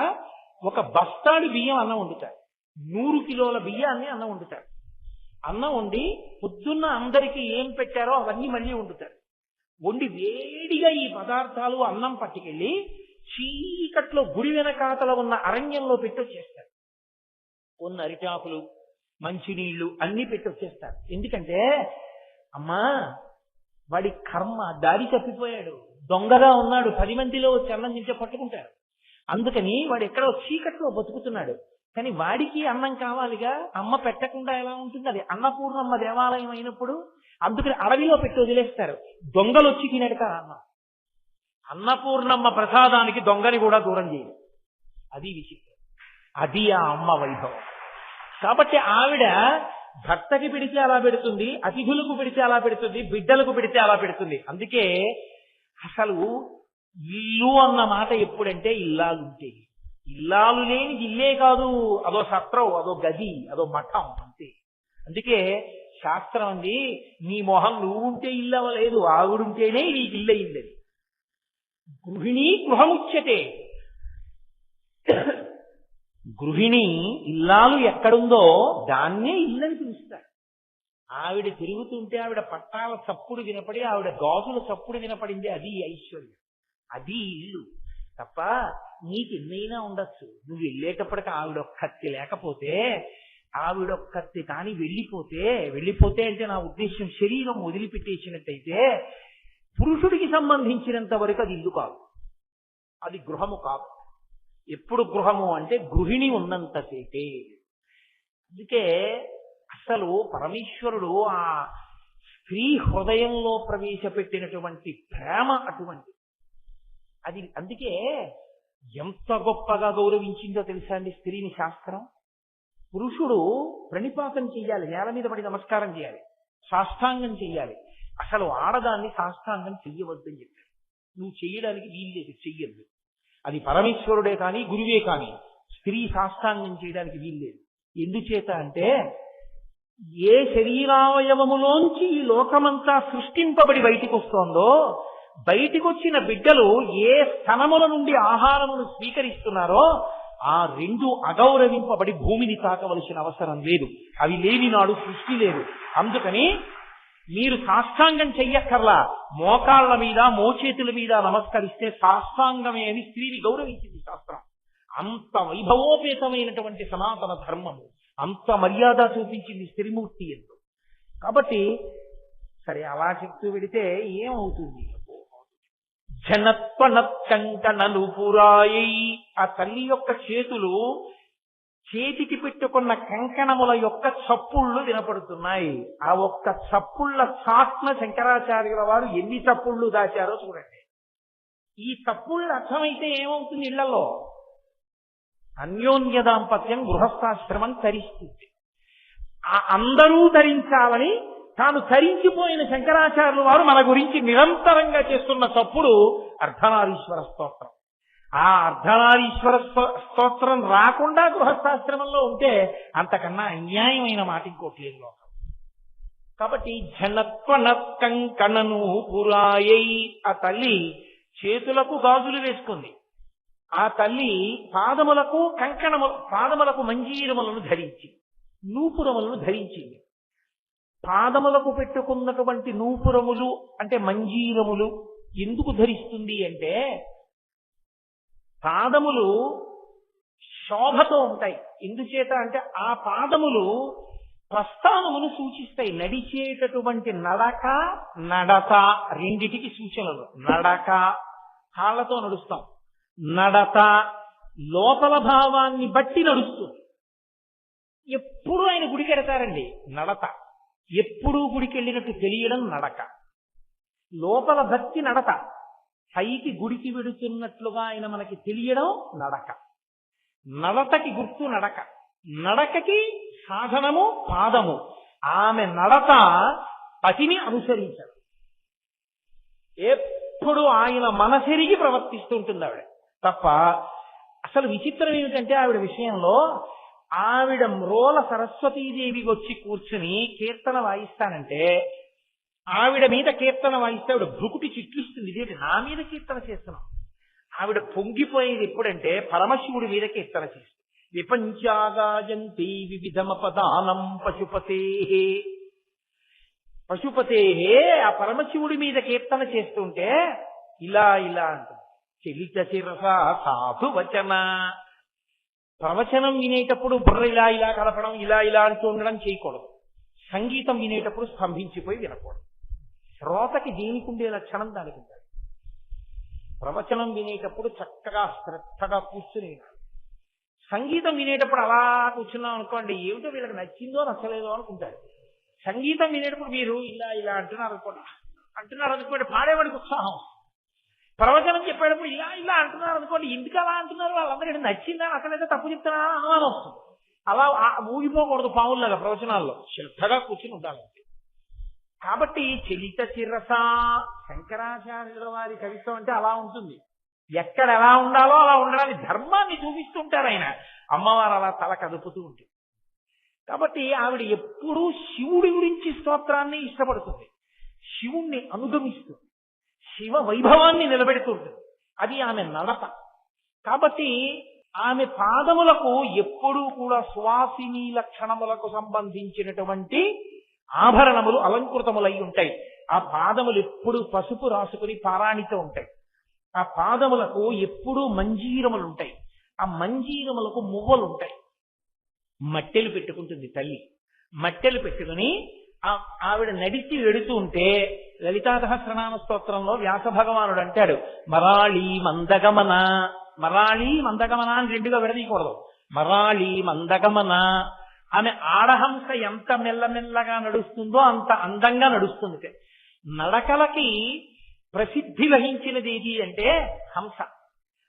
ఒక బస్తాడు బియ్యం అన్నం వండుతారు. 100 కిలోల బియ్యాన్ని అన్నం వండుతారు. అన్నం వండి పొద్దున్న అందరికీ ఏం పెట్టారో అవన్నీ మళ్ళీ వండుతారు. వండి వేడిగా ఈ పదార్థాలు అన్నం పట్టుకెళ్ళి చీకట్లో గుడి వెనకాతల ఉన్న అరణ్యంలో పెట్టి వచ్చేస్తారు. కొన్ని అరిటాకులు, మంచినీళ్లు అన్ని పెట్టి వచ్చేస్తారు. ఎందుకంటే అమ్మా వాడి కర్మ దారి తప్పిపోయాడు, దొంగగా ఉన్నాడు, 10 మందిలో వచ్చి అన్నం తింటే పట్టుకుంటారు. అందుకని వాడు ఎక్కడో చీకట్లో బతుకుతున్నాడు. కానీ వాడికి అన్నం కావాలిగా, అమ్మ పెట్టకుండా ఎలా ఉంటుంది? అది అన్నపూర్ణమ్మ దేవాలయం అయినప్పుడు అందుకని అడవిలో పెట్టి వదిలేస్తారు. దొంగలు వచ్చి తినడతారు అన్నం. అన్నపూర్ణమ్మ ప్రసాదానికి దొంగని కూడా దూరం చేయదు. అది విచిత్రం. అది ఆ అమ్మ వైభవం. కాబట్టి ఆవిడ భర్తకి పెడితే అలా పెడుతుంది, అతిథులకు పెడితే అలా పెడుతుంది, బిడ్డలకు పెడితే అలా పెడుతుంది. అందుకే అసలు ఇల్లు అన్న మాట ఎప్పుడంటే ఇల్లాలుంటే, ఇల్లాలు లేని ఇల్లే కాదు, అదో సత్రం, అదో గది, అదో మఠం అంతే. అందుకే శాస్త్రం అంది, నీ మొహం నువ్వు ఉంటే ఇల్లు అవ్వలేదు, ఆవిడుంటేనే నీకు ఇల్లు అయిందని. గృహిణి గృహముచ్యతే. గృహిణి ఇల్లాలు ఎక్కడుందో దాన్నే ఇల్లని పిలుస్తారు. ఆవిడ తిరుగుతుంటే ఆవిడ పట్టాల చప్పుడు వినపడి, ఆవిడ గాజుల చప్పుడు వినపడింది, అది ఐశ్వర్యం, అది ఇల్లు. తప్ప నీకు ఎన్నైనా ఉండొచ్చు, నువ్వు వెళ్ళేటప్పటికి ఆవిడొక్కత్తి లేకపోతే, ఆవిడొక్కత్తి కానీ వెళ్ళిపోతే అంటే నా ఉద్దేశం శరీరం వదిలిపెట్టేసినట్టయితే పురుషుడికి సంబంధించినంత వరకు అది ఇల్లు కాదు, అది గృహము కాదు. ఎప్పుడు గృహము అంటే గృహిణి ఉన్నంతసేపే. అందుకే అసలు పరమేశ్వరుడు ఆ స్త్రీ హృదయంలో ప్రవేశపెట్టినటువంటి ప్రేమ అటువంటి అది. అందుకే ఎంత గొప్పగా గౌరవించిందో తెలుసా అండి స్త్రీని శాస్త్రం. పురుషుడు ప్రణిపాతం చెయ్యాలి, నేల మీద పడి నమస్కారం చేయాలి, సాష్టాంగం చెయ్యాలి. అసలు ఆడదాన్ని సాష్టాంగం చెయ్యవద్దని చెప్పారు. నువ్వు చెయ్యడానికి వీల్లేదు, చెయ్యద్దు. అది పరమేశ్వరుడే కానీ గురువే కానీ స్త్రీ సాష్టాంగం చేయడానికి వీల్లేదు. ఎందుచేత అంటే ఏ శరీరావయవములోంచి ఈ లోకమంతా సృష్టింపబడి బయటికి వస్తోందో, బయటికి వచ్చిన బిడ్డలు ఏ స్థనముల నుండి ఆహారమును స్వీకరిస్తున్నారో ఆ 2 అగౌరవింపబడి భూమిని తాకవలసిన అవసరం లేదు. అవి లేని నాడు సృష్టి లేదు. అందుకని మీరు సాష్టాంగం చెయ్యక్కర్లా, మోకాళ్ల మీద మోచేతుల మీద నమస్కరిస్తే సాష్టాంగమే అని స్త్రీని గౌరవించింది శాస్త్రం. అంత వైభవోపేతమైనటువంటి సనాతన ధర్మము, అంత మర్యాద చూపించింది స్త్రీమూర్తి ఎందు. కాబట్టి సరే అలా చెప్తూ వెడితే ఏమవుతుంది? జనత్వనత్కంకణను పురాయి, ఆ తల్లి యొక్క చేతులు చేతికి పెట్టుకున్న కంకణముల యొక్క చప్పుళ్ళు వినపడుతున్నాయి. ఆ ఒక్క చప్పుళ్ళ చాట్న శంకరాచార్యుల వారు ఎన్ని చప్పుళ్ళు దాచారో చూడండి. ఈ చప్పుళ్ళు అర్థమైతే ఏమవుతుంది? ఇళ్లలో అన్యోన్య దాంపత్యం గృహస్థాశ్రమం తరిస్తుంది. ఆ అందరూ ధరించాలని తాను ధరించిపోయిన శంకరాచార్యుల వారు మన గురించి నిరంతరంగా చేస్తున్న చప్పుడు అర్ధనారీశ్వర స్తోత్రం. ఆ అర్ధనారీశ్వర స్తోత్రం రాకుండా గృహస్థాశ్రమంలో ఉంటే అంతకన్నా అన్యాయమైన మాట ఇంకోటి లేదు లోకం. కాబట్టి జనత్వనత్కంకణను పురాయై, ఆ తల్లి చేతులకు గాజులు వేసుకుంది. ఆ తల్లి పాదములకు పాదములకు మంజీరములను ధరించి, నూపురములను ధరించింది. పాదములకు పెట్టుకున్నటువంటి నూపురములు అంటే మంజీరములు ఎందుకు ధరిస్తుంది అంటే, పాదములు శోభతో ఉంటాయి. ఎందుచేత అంటే ఆ పాదములు ప్రస్థానమును సూచిస్తాయి. నడిచేటటువంటి నడత రెండిటికి సూచనలు. నడక కాళ్ళతో నడుస్తాం, నడత లోపల భావాన్ని బట్టి నడుస్తుంది. ఎప్పుడు ఆయన గుడికి వెడతారండి, నడత. ఎప్పుడూ గుడికి వెళ్ళినట్టు తెలియడం నడక. లోపల భక్తి నడత. పైకి గుడికి వెడుతున్నట్లుగా ఆయన మనకి తెలియడం నడక. నడతకి గుర్తు నడక, నడకకి సాధనము పాదము. ఆమె నడత పతిని అనుసరించదు. ఎప్పుడు ఆయన మనసెరిగి ప్రవర్తిస్తుంటుంది ఆవిడ తప్ప. అసలు విచిత్రం ఏమిటంటే ఆవిడ విషయంలో, ఆవిడ మ్రోల సరస్వతీదేవి వచ్చి కూర్చుని కీర్తన వాయిస్తానంటే, ఆవిడ మీద కీర్తన వాయిస్తే ఆవిడ భృకుటి చిట్లిస్తుంది. ఇదేంటి నా మీద కీర్తన చేస్తున్నాం? ఆవిడ పొంగిపోయేది ఎప్పుడంటే పరమశివుడి మీద కీర్తన చేస్తుంది. విపంచాగాయంతి వివిధమపదానం పశుపతే, పశుపతే ఆ పరమశివుడి మీద కీర్తన చేస్తుంటే ఇలా ఇలా అంటుంది. చలిత శిరస సాధు వచన, ప్రవచనం వినేటప్పుడు బుర్ర ఇలా ఇలా కలపడం, ఇలా ఇలా అంటూ ఉండడం చేయకూడదు. సంగీతం వినేటప్పుడు స్తంభించిపోయి వినకూడదు. శ్రోతకి దేనికి ఉండే లక్షణం దానికి ఉండాలి. ప్రవచనం వినేటప్పుడు చక్కగా శ్రద్ధగా కూర్చుని వినాలి. సంగీతం వినేటప్పుడు అలా కూర్చున్నాం అనుకోండి, ఏమిటో వీళ్ళకి నచ్చిందో నచ్చలేదో అనుకుంటారు. సంగీతం వినేటప్పుడు మీరు ఇలా ఇలా అంటున్నారు అనుకోండి పాడేవాడికి ఉత్సాహం. ప్రవచనం చెప్పేటప్పుడు ఇలా ఇలా అంటున్నారు అనుకోండి, ఎందుకు అలా అంటున్నారు, వాళ్ళందరికీ నచ్చిందా నచ్చలేదో తప్పు చెప్తున్నా అనుమానం వస్తుంది. అలా ఊగిపోకూడదు పావుల్లాగా ప్రవచనాల్లో, శ్రద్ధగా కూర్చుని ఉండాలి. కాబట్టి చలిత శిరస, శంకరాచార్యుల వారి కవిత్వం అంటే అలా ఉంటుంది. ఎక్కడ ఎలా ఉండాలో అలా ఉండడానికి ధర్మాన్ని చూపిస్తుంటారు ఆయన. అమ్మవారు అలా తల కదుపుతూ ఉంటుంది. కాబట్టి ఆవిడ ఎప్పుడూ శివుడి గురించి స్తోత్రాన్ని ఇష్టపడుతుంది, శివుణ్ణి అనుగమిస్తుంది, శివ వైభవాన్ని నిలబెడుతుంటుంది. అది ఆమె నడత. కాబట్టి ఆమె పాదములకు ఎప్పుడూ కూడా సువాసిని లక్షణములకు సంబంధించినటువంటి ఆభరణములు అలంకృతములై ఉంటాయి. ఆ పాదములు ఎప్పుడు పసుపు రాసుకుని పారాణితో ఉంటాయి. ఆ పాదములకు ఎప్పుడూ మంజీరములు ఉంటాయి. ఆ మంజీరములకు మువ్వలు ఉంటాయి. మట్టెలు పెట్టుకుంటుంది తల్లి. మట్టెలు పెట్టుకుని ఆవిడ నడిచి వెడుతూ ఉంటే లలితా సహస్రనామ స్తోత్రంలో వ్యాస భగవానుడు అంటాడు, మరాళి మందగమన. మరాళి మందగమన అని రెండుగా విడదీయకూడదు. మరాళి మందగమన. ఆమె ఆడహంస ఎంత మెల్లమెల్లగా నడుస్తుందో అంత అందంగా నడుస్తుంది. నడకలకి ప్రసిద్ధి వహించినది ఏది అంటే హంస.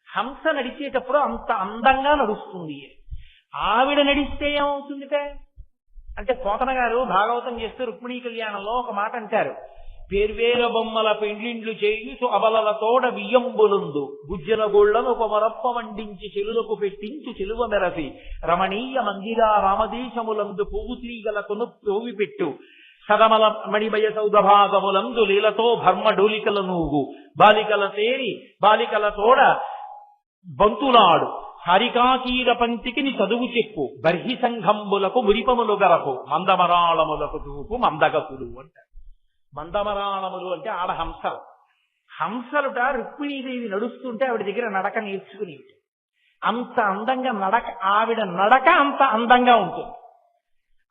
హంస నడిచేటప్పుడు అంత అందంగా నడుస్తుంది. ఆవిడ నడిస్తే ఏమవుతుందిటే అంటే పోతన గారు భాగవతం చేస్తూ రుక్మిణీ కళ్యాణంలో ఒక మాట అంటారు, పేర్వేల బొమ్మల పెండ్లిండ్లు చేయుచు అబలలతోడ వియ్యంబులుందు గుజ్జల గోళ్లను ఒక మరప్ప వండించి చెలులకు పెట్టించు చెలువ మెరసి రమణీయ మందిరా రామదేశములందు పువ్వు తీగలకును పోవి పెట్టు సదమల మణిమయ సౌదభాగములందు లీలతో భర్మ డోలికల నూగు బాలికల తేరి బాలికల తోడ బంతులాడు హరికాకీర పంక్తికి చదువు చెప్పు బర్హి సంఘంబులకు మురిపములు గరపు మందమరాళములకు చూపు మందగపులు అంటారు. మందమరాళములు అంటే ఆడ హంసలు. హంసలుట రుక్మిణీదేవి నడుస్తుంటే ఆవిడ దగ్గర నడక నేర్చుకుని అంత అందంగా ఆవిడ నడక అంత అందంగా ఉంటుంది.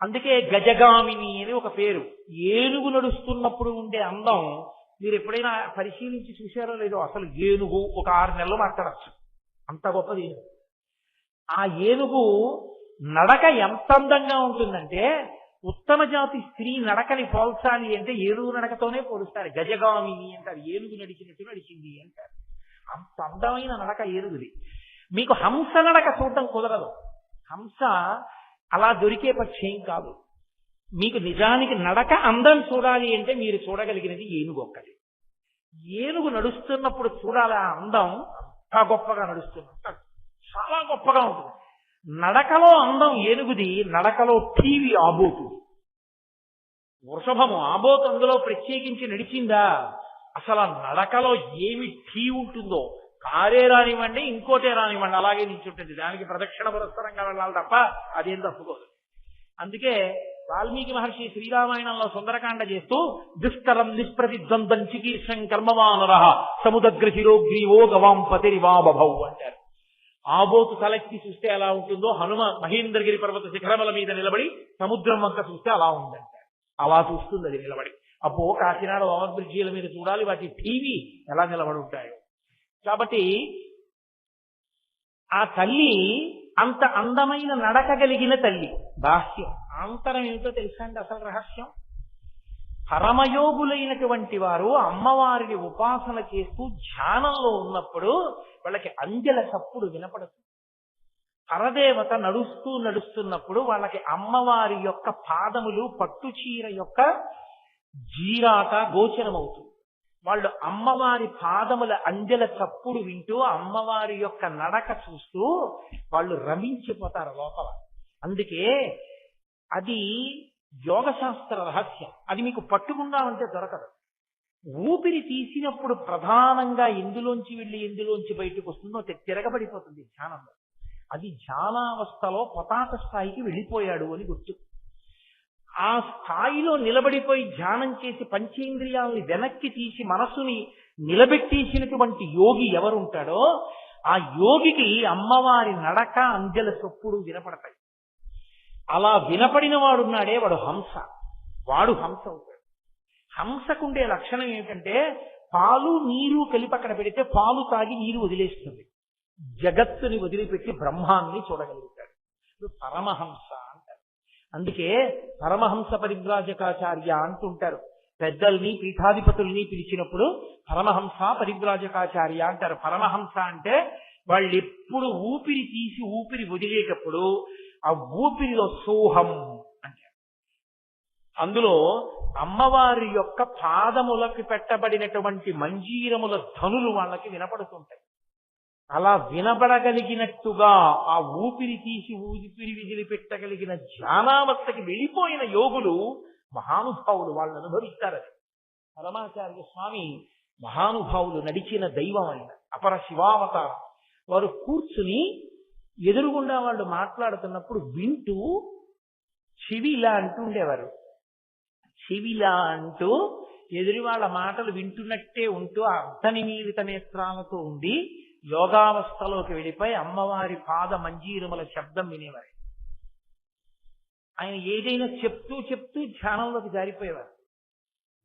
అందుకే గజగామిని అని ఒక పేరు. ఏనుగు నడుస్తున్నప్పుడు ఉండే అందం మీరు ఎప్పుడైనా పరిశీలించి చూశారో లేదో. అసలు ఏనుగు ఒక 6 నెలలు మాట్లాడచ్చు, అంత గొప్పది ఏనుగు. ఆ ఏనుగు నడక ఎంత అందంగా ఉంటుందంటే ఉత్తమ జాతి స్త్రీ నడకని పోల్చాలి అంటే ఏనుగు నడకతోనే పోలుస్తారు. గజగామిని అంటారు, ఏనుగు నడిచినట్టు నడిచింది అంటారు. అంత అందమైన నడక ఏనుగుది. మీకు హంస నడక చూడటం కుదరదు. హంస అలా దొరికే పక్షేం కాదు. మీకు నిజానికి నడక అందం చూడాలి అంటే మీరు చూడగలిగినది ఏనుగు ఒక్కటి. ఏనుగు నడుస్తున్నప్పుడు చూడాలి ఆ అందం. అంత గొప్పగా నడుస్తున్నట్టు చాలా గొప్పగా ఉంటుంది. నడకలో అందం ఏనుగుది, నడకలో టీవీ ఆబోతు. వృషభము ఆబోతు అందులో ప్రత్యేకించి నడిచిందా? అసలు ఆ నడకలో ఏమి టీ ఉంటుందో, కారే రానివ్వండి ఇంకోటే రానివ్వండి అలాగే నిల్చుంటుంది. దానికి ప్రదక్షిణ పురస్కరంగా వెళ్ళాలి తప్ప అదేం తప్పుకోదు. అందుకే వాల్మీకి మహర్షి శ్రీరామాయణంలో సుందరకాండ చేస్తూ దుష్టరం నిష్ప్రతిద్వంద్వం చికీర్షం కర్మవానర సముద్రశిరోగ్రీవో గవాంపతిరివాబభౌ అంటారు. ఆబోతు తలెత్తి చూస్తే ఎలా ఉంటుందో హనుమ మహేంద్రగిరి పర్వత శిఖరముల మీద నిలబడి సముద్రం వంక చూస్తే అలా ఉందంటారు. అలా చూస్తుంది అది నిలబడి. అబ్బో కాకినాడ ఓవర్ బ్రిడ్జీల మీద చూడాలి, వాటి టీవీ ఎలా నిలబడి ఉంటాయో. కాబట్టి ఆ తల్లి అంత అందమైన నడక కలిగిన తల్లి. బాహ్యం ఆంతరం ఏమిటో తెలుసా అండి అసలు రహస్యం? పరమయోగులైనటువంటి వారు అమ్మవారిని ఉపాసన చేస్తూ ధ్యానంలో ఉన్నప్పుడు వాళ్ళకి అంజల చప్పుడు వినపడుతుంది. పరదేవత నడుస్తున్నప్పుడు వాళ్ళకి అమ్మవారి యొక్క పాదములు పట్టుచీర యొక్క జీరాట గోచరమవుతుంది. వాళ్ళు అమ్మవారి పాదముల అంజల చప్పుడు వింటూ అమ్మవారి యొక్క నడక చూస్తూ వాళ్ళు రమించిపోతారు లోపల. అందుకే అది యోగశాస్త్ర రహస్యం. అది మీకు పట్టుకుందామంటే దొరకదు. ఊపిరి తీసినప్పుడు ప్రధానంగా ఎందులోంచి వెళ్ళి ఎందులోంచి బయటకు వస్తుందో తిరగబడిపోతుంది ధ్యానంలో. అది ధ్యానావస్థలో పతాక స్థాయికి వెళ్ళిపోయాడు అని గుర్తు. ఆ స్థాయిలో నిలబడిపోయి ధ్యానం చేసి పంచేంద్రియాలని వెనక్కి తీసి మనస్సుని నిలబెట్టేసినటువంటి యోగి ఎవరుంటాడో ఆ యోగికి అమ్మవారి నడక అంజల చొప్పుడు వినపడతాయి. అలా వినపడిన వాడున్నాడే వాడు హంస. వాడు హంస అవుతాడు. హంసకుండే లక్షణం ఏమిటంటే పాలు నీరు కలిపి అక్కడ పెడితే పాలు తాగి నీరు వదిలేస్తుంది. జగత్తుని వదిలిపెట్టి బ్రహ్మాన్ని చూడగలుగుతాడు. పరమహంస అంటారు. అందుకే పరమహంస పరివ్రాజకాచార్య అంటుంటారు. పెద్దల్ని పీఠాధిపతుల్ని పిలిచినప్పుడు పరమహంస పరివ్రాజకాచార్య అంటారు. పరమహంస అంటే వాళ్ళు ఎప్పుడు ఊపిరి తీసి ఊపిరి వదిలేటప్పుడు ఆ ఊపిరిలో సోహం అంటారు. అందులో అమ్మవారి యొక్క పాదములకు పెట్టబడినటువంటి మంజీరముల ధనులు వాళ్ళకి వినపడుతుంటాయి. అలా వినబడగలిగినట్టుగా ఆ ఊపిరి తీసి ఊపిరి విదిలిపెట్టగలిగిన ధ్యానావస్థకి వెళ్ళిపోయిన యోగులు మహానుభావులు, వాళ్ళు అనుభవిస్తారని. పరమాచార్య స్వామి మహానుభావులు నడిచిన దైవం ఆయన, అపర శివావతారం. వారు కూర్చుని ఎదురుగుండా వాళ్ళు మాట్లాడుతున్నప్పుడు వింటూ చెవిలా అంటూ ఉండేవారు. చెవిలా అంటూ ఎదురు వాళ్ళ మాటలు వింటున్నట్టే ఉంటూ అర్ధనిమీలిత నేత్రాలతో ఉండి యోగావస్థలోకి వెళ్ళిపోయి అమ్మవారి పాద మంజీరముల శబ్దం వినేవారు. ఆయన ఏదైనా చెప్తూ చెప్తూ ధ్యానంలోకి జారిపోయేవారు.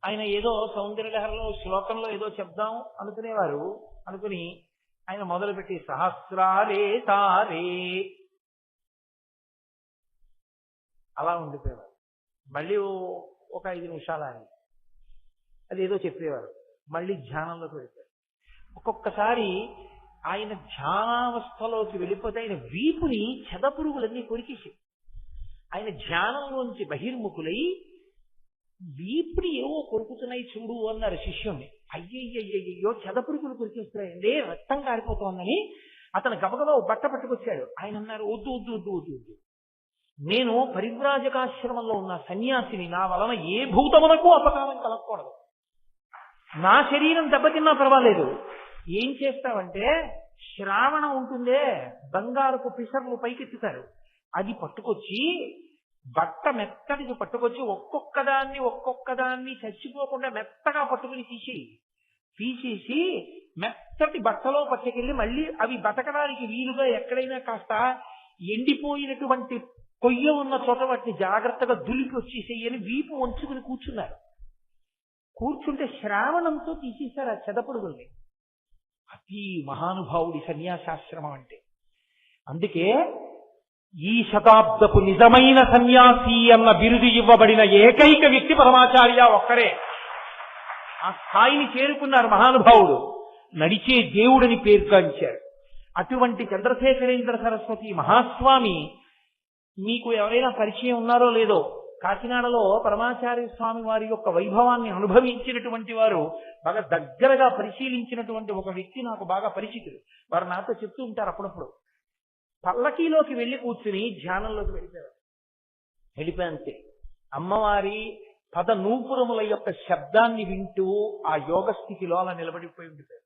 ఆయన ఏదో సౌందర్యలహరిలో శ్లోకంలో ఏదో చెప్దాం అనుకునేవారు. అనుకుని ఆయన మొదలుపెట్టి సహస్రారే తారే అలా ఉండిపోయేవారు. మళ్ళీ ఒక 5 నిమిషాలు ఆయన అదేదో చెప్పేవారు. మళ్ళీ ధ్యానంలోకి వెళ్ళిపోయారు. ఒక్కొక్కసారి ఆయన ధ్యానావస్థలోకి వెళ్ళిపోతే ఆయన వీపుని చెదపురుగులన్నీ కొరికేసి ఆయన ధ్యానంలోంచి బహిర్ముఖులై వీపుని ఏవో కొరుకుతున్నాయి చూడు అన్నారు శిష్యుణ్ణి. అయ్యయ్యో చెదపురుగులు కొరికేస్తున్నాయండి, రక్తం కారిపోతోందని అతను గబగబా బట్ట పట్టుకొచ్చాడు. ఆయన అన్నారు, వద్దు వద్దు వద్దు వద్దు వద్దు, నేను పరివ్రాజకాశ్రమంలో ఉన్న సన్యాసిని, నా వలన ఏ భూతమునకు అపకారం కలగకూడదు, నా శరీరం దెబ్బతిన్నా పర్వాలేదు. ఏం చేస్తావంటే శ్రావణం ఉంటుందే, బంగారపు పిసర్లు పైకెత్తుతారు, అది పట్టుకొచ్చి బట్ట మెత్తడికి పట్టుకొచ్చి ఒక్కొక్కదాన్ని చచ్చిపోకుండా మెత్తగా పట్టుకుని తీసేసి మెత్తటి బట్టలో పట్టుకెళ్ళి మళ్ళీ అవి బతకడానికి వీలుగా ఎక్కడైనా కాస్త ఎండిపోయినటువంటి కొయ్య ఉన్న చోట వాటిని జాగ్రత్తగా దులిపి వచ్చేసేయని వీపు వంచుకుని కూర్చున్నారు. కూర్చుంటే శ్రావణంతో తీసేశారు ఆ చెదపురుగుల్ని. అతి మహానుభావుడి సన్యాసాశ్రమం అంటే. అందుకే ఈ శతాబ్దపు నిజమైన సన్యాసి అన్న బిరుదు ఇవ్వబడిన ఏకైక వ్యక్తి పరమాచార్య ఒక్కరే. ఆ స్థాయిని చేరుకున్నారు మహానుభావుడు. నడిచే దేవుడని పేర్కొంచారు. అటువంటి చంద్రశేఖరేంద్ర సరస్వతి మహాస్వామి మీకు ఎవరైనా పరిచయం ఉన్నారో లేదో, కాకినాడలో పరమాచార్య స్వామి వారి యొక్క వైభవాన్ని అనుభవించినటువంటి వారు, బాగా దగ్గరగా పరిశీలించినటువంటి ఒక వ్యక్తి నాకు బాగా పరిచితుడు. వారు నాతో చెప్తూ ఉంటారు అప్పుడప్పుడు. పల్లకీలోకి వెళ్ళి కూర్చుని ధ్యానంలోకి వెళ్ళిపోయంతే అమ్మవారి పద నూపురముల యొక్క శబ్దాన్ని వింటూ ఆ యోగ స్థితిలో అలా నిలబడిపోయి ఉండిపోయారు.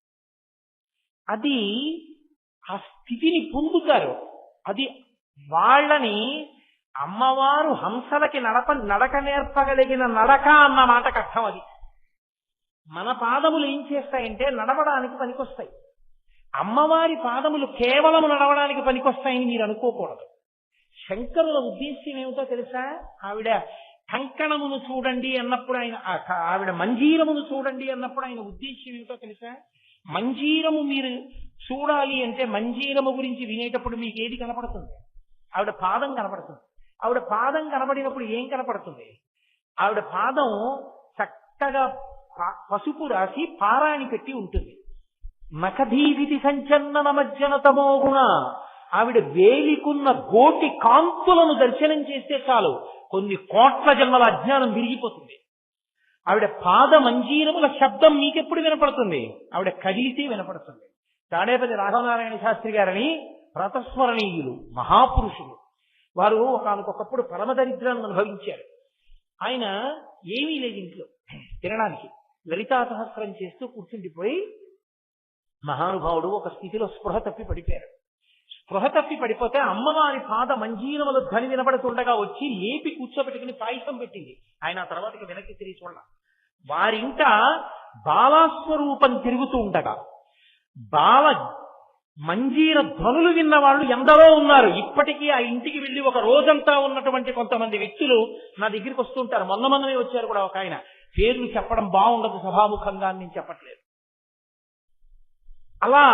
అది ఆ స్థితిని పొందుతారు. అది వాళ్ళని అమ్మవారు హంసలకి నడక నేర్పగలిగిన నడక అన్న మాటకు అర్థం. అది మన పాదములు ఏం చేస్తాయంటే నడవడానికి పనికొస్తాయి. అమ్మవారి పాదములు కేవలం నడవడానికి పనికొస్తాయని మీరు అనుకోకూడదు. శంకరుల ఉద్దేశ్యం ఏమిటో తెలుసా? ఆవిడ కంకణమును చూడండి అన్నప్పుడు ఆవిడ మంజీరమును చూడండి అన్నప్పుడు ఆయన ఉద్దేశ్యం ఏమిటో తెలుసా? మంజీరము మీరు చూడాలి అంటే మంజీరము గురించి వినేటప్పుడు మీకు ఏది కనపడుతుంది? ఆవిడ పాదం కనపడుతుంది. ఆవిడ పాదం కనబడినప్పుడు ఏం కనపడుతుంది? ఆవిడ పాదం చక్కగా పసుపు రాసి పారాణి పెట్టి ఉంటుంది. నఖధీవిధి సంచలన మజ్జనతమో గుణ. ఆవిడ వేలికున్న గోటి కాంతులను దర్శనం చేస్తే చాలు కొన్ని కోట్ల జన్మల అజ్ఞానం విరిగిపోతుంది. ఆవిడ పాద మంజీరముల శబ్దం మీకెప్పుడు వినపడుతుంది? ఆవిడ కదిలితే వినపడుతుంది. తాడేపల్లి రాఘవనారాయణ శాస్త్రి గారని ప్రతస్మరణీయులు మహాపురుషులు. వారు ఒకనకొకప్పుడు పరమదరిద్రాన్ని అనుభవించారు. ఆయన ఏమీ లేదు ఇంట్లో తినడానికి. లలితా సహస్రం చేస్తూ కూర్చుండిపోయి మహానుభావుడు ఒక స్థితిలో స్పృహ తప్పి పడిపోయారు. స్పృహ తప్పి పడిపోతే అమ్మవారి పాద మంజీరముల ధ్వని వినబడుతుండగా వచ్చి లేపి కూర్చోబెట్టుకుని పాయసం పెట్టింది. ఆయన ఆ తర్వాతకి వెనక్కి తిరిగి చూడ. వారింట బాలాస్వరూపం తిరుగుతూ ఉండగా బాల మంజీర ధ్వనులు విన్న వాళ్ళు ఎందరో ఉన్నారు. ఇప్పటికీ ఆ ఇంటికి వెళ్ళి ఒక రోజంతా ఉన్నటువంటి కొంతమంది వ్యక్తులు నా దగ్గరికి వస్తుంటారు. మొన్ననే వచ్చారు కూడా ఒక ఆయన. పేర్లు చెప్పడం బాగుండదు సభాముఖంగా అని నేను చెప్పట్లేదు. అలా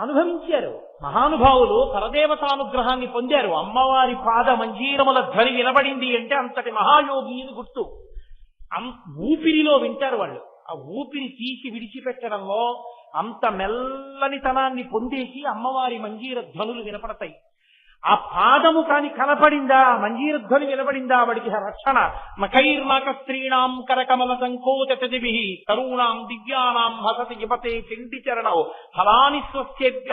అనుభవించారు మహానుభావులు. పరదేవతానుగ్రహాన్ని పొందారు. అమ్మవారి పాద మంజీరముల ధ్వని వినబడింది అంటే అంతటి మహాయోగి అని గుర్తు. ఊపిరిలో వింటారు వాళ్ళు. ఆ ఊపిరి తీసి విడిచిపెట్టడంలో అంత మెల్లనితనాన్ని పొందేసి అమ్మవారి మంజీర ధ్వనులు వినపడతాయి. ఆ పాదము కాని కనపడిందా, మంజీర ధ్వని వినపడిందా, వాడికి రక్షణ. మఖైర్నాక స్త్రీణాం కరకమల సంకోచతిభి తరుణాం దివ్యానాం హసతి యుపతే చింటి చరణో ఫలాని స్వస్యేభ్య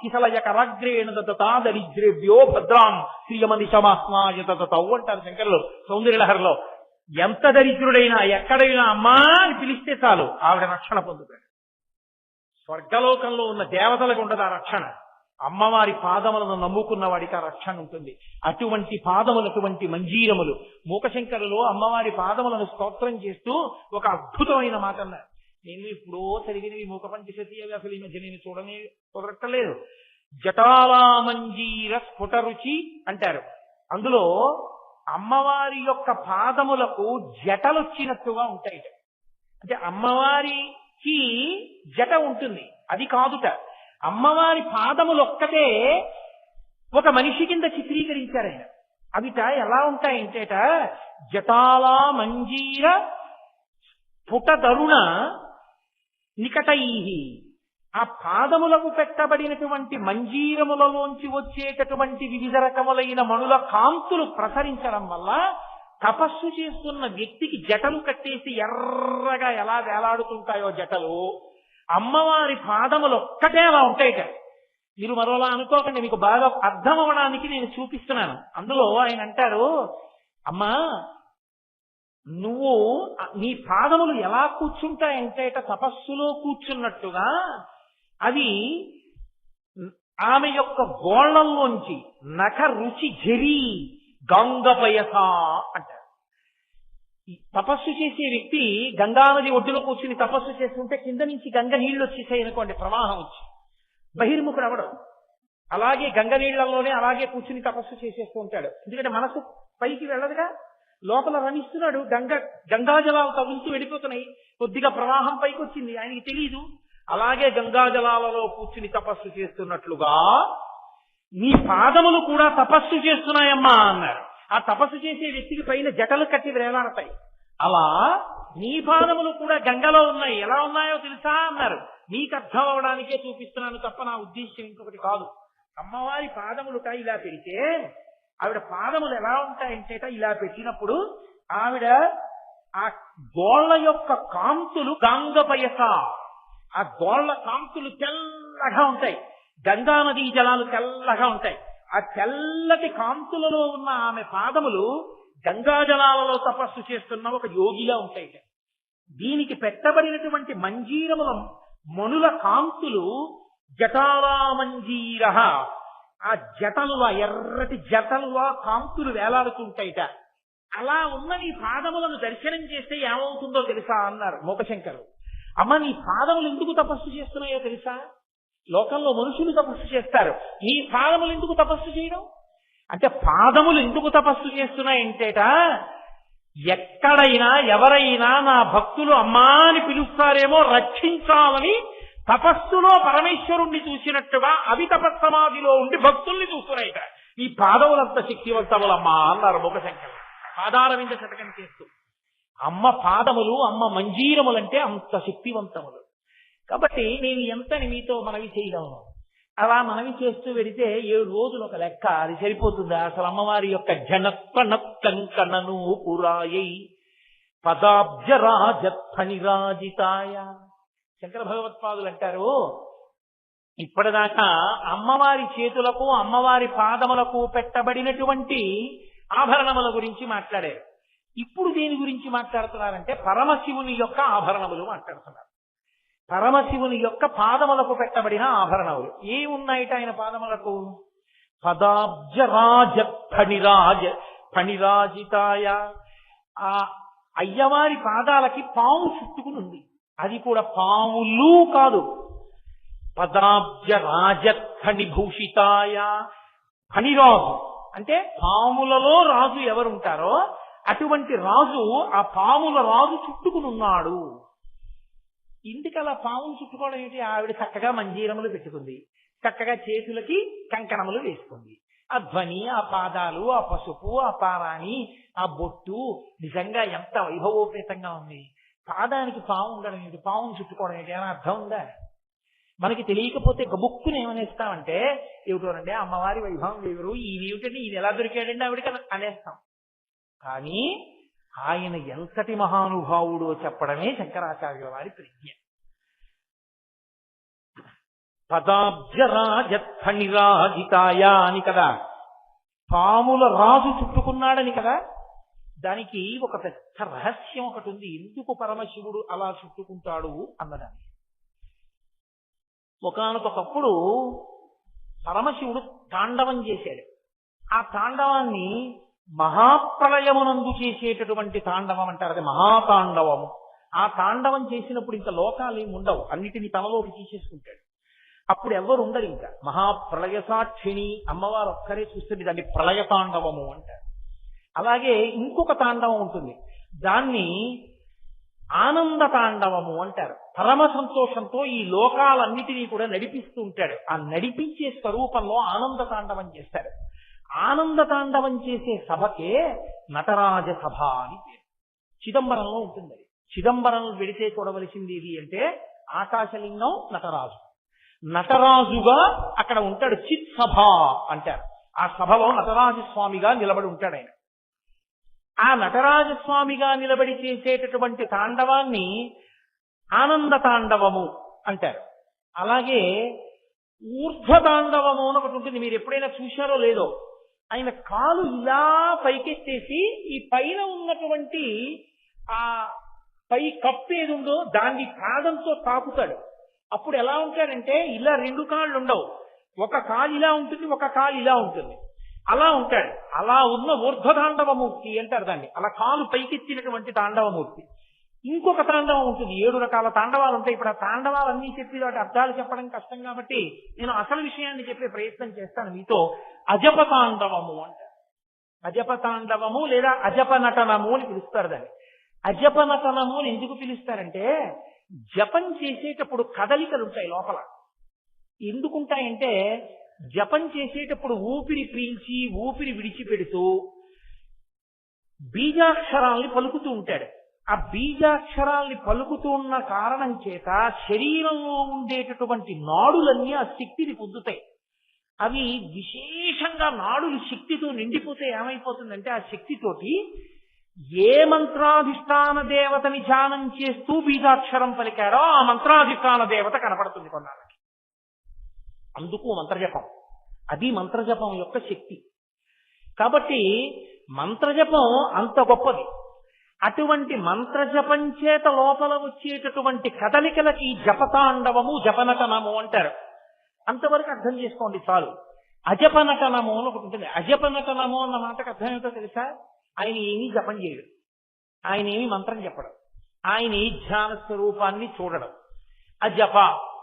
కిసలయకరగ్రేణ దతా దరిద్రేభ్యో భద్రాం శ్రీయమని శమాస్మాయ దతౌ అంటారు శంకరులు సౌందర్యలహరిలో. ఎంత దరిద్రుడైనా ఎక్కడైనా అమ్మా అని పిలిస్తే చాలు ఆవిడ రక్షణ పొందుతాడు. స్వర్గలోకంలో ఉన్న దేవతలకు ఉండదు ఆ రక్షణ. అమ్మవారి పాదములను నమ్ముకున్న వాడికి ఆ రక్షణ ఉంటుంది. అటువంటి పాదములు, అటువంటి మంజీరములు. మూకశంకరులు అమ్మవారి పాదములను స్తోత్రం చేస్తూ ఒక అద్భుతమైన మాట అన్నారు. నేను ఇప్పుడు చదివినవి మూక పంచశతి అవి అసలు ఈ మధ్య నేను చూడనే కుదరట్టలేదు. జటాలా మంజీర స్ఫుటరుచి అంటారు. అందులో అమ్మవారి యొక్క పాదములకు జటలొచ్చినట్టుగా ఉంటాయి. అంటే అమ్మవారికి జట ఉంటుంది, అది కాదుట. అమ్మవారి పాదములు ఒక్కటే ఒక మనిషి కింద చిత్రీకరించారు ఆయన. అవిట ఎలా ఉంటాయంటేట జటాలా మంజీర స్ఫుటదరుణ నికటై. ఆ పాదములకు పెట్టబడినటువంటి మంజీరములలోంచి వచ్చేటటువంటి వివిధ రకములైన మణుల కాంతులు ప్రసరించడం వల్ల తపస్సు చేస్తున్న వ్యక్తికి జటలు కట్టేసి ఎర్రగా ఎలా వేలాడుతుంటాయో జటలు, అమ్మవారి పాదములు ఒక్కటే అలా ఉంటాయిట. మీరు మరోలా అనుకోకండి, మీకు బాగా అర్థం అవడానికి నేను చూపిస్తున్నాను. అందులో ఆయన అంటారు, అమ్మా నువ్వు నీ పాదములు ఎలా కూర్చుంటాయంటేట తపస్సులో కూర్చున్నట్టుగా అవి ఆమె యొక్క గోళ్లల్లోంచి నఖ రుచి జరి గంగపయస అంటారు. తపస్సు చేసే వ్యక్తి గంగానది ఒడ్డులో కూర్చుని తపస్సు చేస్తుంటే కింద నుంచి గంగ నీళ్లు వచ్చేసాయి అనుకోండి, ప్రవాహం వచ్చి బహిర్ముఖుడు అవడం. అలాగే గంగ నీళ్లలోనే అలాగే కూర్చుని తపస్సు చేసేస్తూ ఉంటాడు. ఎందుకంటే మనసు పైకి వెళ్ళదుగా, లోపల రమిస్తున్నాడు. గంగాజలాలు తగులుతూ వెళ్ళిపోతున్నాయి. కొద్దిగా ప్రవాహం పైకి వచ్చింది, ఆయనకి తెలియదు. అలాగే గంగాజలాలలో కూర్చుని తపస్సు చేస్తున్నట్లుగా నీ పాదములు కూడా తపస్సు చేస్తున్నాయమ్మా అన్నారు. ఆ తపస్సు చేసే వ్యక్తికి పైన జటలు కట్టి వేలాడతాయి. అలా నీ పాదములు కూడా గంగలో ఉన్నాయి. ఎలా ఉన్నాయో తెలుసా అన్నారు. నీకు అర్థం అవడానికే చూపిస్తున్నాను తప్ప నా ఉద్దేశ్యం ఇంకొకటి కాదు. అమ్మవారి పాదములుట ఇలా పెడితే ఆవిడ పాదములు ఎలా ఉంటాయంటేట ఇలా పెట్టినప్పుడు ఆవిడ ఆ గోళ్ల యొక్క కాంతులు గంగపయస, ఆ గోళ్ల కాంతులు తెల్లగా ఉంటాయి. గంగా నదీ జలాలు తెల్లగా ఉంటాయి. ఆ తెల్లటి కాంతులలో ఉన్న ఆమె పాదములు గంగా జలాలలో తపస్సు చేస్తున్న ఒక యోగిలా ఉంటాయి. దీనికి పెట్టబడినటువంటి మంజీరముల మణుల కాంతులు జటాలా మంజీర, ఆ జటలుగా ఎర్రటి జటలుగా కాంతులు వేలాడుతుంటాయిట. అలా ఉన్న నీ పాదములను దర్శనం చేస్తే ఏమవుతుందో తెలుసా అన్నారు మూకశంకరు. అమ్మ నీ పాదములు ఎందుకు తపస్సు చేస్తున్నాయో తెలుసా? లోకంలో మనుషులు తపస్సు చేస్తారు, నీ పాదములు ఎందుకు తపస్సు చేయడం అంటే, పాదములు ఎందుకు తపస్సు చేస్తున్నాయంటేట ఎక్కడైనా ఎవరైనా నా భక్తులు అమ్మా అని పిలుస్తారేమో రక్షించాలని తపస్సులో పరమేశ్వరుణ్ణి చూసినట్టుగా అవి తపస్సమాధిలో ఉండి భక్తుల్ని చూస్తున్నాయిట. ఈ పాదములంత శక్తివంతములమ్మా అన్నారు మూకశంకరులు పాదారవింద శతకం చేస్తూ. అమ్మ పాదములు, అమ్మ మంజీరములంటే అంత శక్తివంతములు. కాబట్టి నేను ఎంతని మీతో మనవి చేయగలను. అలా మనవి చేస్తూ వెడితే 7 రోజులు ఒక లెక్క, అది సరిపోతుందా? అసలు అమ్మవారి యొక్క జనకనను పురాయై పదాబ్జరాజత్ఫణిరాజితాయ. శంకర భగవత్పాదులు అంటారు, ఇప్పటిదాకా అమ్మవారి చేతులకు అమ్మవారి పాదములకు పెట్టబడినటువంటి ఆభరణముల గురించి మాట్లాడారు. ఇప్పుడు దేని గురించి మాట్లాడుతున్నారంటే పరమశివుని యొక్క ఆభరణములు మాట్లాడుతున్నారు. పరమశివుని యొక్క పాదములకు పెట్టబడిన ఆభరణములు ఏమున్నాయిట ఆయన పాదములకు? పదాబ్జరాజ ఫణిరాజితాయ. ఆ అయ్యవారి పాదాలకి పాము చుట్టుకుని ఉంది. అది కూడా పాములు కాదు. పదాబ్జరాజఫణిభూషితాయ. ఫణిరాజు అంటే పాములలో రాజు ఎవరుంటారో అటువంటి రాజు ఆ పాముల రాజు చుట్టుకుని ఉన్నాడు. ఇందుకు అలా పాములు చుట్టుకోవడం ఏంటి? ఆవిడ చక్కగా మంజీరములు పెట్టుకుంది, చక్కగా చేతులకి కంకణములు వేసుకుంది. ఆ ధ్వని, ఆ పాదాలు, ఆ పసుపు, ఆ పారాణి, ఆ బొట్టు నిజంగా ఎంత వైభవోపేతంగా ఉంది. పాదానికి పాము ఉండడం ఏంటి? పామును చుట్టుకోవడం ఏంటి అని అర్థం ఉందా? మనకి తెలియకపోతే గబుక్కుని ఏమనేస్తామంటే ఏమిటోనండి అమ్మవారి వైభవం వేరు, ఈయనేమిటండి ఈయన ఎలా దొరికాడండి ఆవిడికి అనేస్తాం. కానీ ఆయన ఎంతటి మహానుభావుడో చెప్పడమే శంకరాచార్యుల వారి ప్రజ్ఞ. పదాబ్జరాజఫణిరాజితాయ అని కదా, పాముల రాజు చుట్టుకున్నాడని కదా. దానికి ఒక పెద్ద రహస్యం ఒకటి ఉంది. ఎందుకు పరమశివుడు అలా చుట్టుకుంటాడు అన్నదాన్ని. ఒకానొకప్పుడు పరమశివుడు తాండవం చేశాడు. ఆ తాండవాన్ని మహాప్రళయమునందు చేసేటటువంటి తాండవం అంటారు, అది మహాతాండవము. ఆ తాండవం చేసినప్పుడు ఇంకా లోకాలు ఏమి ఉండవు, అన్నిటినీ తనలోకి తీసేసుకుంటాడు. అప్పుడు ఎవరు ఉండరు. ఇంకా మహాప్రళయ సాక్షిణి అమ్మవారు ఒక్కరే చూస్తుంది. దాన్ని ప్రళయ తాండవము అంటారు. అలాగే ఇంకొక తాండవం ఉంటుంది, దాన్ని ఆనంద తాండవము అంటారు. పరమ సంతోషంతో ఈ లోకాలన్నిటినీ కూడా నడిపిస్తూ ఉంటాడు. ఆ నడిపించే స్వరూపంలో ఆనంద తాండవం చేస్తాడు. ఆనంద తాండవం చేసే సభకే నటరాజ సభ అని పేరు. చిదంబరంలో ఉంటుంది. అది చిదంబరం వెడితే చూడవలసింది ఏది అంటే ఆకాశలింగం నటరాజు. నటరాజుగా అక్కడ ఉంటాడు. చిత్ సభ అంటారు. ఆ సభలో నటరాజస్వామిగా నిలబడి ఉంటాడు ఆయన. ఆ నటరాజస్వామిగా నిలబడి చేసేటటువంటి తాండవాన్ని ఆనంద తాండవము అంటారు. అలాగే ఊర్ధ్వ తాండవము అని ఒకటి ఉంటుంది. మీరు ఎప్పుడైనా చూశారో లేదో, ఆయన కాలు ఇలా పైకెత్తేసి ఈ పైన ఉన్నటువంటి ఆ పై కప్పు ఏది ఉందో దాన్ని పాదంతో తాకుతాడు. అప్పుడు ఎలా ఉంటాడంటే ఇలా రెండు కాళ్ళు ఉండవు, ఒక కాలు ఇలా ఉంటుంది, ఒక కాలు ఇలా ఉంటుంది, అలా ఉంటాడు. అలా ఉన్న ఊర్ధ్వ తాండవమూర్తి అంటారు దాన్ని. అలా కాలు పైకెత్తినటువంటి తాండవమూర్తి. ఇంకొక తాండవం ఉంటుంది. 7 రకాల తాండవాలు ఉంటాయి. ఇప్పుడు ఆ తాండవాలన్నీ చెప్పి వాటి అర్థాలు చెప్పడం కష్టం కాబట్టి నేను అసలు విషయాన్ని చెప్పే ప్రయత్నం చేస్తాను మీతో. అజప తాండవము అంటారు. అజప తాండవము లేదా అజప నటనము అని పిలుస్తారు దాన్ని. అజప నటనము అని ఎందుకు పిలుస్తారంటే జపం చేసేటప్పుడు కదలికలు ఉంటాయి లోపల. ఎందుకుంటాయంటే జపం చేసేటప్పుడు ఊపిరి పీల్చి ఊపిరి విడిచిపెడుతూ బీజాక్షరాల్ని పలుకుతూ ఉంటాడు. ఆ బీజాక్షరాల్ని పలుకుతూ ఉన్న కారణం చేత శరీరంలో ఉండేటటువంటి నాడులన్నీ ఆ శక్తిని పొందుతాయి. అవి విశేషంగా నాడులు శక్తితో నిండిపోతే ఏమైపోతుందంటే ఆ శక్తితోటి ఏ మంత్రాధిష్టాన దేవతని ధ్యానం చేస్తూ బీజాక్షరం పలికారో ఆ మంత్రాధిష్టాన దేవత కనపడుతుంది కొన్నాళ్ళకి. అందుకు మంత్రజపం, అది మంత్రజపం యొక్క శక్తి. కాబట్టి మంత్రజపం అంత గొప్పది. అటువంటి మంత్రజపం చేత లోపల వచ్చేటటువంటి కదలికలకి జపతాండవము జపనటనము అంటారు. అంతవరకు అర్థం చేసుకోండి చాలు. అజపనటనము అని ఒకటి ఉంటుంది. అజపనటనము అన్న మాటకు అర్థం ఏమిటో తెలుసా? ఆయన ఏమీ జపం చేయడు, ఆయన ఏమీ మంత్రం చెప్పడం, ఆయన ఈ ధ్యాన స్వరూపాన్ని చూడడం. అజప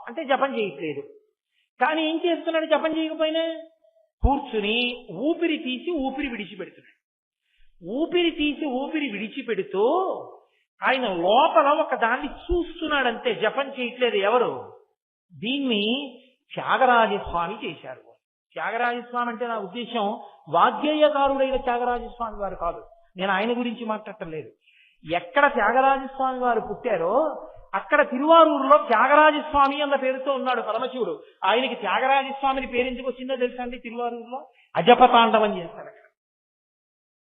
అంటే జపం చేయట్లేదు. కానీ ఏం చేస్తున్నాడు? జపం చేయకపోయినా కూర్చుని ఊపిరి తీసి ఊపిరి విడిచిపెడుతున్నాడు. ఊపిరి తీసి ఊపిరి విడిచిపెడుతూ ఆయన లోపల ఒక దాన్ని చూస్తున్నాడంతే, జపం చేయట్లేదు. ఎవరు? దీన్ని త్యాగరాజస్వామి చేశారు. త్యాగరాజస్వామి అంటే నా ఉద్దేశం వాగ్గేయకారుడైన త్యాగరాజస్వామి వారు కాదు, నేను ఆయన గురించి మాట్లాడటం లేదు. ఎక్కడ త్యాగరాజస్వామి వారు పుట్టారో అక్కడ తిరువారూరులో త్యాగరాజస్వామి అన్న పేరుతో ఉన్నాడు పరమశివుడు. ఆయనకి త్యాగరాజస్వామిని పేరు ఎందుకు వచ్చిందో తెలుసా అండి? తిరువారూరులో అజపతాండవం చేస్తాడు, అక్కడ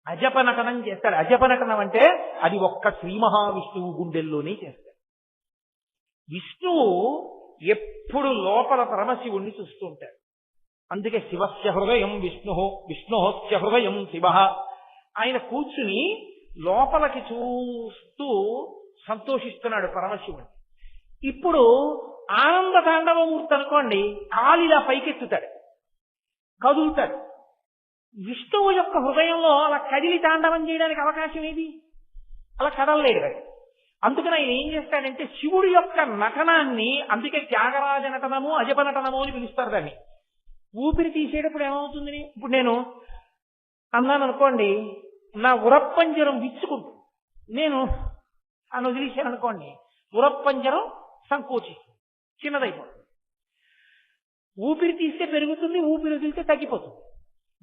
అజపనటనం చేస్తాడు. అజపనటనం అంటే అది ఒక్క శ్రీ మహావిష్ణువు గుండెల్లోనే చేస్తాడు. విష్ణువు ఎప్పుడు లోపల పరమశివుణ్ణి చూస్తూ ఉంటాడు. అందుకే శివస్య హృదయం విష్ణు, విష్ణోస్య హృదయం శివ. ఆయన కూర్చుని లోపలికి చూస్తూ సంతోషిస్తున్నాడు పరమశివుడు. ఇప్పుడు ఆనంద తాండవమూర్తి అనుకోండి, కాలిలా పైకెత్తుతాడు, కదులుతాడు. విష్ణువు యొక్క హృదయంలో అలా కదిలి తాండవం చేయడానికి అవకాశం ఏది? అలా కదలలేడు కదా. అందుకని ఆయన ఏం చేస్తాడంటే శివుడి యొక్క నటనాన్ని, అందుకే త్యాగరాజ నటనము అజప నటనము అని పిలుస్తారు దాన్ని. ఊపిరి తీసేటప్పుడు ఏమవుతుంది? ఇప్పుడు నేను అన్నాను అనుకోండి, నా ఉరప్పంజరం విచ్చుకుంటుంది, నేను అని వదిలేశాను అనుకోండి, ఉరప్పంజరం సంకోచిస్తుంది, చిన్నదైపోతుంది. ఊపిరి తీస్తే పెరుగుతుంది, ఊపిరి వదిలితే తగ్గిపోతుంది.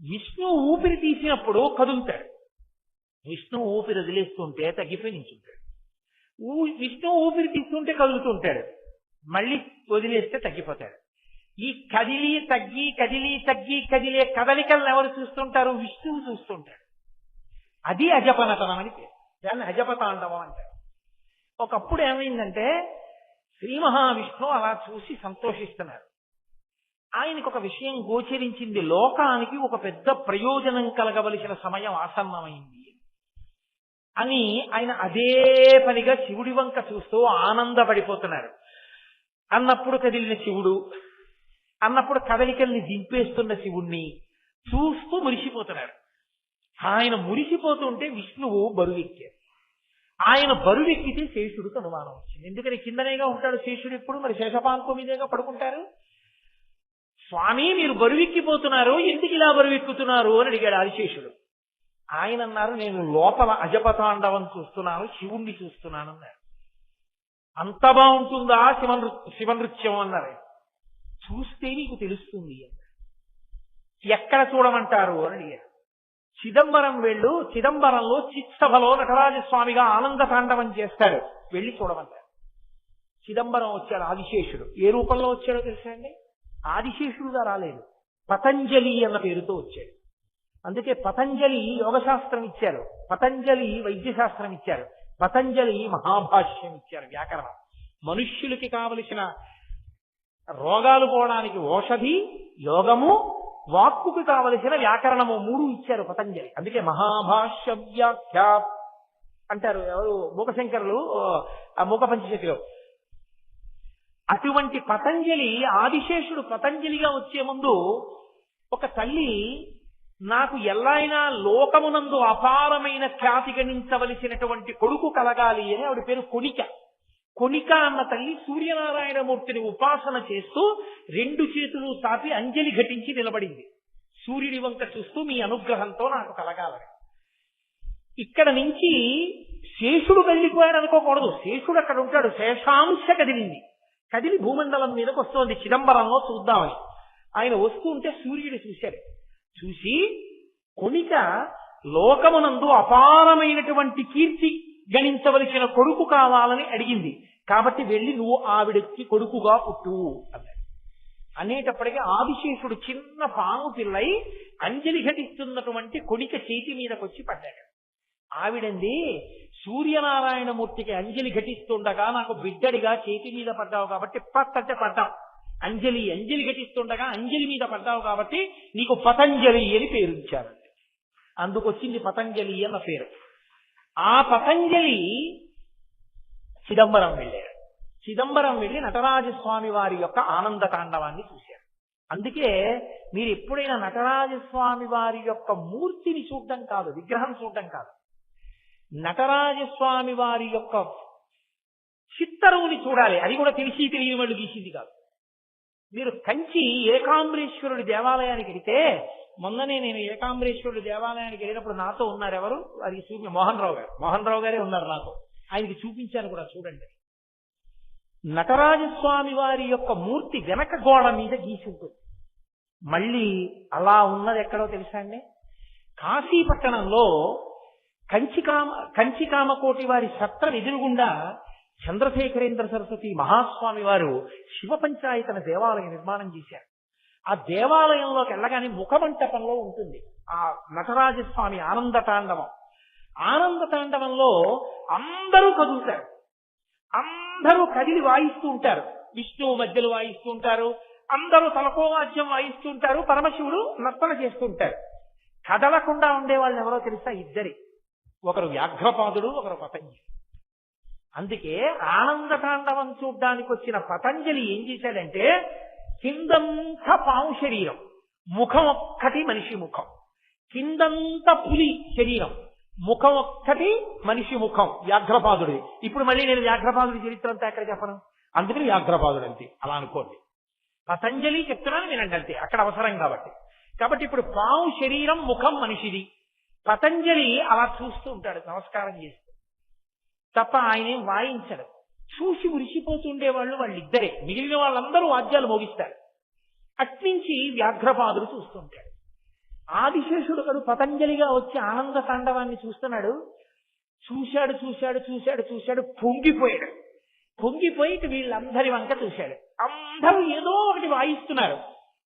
విష్ణువు ఊపిరి తీసినప్పుడు కదులుతాడు, విష్ణువు ఊపిరి వదిలేస్తుంటే తగ్గిపోయి నించుంటాడు. విష్ణువు ఊపిరి తీస్తుంటే కదులుతుంటాడు, మళ్ళీ వదిలేస్తే తగ్గిపోతాడు. ఈ కదిలి తగ్గి కదిలి తగ్గి కదిలే కదలికలను ఎవరు చూస్తుంటారు? విష్ణువు చూస్తుంటాడు. అది అజపనటనం అని పేరు, దాన్ని అజపతాండవం అంటారు. ఒకప్పుడు ఏమైందంటే శ్రీ మహావిష్ణువు అలా చూసి సంతోషిస్తున్నారు. ఆయనకు ఒక విషయం గోచరించింది, లోకానికి ఒక పెద్ద ప్రయోజనం కలగవలసిన సమయం ఆసన్నమైంది అని ఆయన అదే పనిగా శివుడి వంక చూస్తూ ఆనందపడిపోతున్నారు. అన్నప్పుడు కదిలిన శివుడు, అన్నప్పుడు కదలికల్ని దింపేస్తున్న శివుణ్ణి చూస్తూ మురిసిపోతున్నారు. ఆయన మురిసిపోతుంటే విష్ణువు బరువెక్కారు. ఆయన బరువెక్కితే శేషుడికి అనుమానం వచ్చింది. ఎందుకని కిందనేగా ఉంటాడు శేషుడు ఎప్పుడు, మరి శేషపాంకు మీదేగా పడుకుంటారు. స్వామి మీరు బరువెక్కిపోతున్నారు, ఎందుకు ఇలా బరువెక్కుతున్నారు అని అడిగాడు ఆదిశేషుడు. ఆయన అన్నారు, నేను లోపల అజపతాండవం చూస్తున్నాను, శివుణ్ణి చూస్తున్నాను అన్నారు. అంత బాగుంటుందా శివనృత్యం అన్నారు. చూస్తే నీకు తెలుస్తుంది అన్నారు. ఎక్కడ చూడమంటారు అని అడిగారు. చిదంబరం వెళ్ళు, చిదంబరంలో చిత్సభలో నటరాజస్వామిగా ఆనంద తాండవం చేస్తాడు, వెళ్ళి చూడమంటారు. చిదంబరం వచ్చాడు ఆదిశేషుడు. ఏ రూపంలో వచ్చాడో తెలుసా అండి? ఆదిశేషుడుగా రాలేదు, పతంజలి అన్న పేరుతో వచ్చాడు. అందుకే పతంజలి యోగశాస్త్రం ఇచ్చారు, పతంజలి వైద్యశాస్త్రం ఇచ్చారు, పతంజలి మహాభాష్యం ఇచ్చారు, వ్యాకరణం. మనుష్యులకి కావలసిన రోగాలు పోవడానికి ఔషధి, యోగము, వాక్కుకి కావలసిన వ్యాకరణము, 3 ఇచ్చారు పతంజలి. అందుకే మహాభాష్య వ్యాఖ్య అంటారు ఎవరు, మూకశంకరులు మూక పంచశతిలో. అటువంటి పతంజలి, ఆదిశేషుడు పతంజలిగా వచ్చే ముందు ఒక తల్లి, నాకు ఎల్లైనా లోకమునందు అపారమైన ఖ్యాతి గణించవలసినటువంటి కొడుకు కలగాలి అని ఆవిడ పేరు కొనిక. కొనిక అన్న తల్లి సూర్యనారాయణమూర్తిని ఉపాసన చేస్తూ 2 చేతులు తాపి అంజలి ఘటించి నిలబడింది, సూర్యుడి వంక చూస్తూ మీ అనుగ్రహంతో నాకు కలగాలని. ఇక్కడ నుంచి శేషుడు వెళ్ళిపోయాడు అనుకోకూడదు, శేషుడు అక్కడ ఉంటాడు. శేషాంశ కదిలింది, కదిలి భూమండలం మీదకి వస్తోంది, చిదంబరంలో చూద్దామని. ఆయన వస్తూ ఉంటే సూర్యుడు చూశాడు. చూసి కొనిక లోకమునందు అపారమైనటువంటి కీర్తి గణించవలసిన కొడుకు కావాలని అడిగింది, కాబట్టి వెళ్ళి నువ్వు ఆవిడకి కొడుకుగా పుట్టు అన్నాడు. అనేటప్పటికీ ఆదిశేషుడు చిన్న పాము పిల్లై అంజలి ఘటిస్తున్నటువంటి కొనిక చేతి మీదకి వచ్చి పడ్డాడు. ఆవిడంది, సూర్యనారాయణమూర్తికి అంజలి ఘటిస్తుండగా నాకు బిడ్డడిగా చేతి మీద పడ్డావు కాబట్టి పట్టంటే పడ్డావు, అంజలి ఘటిస్తుండగా అంజలి మీద పడ్డావు కాబట్టి నీకు పతంజలి అని పేరు ఇచ్చారండి. అందుకొచ్చింది పతంజలి అన్న పేరు. ఆ పతంజలి చిదంబరం వెళ్ళాడు. చిదంబరం వెళ్ళి నటరాజస్వామి వారి యొక్క ఆనంద తాండవాన్ని చూశారు. అందుకే మీరు ఎప్పుడైనా నటరాజస్వామి వారి యొక్క మూర్తిని చూడడం కాదు, విగ్రహం చూడడం కాదు, నటరాజస్వామి వారి యొక్క చిత్తరువుని చూడాలి. అది కూడా తెలిసి తెలియని వాళ్ళు తీసింది కాదు. మీరు కంచి ఏకాంబరేశ్వరుడి దేవాలయానికి వెళితే, మొన్ననే నేను ఏకాంబరేశ్వరుడి దేవాలయానికి వెళ్ళినప్పుడు నాతో ఉన్నారు ఎవరు, అది మోహన్ రావు గారే ఉన్నారు నాతో, ఆయనకి చూపించాను కూడా, చూడండి. నటరాజస్వామి వారి యొక్క మూర్తి వెనక గోడ మీద గీసి ఉంటుంది. మళ్ళీ అలా ఉన్నది ఎక్కడో తెలుసా అండి? కాశీపట్టణంలో కంచికామకోటి వారి సత్రం ఎదురుగుండా చంద్రశేఖరేంద్ర సరస్వతి మహాస్వామి వారు శివ పంచాయతన దేవాలయం నిర్మాణం చేశారు. ఆ దేవాలయంలోకి వెళ్ళగానే ముఖమంటపంలో ఉంటుంది ఆ నటరాజస్వామి ఆనంద తాండవం. ఆనంద తాండవంలో అందరూ కదులుతారు, అందరూ కదిలి వాయిస్తూ ఉంటారు. విష్ణువు మధ్యలో వాయిస్తూ ఉంటారు, అందరూ తలకో వాద్యం వాయిస్తూ ఉంటారు, పరమశివుడు నర్తన చేస్తూ ఉంటారు. కదలకుండా ఉండే వాళ్ళు ఎవరో తెలుసా? ఇద్దరి. ఒకరు వ్యాఘ్రపాదుడు, ఒకరు పతంజలి. అందుకే ఆనంద తాండవం చూడ్డానికి వచ్చిన పతంజలి ఏం చేశాడంటే, కిందంతా పాము శరీరం, ముఖం ఒక్కటి మనిషి ముఖం, కిందంతా పులి శరీరం, ముఖం ఒక్కటి మనిషి ముఖం వ్యాఘ్రపాదుడి. ఇప్పుడు మళ్ళీ నేను వ్యాఘ్రపాదుడి చరిత్ర అంతా ఎక్కడ చెప్పను, అందుకని వ్యాఘ్రపాదుడు అంతే అలా అనుకోండి. పతంజలి చెప్తున్నాను వినండి అంతే, అక్కడ అవసరం కాబట్టి. కాబట్టి ఇప్పుడు పాము శరీరం, ముఖం మనిషిది. పతంజలి అలా చూస్తూ ఉంటాడు నమస్కారం చేస్తూ, తప్ప ఆయనేం వాయించడు. చూసి మురిసిపోతుండేవాళ్ళు వాళ్ళిద్దరే, మిగిలిన వాళ్ళందరూ వాద్యాలు మోగిస్తారు. అట్నుంచి వ్యాఘ్రపాదుడు చూస్తుంటాడు. ఆదిశేషుడు కడు పతంజలిగా వచ్చి ఆనంద తాండవాన్ని చూస్తున్నాడు. చూశాడు చూశాడు చూశాడు చూశాడు పొంగిపోయాడు. పొంగిపోయి వీళ్ళందరి వంక చూశాడు. అందరూ ఏదో ఒకటి వాయిస్తున్నారు,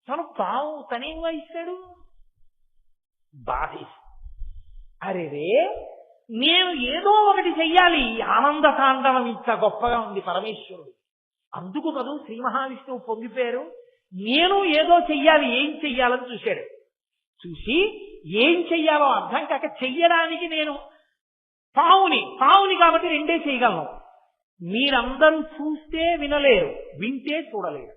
తను పావు తనేం వాయిస్తాడు? బాధేసి, అరే రే నేను ఏదో ఒకటి చెయ్యాలి, ఆనంద తాండవం ఇంత గొప్పగా ఉంది పరమేశ్వరుడు, అందుకు కదూ శ్రీ మహావిష్ణువు పొంగిపోయారు. నేను ఏదో చెయ్యాలి, ఏం చెయ్యాలని చూశాడు. చూసి ఏం చెయ్యాలో అర్థం కాక, చెయ్యడానికి నేను పావుని కాబట్టి రెండే చేయగలను. మీరందరూ చూస్తే వినలేరు, వింటే చూడలేరు.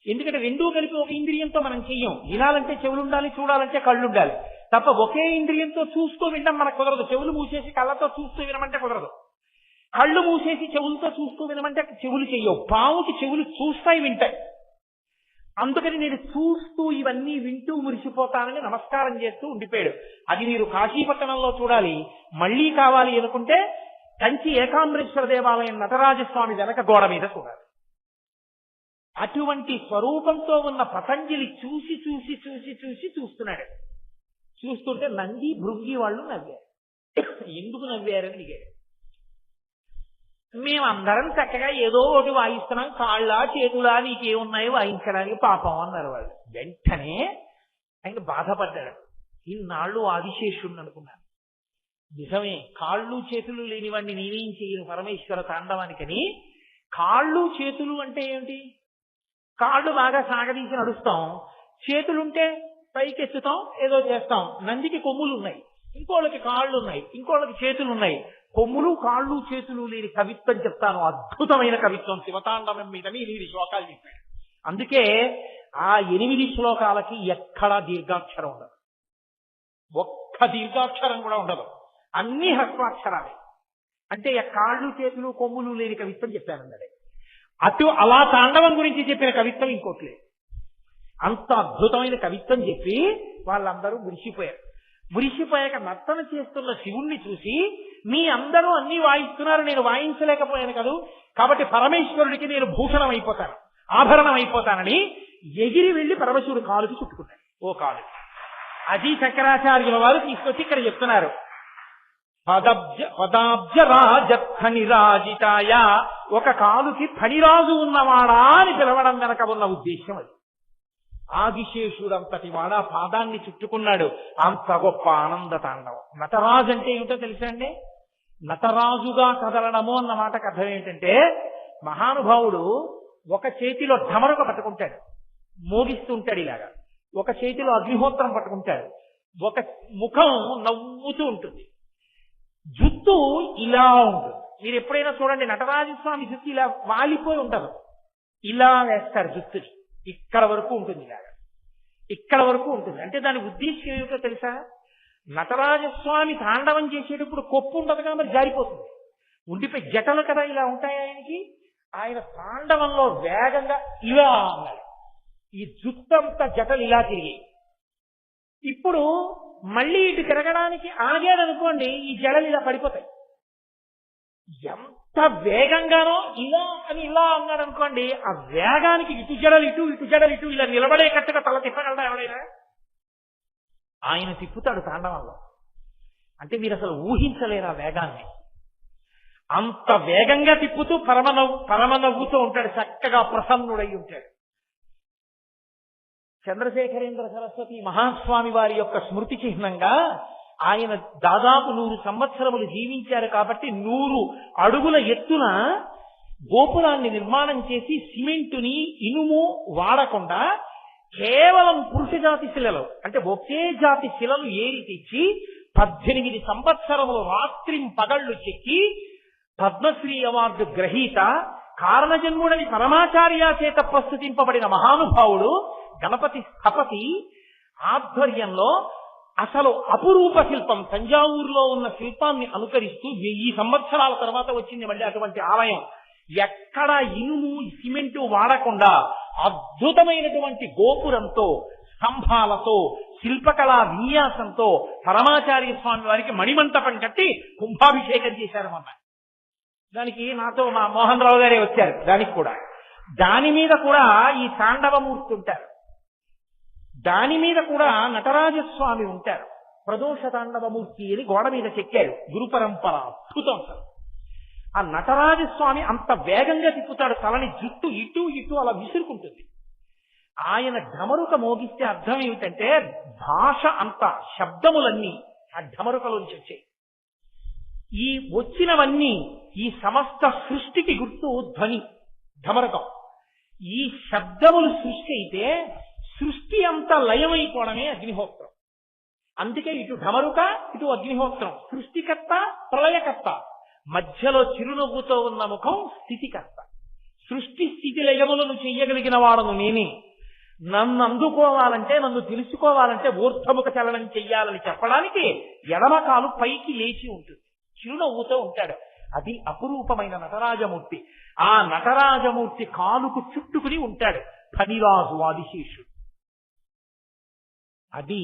ఎందుకంటే రెండూ కలిపి ఒక ఇంద్రియంతో మనం చెయ్యం. వినాలంటే చెవులు ఉండాలి, చూడాలంటే కళ్ళు ఉండాలి. తప్ప ఒకే ఇంద్రియంతో చూస్తూ వినడం మనకు కుదరదు. చెవులు మూసేసి కళ్ళతో చూస్తూ వినమంటే కుదరదు, కళ్ళు మూసేసి చెవులతో చూస్తూ వినమంటే చెవులు చెయ్యవు. పావుకి చెవులు చూస్తాయి, వింటాయి. అందుకని నేను చూస్తూ ఇవన్నీ వింటూ మురిసిపోతానని నమస్కారం చేస్తూ ఉండిపోయాడు. అది మీరు కాశీపట్టణంలో చూడాలి. మళ్లీ కావాలి అనుకుంటే కంచి ఏకాంబరేశ్వర దేవాలయం నటరాజస్వామి వెనక గోడ మీద చూడాలి. అటువంటి స్వరూపంతో ఉన్న పతంజలి చూసి చూసి చూసి చూసి చూస్తున్నాడు. చూస్తుంటే నంది భృంగి వాళ్ళు నవ్వారు. ఎందుకు నవ్వారని అడిగాడు. మేమందరం చక్కగా ఏదో ఒకటి వాయిస్తున్నాం, కాళ్ళ చేతులా నీకేమున్నాయో వాయించడానికి పాపం అన్నారు వాళ్ళు. వెంటనే ఆయన బాధపడ్డాడు. ఇన్నాళ్ళు ఆదిశేషుడిని అనుకున్నాను, నిజమే కాళ్ళు చేతులు లేనివాడిని నేనేం చేయను పరమేశ్వర తాండవానికని. కాళ్ళు చేతులు అంటే ఏమిటి? కాళ్ళు బాగా సాగదీసి నడుస్తాం, చేతులుంటే పైకెత్తుతాం, ఏదో చేస్తాం. నందికి కొమ్ములు ఉన్నాయి, ఇంకోళ్ళకి కాళ్ళు ఉన్నాయి, ఇంకోళ్ళకి చేతులు ఉన్నాయి. కొమ్ములు కాళ్ళు చేతులు లేని కవిత్వం చెప్తాను, అద్భుతమైన కవిత్వం శివతాండవం మీద 8 శ్లోకాలు చెప్పాడు. అందుకే ఆ 8 శ్లోకాలకి ఎక్కడా దీర్ఘాక్షరం ఉండదు, ఒక్క దీర్ఘాక్షరం కూడా ఉండదు, అన్ని హ్రస్వాక్షరాలే. అంటే కాళ్ళు చేతులు కొమ్ములు లేని కవిత్వం చెప్పానన్నాడు. అలా తాండవం గురించి చెప్పిన కవిత్వం ఇంకోటి లేదు. అంత అద్భుతమైన కవిత్వం చెప్పి వాళ్ళందరూ మురిసిపోయారు. మురిసిపోయాక నర్తన చేస్తున్న శివుణ్ణి చూసి, మీ అందరూ అన్ని వాయిస్తున్నారు, నేను వాయించలేకపోయాను కదూ, కాబట్టి పరమేశ్వరుడికి నేను భూషణం అయిపోతాను, ఆభరణం అయిపోతానని ఎగిరి వెళ్లి పరమశివుడు కాలుకి చుట్టుకున్నాడు. ఓ కాలు అది శంకరాచార్యుల వారు తీసుకొచ్చి ఇక్కడ చెప్తున్నారు. పదాబ్జ రాజనిరాజితాయ, ఒక కాలుకి ఫణిరాజు ఉన్నవాడా అని పిలవడం వెనక ఉన్న ఉద్దేశం అది. ఆదిశేషుడంతటి వాడా పాదాన్ని చుట్టుకున్నాడు. అంత గొప్ప ఆనంద తాండవం. నటరాజు అంటే ఏమిటో తెలుసా అండి? నటరాజుగా కదలడము అన్న మాటకు అర్థం ఏంటంటే, మహానుభావుడు ఒక చేతిలో ఢమరుక పట్టుకుంటాడు, మోగిస్తుంటాడు ఇలాగా, ఒక చేతిలో అగ్నిహోత్రం పట్టుకుంటాడు, ఒక ముఖం నవ్వుతూ ఉంటుంది, జుత్తు ఇలా ఉంటుంది. మీరు ఎప్పుడైనా చూడండి, నటరాజస్వామి జుత్తు ఇలా వాలిపోయి ఉండదు, ఇలా వేస్తారు జుత్తుని, ఇక్కడ వరకు ఉంటుంది, ఇలాగా ఇక్కడ వరకు ఉంటుంది. అంటే దాని ఉద్దేశం ఏమిటో తెలుసా? నటరాజస్వామి తాండవం చేసేటప్పుడు కొప్పు ఉండదు కదా, మరి జారిపోతుంది, ఉండిపోయి జటలు కదా ఇలా ఉంటాయి ఆయనకి. ఆయన తాండవంలో వేగంగా ఇలా అన్నాడు, ఈ జుత్తంతా జటలు ఇలా తిరిగి. ఇప్పుడు మళ్ళీ ఇటు తిరగడానికి ఆగాడనుకోండి, ఈ జడలు ఇలా పడిపోతాయి. ఎంత వేగంగానో ఇలా అని ఇలా అన్నాడు అనుకోండి, ఆ వేగానికి ఇటు జడలు ఇటు, ఇటు జడలు ఇటు, ఇలా నిలబడేటట్టుగా తల తిప్పగలడా ఎవడైనా? ఆయన తిప్పుతాడు తాండవంలో. అంటే మీరు అసలు ఊహించలేరు ఆ వేగాన్ని. అంత వేగంగా తిప్పుతూ పరమనవ్వుతూ ఉంటాడు, చక్కగా ప్రసన్నుడై ఉంటాడు. చంద్రశేఖరేంద్ర సరస్వతి మహాస్వామి వారి యొక్క స్మృతి చిహ్నంగా ఆయన దాదాపు 100 సంవత్సరములు జీవించారు. కాబట్టి 100 అడుగుల ఎత్తున గోపురాన్ని నిర్మాణం చేసి సిమెంటుని ఇనుము వాడకుండా కేవలం పురుష జాతి శిలలు, అంటే ఒకే జాతి శిలలు ఏరి తెచ్చి 18 సంవత్సరములు రాత్రింపగళ్ళు చెక్కి పద్మశ్రీ అవార్డు గ్రహీత కారణజన్ముడని పరమాచార్య చేత ప్రస్తుతింపబడిన మహానుభావుడు గణపతి స్థపతి ఆధ్వర్యంలో అసలు అపురూప శిల్పం తంజావూరులో ఉన్న శిల్పాన్ని అనుకరిస్తూ 1000 సంవత్సరాల తర్వాత వచ్చింది మళ్ళీ అటువంటి ఆలయం. ఎక్కడ ఇనుము సిమెంటు వాడకుండా అద్భుతమైనటువంటి గోపురంతో స్తంభాలతో శిల్పకళా విన్యాసంతో పరమాచార్య స్వామి వారికి మణిమంటపం కట్టి కుంభాభిషేకం చేశారన్నమాట. దానికి నాతో మా మోహన్ రావు గారే వచ్చారు. దాని మీద కూడా ఈ తాండవమూర్తి ఉంటారు. దాని మీద కూడా నటరాజస్వామి ఉంటారు. ప్రదోష తాండవమూర్తి అని గోడ మీద చెక్కారు. గురు పరంపర అద్భుతం. ఆ నటరాజస్వామి అంత వేగంగా తిప్పుతాడు. తలని జుట్టు ఇటు ఇటు అలా విసురుకుంటుంది. ఆయన ఢమరుక మోగిస్తే అర్థం ఏమిటంటే భాష అంత శబ్దములన్నీ ఆ ఢమరుకలోంచి వచ్చాయి. ఈ వచ్చినవన్నీ ఈ సమస్త సృష్టికి గుర్తు ధ్వని, ఢమరుకం. ఈ శబ్దములు సృష్టి అయితే సృష్టి అంతా లయమైపోవడమే అగ్నిహోత్రం. అందుకే ఇటు ఢమరుక ఇటు అగ్నిహోత్రం. సృష్టికర్త ప్రళయకర్త, మధ్యలో చిరునవ్వుతో ఉన్న ముఖం స్థితికర్త. సృష్టి స్థితి లయములను చెయ్యగలిగిన వాడను నేనే. నన్ను అందుకోవాలంటే, నన్ను తెలుసుకోవాలంటే ఊర్ధముఖ చలనం చెయ్యాలని చెప్పడానికి ఎడమకాలు పైకి లేచి ఉంటుంది. చిరునవ్వుతో ఉంటాడు. అది అపురూపమైన నటరాజమూర్తి. ఆ నటరాజమూర్తి కాలుకు చుట్టుకుని ఉంటాడు ఫణిరాజు ఆదిశేషుడు. అది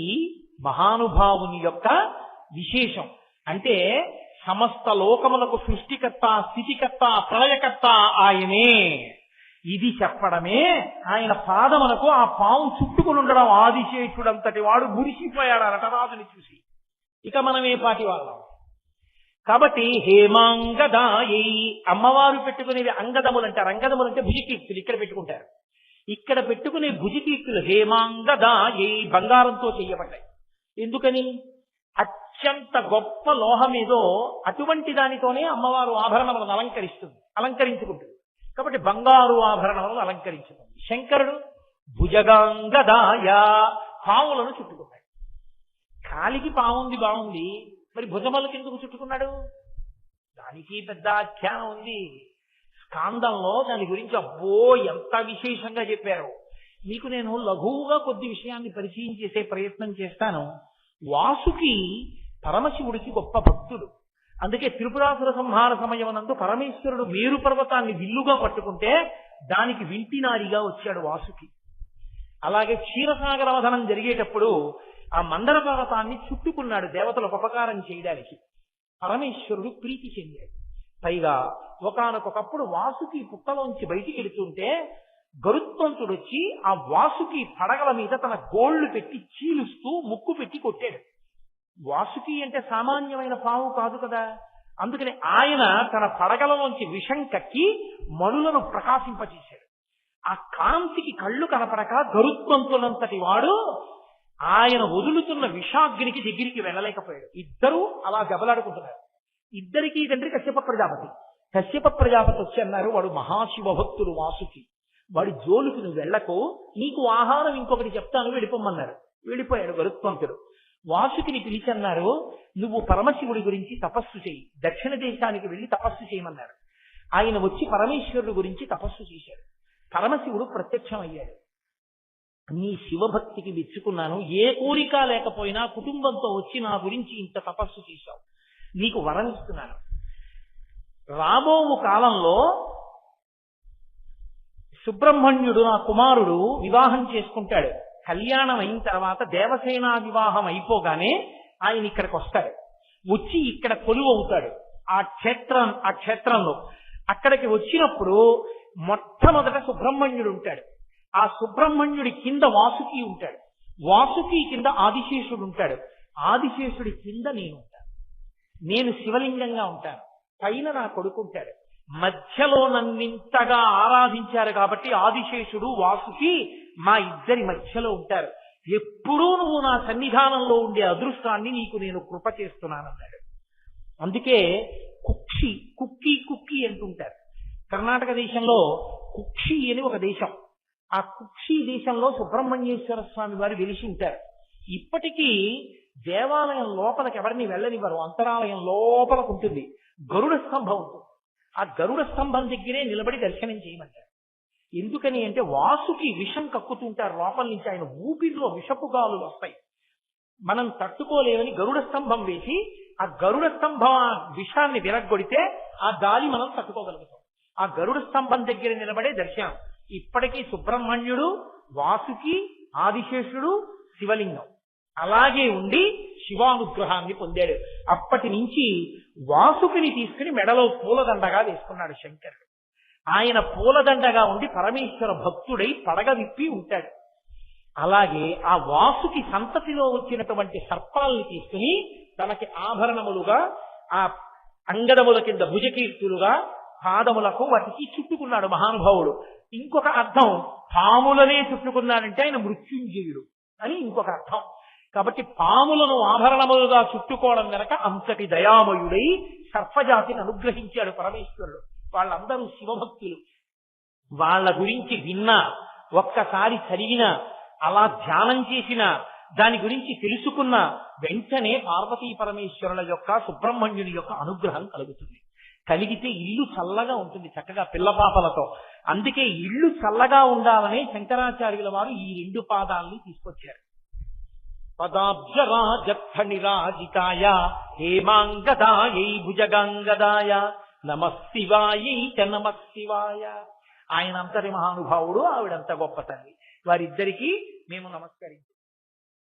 మహానుభావుని యొక్క విశేషం. అంటే సమస్త లోకములకు సృష్టికర్త, స్థితికర్త, ప్రళయకర్త ఆయనే. ఇది చెప్పడమే ఆయన పాదమునకు ఆ పాము చుట్టుకుని ఉండడం. ఆదిశేషుడంతటి వాడు మురిసిపోయాడు ఆ నటరాజుని చూసి. ఇక మనమే పాటి వాళ్ళం. కాబట్టి హేమాంగదాయై అమ్మవారు పెట్టుకునేవి అంగదములు అంటారు. అంగదములు అంటే భుజకీర్తులు ఇక్కడ పెట్టుకుంటారు. ఇక్కడ పెట్టుకునే భుజకీర్తులు హేమాంగదాయై బంగారంతో చేయబడ్డాయి. ఎందుకని? అత్యంత గొప్ప లోహమేదో అటువంటి దానితోనే అమ్మవారు ఆభరణములను అలంకరించుకుంటుంది. కాబట్టి బంగారు ఆభరణములను అలంకరించుకుంది. శంకరుడు భుజగాంగదాయ పావులను చుట్టుకున్నాడు. కాలికి పావుంది బాగుంది, మరి భుజములకు ఎందుకు చుట్టుకున్నాడు? దానికి పెద్ద ఆఖ్యానం ఉంది స్కాందంలో. దాని గురించి అబ్బో ఎంత విశేషంగా చెప్పారు. మీకు నేను లఘువుగా కొద్ది విషయాన్ని పరిచయం చేసే ప్రయత్నం చేస్తాను. వాసుకి పరమశివుడికి గొప్ప భక్తుడు. అందుకే త్రిపురాసుర సంహార సమయమునందు పరమేశ్వరుడు మేరు పర్వతాన్ని విల్లుగా పట్టుకుంటే దానికి వింటినారిగా వచ్చాడు వాసుకి. అలాగే క్షీరసాగర వదనం జరిగేటప్పుడు ఆ మందర పర్వతాన్ని చుట్టుకున్నాడు దేవతలకు ఉపకారం చేయడానికి. పరమేశ్వరుడు ప్రీతి చెందాడు. పైగా ఒకానొకప్పుడు వాసుకి పుట్టలోంచి బయటికి వెళుతుంటే గరుత్మంతుడు వచ్చి ఆ వాసుకి పడగల మీద తన గోళ్లు పెట్టి చీలుస్తూ ముక్కు పెట్టి కొట్టాడు. వాసుకి అంటే సామాన్యమైన పాము కాదు కదా. అందుకని ఆయన తన పడగలలోంచి విషం కక్కి మణులను ప్రకాశింపచేశాడు. ఆ కాంతికి కళ్ళు కనపడక గరుత్మంతుడంతటి వాడు ఆయన వదులుతున్న విషాగ్నికి దగ్గరికి వెళ్ళలేకపోయాడు. ఇద్దరూ అలా దెబ్బలాడుకుంటున్నారు. ఇద్దరికీ తండ్రి కశ్యప ప్రజాపతి. కశ్యప ప్రజాపతి వచ్చి అన్నారు, వాడు మహాశివ భక్తుడు వాసుకి, వాడి జోలుకి నువ్వు వెళ్ళకు, నీకు ఆహారం ఇంకొకటి చెప్తాను వెళ్ళిపోమన్నారు. వెళ్ళిపోయాడు గరుత్మంతుడు. వాసుకిని పిలిచి అన్నారు, నువ్వు పరమశివుడి గురించి తపస్సు చేయి, దక్షిణ దేశానికి వెళ్ళి తపస్సు చేయమన్నారు. ఆయన వచ్చి పరమేశ్వరుడు గురించి తపస్సు చేశాడు. పరమశివుడు ప్రత్యక్షమయ్యాడు. నీ శివభక్తికి మెచ్చుకున్నాను. ఏ కోరిక లేకపోయినా కుటుంబంతో వచ్చి నా గురించి ఇంత తపస్సు చేశావు, నీకు వరం ఇస్తున్నాను. రాబో కాలంలో సుబ్రహ్మణ్యుడు నా కుమారుడు వివాహం చేసుకుంటాడు. కళ్యాణం అయిన తర్వాత దేవసేనా వివాహం అయిపోగానే ఆయన ఇక్కడికి వస్తాడు. వచ్చి ఇక్కడ కొలువు అవుతాడు ఆ క్షేత్రంలో. అక్కడికి వచ్చినప్పుడు మొట్టమొదట సుబ్రహ్మణ్యుడు ఉంటాడు. ఆ సుబ్రహ్మణ్యుడి కింద వాసుకి ఉంటాడు. వాసుకి కింద ఆదిశేషుడు ఉంటాడు. ఆదిశేషుడి కింద నేను ఉంటాను. నేను శివలింగంగా ఉంటాను. పైన నా కొడుకు ఉంటాడు. మధ్యలో నన్నింతగా ఆరాధించారు కాబట్టి ఆదిశేషుడు వాసుకి మా ఇద్దరి మధ్యలో ఉంటారు. ఎప్పుడూ నువ్వు నా సన్నిధానంలో ఉండే అదృష్టాన్ని నీకు నేను కృప చేస్తున్నానన్నాడు. అందుకే కుక్కి అంటుంటారు. కర్ణాటక దేశంలో కుక్షి అని ఒక దేశం. ఆ కుక్షి దేశంలో సుబ్రహ్మణ్యేశ్వర స్వామి వారు వెలిసి ఉంటారు. ఇప్పటికీ దేవాలయం లోపలికి ఎవరిని వెళ్ళనివ్వరు, అంతరాలయం లోపలకు ఉంటుంది, గరుడ స్తంభం ఉంటుంది. ఆ గరుడ స్తంభం దగ్గరే నిలబడి దర్శనం చేయమంటారు. ఎందుకని అంటే వాసుకి విషం కక్కుతుంటారు లోపల నుంచి, ఆయన ఊపిరిలో విషపు గాలులు వస్తాయి, మనం తట్టుకోలేమని గరుడ స్తంభం వేసి ఆ గరుడ స్తంభం ఆ విషాన్ని విరగ్గొడితే ఆ గాలి మనం తట్టుకోగలుగుతాం. ఆ గరుడ స్తంభం దగ్గర నిలబడే దర్శనం. ఇప్పటికీ సుబ్రహ్మణ్యుడు, వాసుకి, ఆదిశేషుడు, శివలింగం అలాగే ఉండి శివానుగ్రహాన్ని పొందాడు. అప్పటి నుంచి వాసుకిని తీసుకుని మెడలో పూలదండగా వేసుకున్నాడు శంకరుడు. ఆయన పూలదండగా ఉండి పరమేశ్వర భక్తుడై పడగ విప్పి ఉంటాడు. అలాగే ఆ వాసుకి సంతతిలో వచ్చినటువంటి సర్పాల్ని తీసుకుని తనకి ఆభరణములుగా, ఆ అంగదముల కింద భుజకీర్తులుగా పాదములకు వాటికి చుట్టుకున్నాడు మహానుభావుడు. ఇంకొక అర్థం, పాములనే చుట్టుకున్నాడంటే ఆయన మృత్యుంజయుడు అని ఇంకొక అర్థం. కాబట్టి పాములను ఆభరణములుగా చుట్టుకోవడం వెనక అంతటి దయామయుడై సర్పజాతిని అనుగ్రహించాడు పరమేశ్వరుడు. వాళ్ళందరూ శివభక్తులు. వాళ్ళ గురించి విన్నా, ఒక్కసారి చదివినా, అలా ధ్యానం చేసినా, దాని గురించి తెలుసుకున్న వెంటనే పార్వతీ పరమేశ్వరుల యొక్క, సుబ్రహ్మణ్యుని యొక్క అనుగ్రహం కలుగుతుంది. కలిగితే ఇల్లు చల్లగా ఉంటుంది, చక్కగా పిల్లపాపలతో. అందుకే ఇల్లు చల్లగా ఉండాలని శంకరాచార్యుల వారు ఈ 2 పాదాలని తీసుకొచ్చారు. పదాబ్జరాజనిరాజితాయ హేమాంగదాయై భుజగాంగదాయ నమఃశివాయై చ నమఃశివాయ. ఆయన అంతటి మహానుభావుడు, ఆవిడంత గొప్ప తల్లి. వారిద్దరికీ మేము నమస్కరించాం.